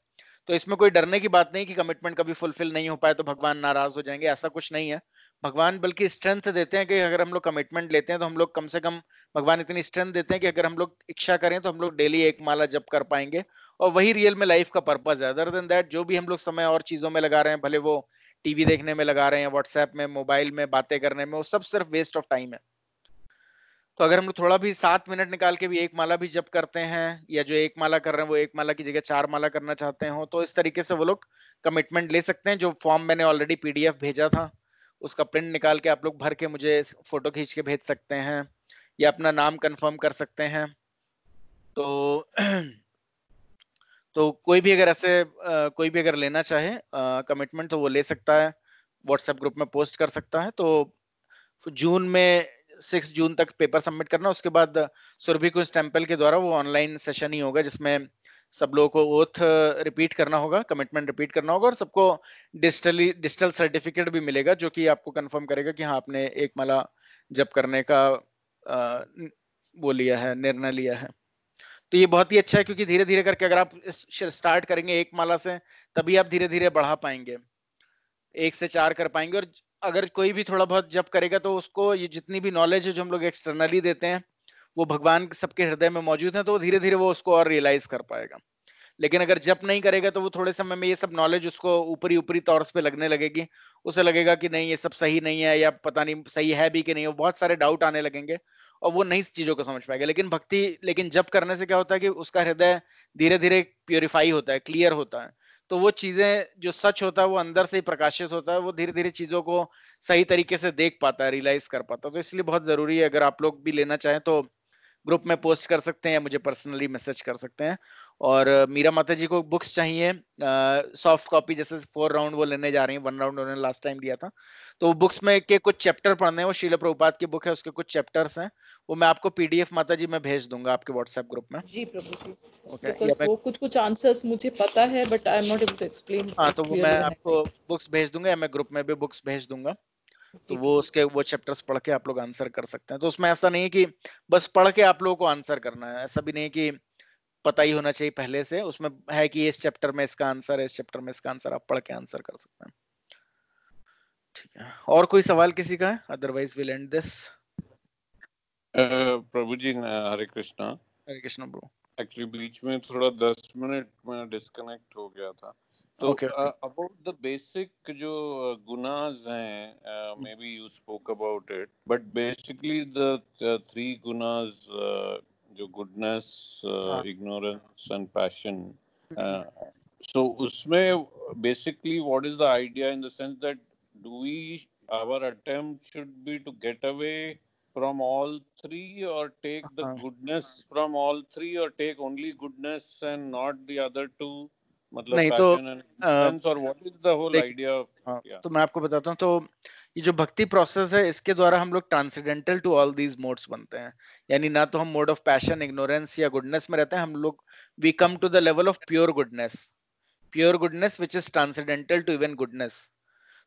तो इसमें कोई डरने की बात नहीं कि कमिटमेंट कभी फुलफिल नहीं हो पाए तो भगवान नाराज हो जाएंगे, ऐसा कुछ नहीं है। भगवान बल्कि स्ट्रेंथ देते हैं कि अगर हम लोग कमिटमेंट लेते हैं तो हम लोग कम से कम, भगवान इतनी स्ट्रेंथ देते हैं कि अगर हम लोग इच्छा करें तो हम लोग डेली एक माला जप कर पाएंगे। और वही रियल में लाइफ का पर्पज है। अदर देन दैट जो भी हम लोग समय और चीजों में लगा रहे हैं, भले वो टीवी देखने में लगा रहे हैं, व्हाट्सएप में, मोबाइल में बातें करने में, वो सब सिर्फ वेस्ट ऑफ टाइम है। तो अगर हम लोग थोड़ा भी 7 मिनट निकाल के भी एक माला भी जप करते हैं, या जो एक माला कर रहे हैं वो एक माला की जगह 4 माला करना चाहते हो, तो इस तरीके से वो लोग कमिटमेंट ले सकते हैं। जो फॉर्म मैंने ऑलरेडी पीडीएफ भेजा था उसका प्रिंट निकाल के आप लोग भर के मुझे फोटो खींच के भेज सकते हैं, या अपना नाम कंफर्म कर सकते हैं। तो कोई भी अगर ऐसे कोई भी अगर लेना चाहे कमिटमेंट तो वो ले सकता है, व्हाट्सएप ग्रुप में पोस्ट कर सकता है। तो जून में 6 जून तक पेपर सबमिट करना, उसके बाद सुरभि कुंज टेम्पल के द्वारा वो ऑनलाइन सेशन ही होगा जिसमें सब लोगों को ओथ रिपीट करना होगा, कमिटमेंट रिपीट करना होगा, और सबको डिजिटल सर्टिफिकेट भी मिलेगा जो कि आपको कंफर्म करेगा कि हाँ आपने एक माला जप करने का वो लिया है, निर्णय लिया है। तो ये बहुत ही अच्छा है, क्योंकि धीरे धीरे करके अगर आप स्टार्ट करेंगे एक माला से, तभी आप धीरे धीरे बढ़ा पाएंगे, 1 से 4 कर पाएंगे। और अगर कोई भी थोड़ा बहुत जप करेगा तो उसको ये जितनी भी नॉलेज है जो हम लोग एक्सटर्नली देते हैं वो भगवान सबके हृदय में मौजूद है, तो धीरे धीरे वो उसको और रियलाइज कर पाएगा। लेकिन अगर जप नहीं करेगा तो वो थोड़े समय में ये सब नॉलेज उसको ऊपरी ऊपरी तौर पे लगने लगेगी, उसे लगेगा कि नहीं ये सब सही नहीं है, या पता नहीं सही है भी कि नहीं, वो बहुत सारे डाउट आने लगेंगे। और वो नई चीजों को समझ पाएगा। लेकिन जब करने से क्या होता है कि उसका हृदय धीरे धीरे प्योरीफाई होता है, क्लियर होता है, तो वो चीजें जो सच होता है वो अंदर से ही प्रकाशित होता है, वो धीरे धीरे चीजों को सही तरीके से देख पाता है, रियलाइज कर पाता है। तो इसलिए बहुत जरूरी है, अगर आप लोग भी लेना चाहें तो ग्रुप में पोस्ट कर सकते हैं या मुझे पर्सनली मैसेज कर सकते हैं। और मीरा माता जी को बुक्स चाहिए सॉफ्ट कॉपी, जैसे 4 राउंड वो लेने जा रही हैं, 1 राउंड उन्होंने लास्ट टाइम दिया था, तो वो बुक्स में के कुछ चैप्टर पढ़ने हैं, वो शील प्रभुपाद की बुक है, उसके कुछ चैप्टर्स हैं, वो मैं आपको पीडीएफ माता जी मैं भेज दूंगा आपके व्हाट्सएप ग्रुप में। जी प्रभु जी, ओके, बिकॉज वो कुछ आंसर्स मुझे पता है but I am not able to explain हाँ इट तो वो मैं क्लियरली आपको बुक्स भेज दूंगा या मैं ग्रुप में भी बुक्स भेज दूंगा, तो वो उसके वो चैप्टर्स पढ़ के आप लोग आंसर कर सकते हैं। तो उसमें ऐसा नहीं है कि बस पढ़ के आप लोगों को आंसर करना है, ऐसा भी नहीं कि पता ही होना चाहिए पहले से, उसमें है कि इस चैप्टर में इसका आंसर है, इस चैप्टर में इसका आंसर, आप पढ़ के आंसर कर सकते हैं। ठीक है, और कोई सवाल किसी का है? Otherwise will end this. Prabhu ji Hare Krishna. Hare Krishna bro. Actually बीच में थोड़ा 10 मिनट में डिस्कनेक्ट हो गया था। तो अबाउट द बेसिक जो गुनाज हैं, may be you spoke about it, but basically the 3 गुनाज, जो goodness, ignorance and passion, so उसमें basically what is the idea in the sense that do we our attempt should be to get away from all 3 or take the goodness from all 3 or take only goodness and not the other 2, मतलब नहीं passion and ignorance, or what is the whole idea of? तो मैं आपको बताता हूँ, तो ये जो भक्ति प्रोसेस है इसके द्वारा हम लोग transcendental to all these modes बनते हैं, यानी ना तो हम मोड ऑफ पैशन, इग्नोरेंस या गुडनेस में रहते हैं, हम लोग we come to the level of pure goodness which is transcendental to even goodness.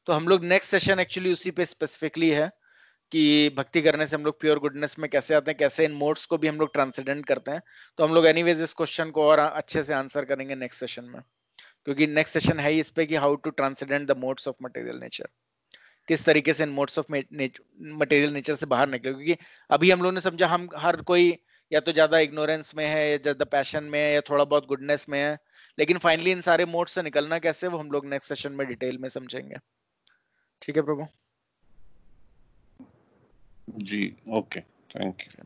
तो हम लोग नेक्स्ट सेशन एक्चुअली उसी पे स्पेसिफिकली है कि भक्ति करने से हम लोग प्योर गुडनेस में कैसे आते हैं, कैसे इन मोड्स को भी हम लोग ट्रांसेंडेंट करते हैं। तो हम लोग एनीवेज इस क्वेश्चन को और अच्छे से आंसर करेंगे नेक्स्ट सेशन में, क्योंकि नेक्स्ट सेशन है ही इस पे कि how to transcendent the modes of material nature, किस तरीके से इन मोड्स ऑफ मटेरियल नेचर से बाहर निकले। क्योंकि अभी हम लोगों ने समझा हम हर कोई या तो ज्यादा इग्नोरेंस में है या ज्यादा पैशन में है या थोड़ा बहुत गुडनेस में है, लेकिन फाइनली इन सारे मोड से निकलना कैसे, वो हम लोग नेक्स्ट सेशन में डिटेल में समझेंगे। ठीक है Prabhu ji, okay, thank you.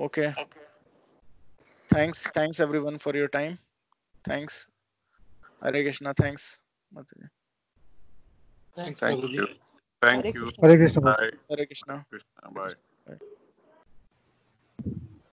Okay, thanks everyone for your time, thanks. Hare Krishna, thanks माता जी। Thanks, Thank Prabhuji. you. Thank you. Hare Krishna. Hare Krishna. Bye.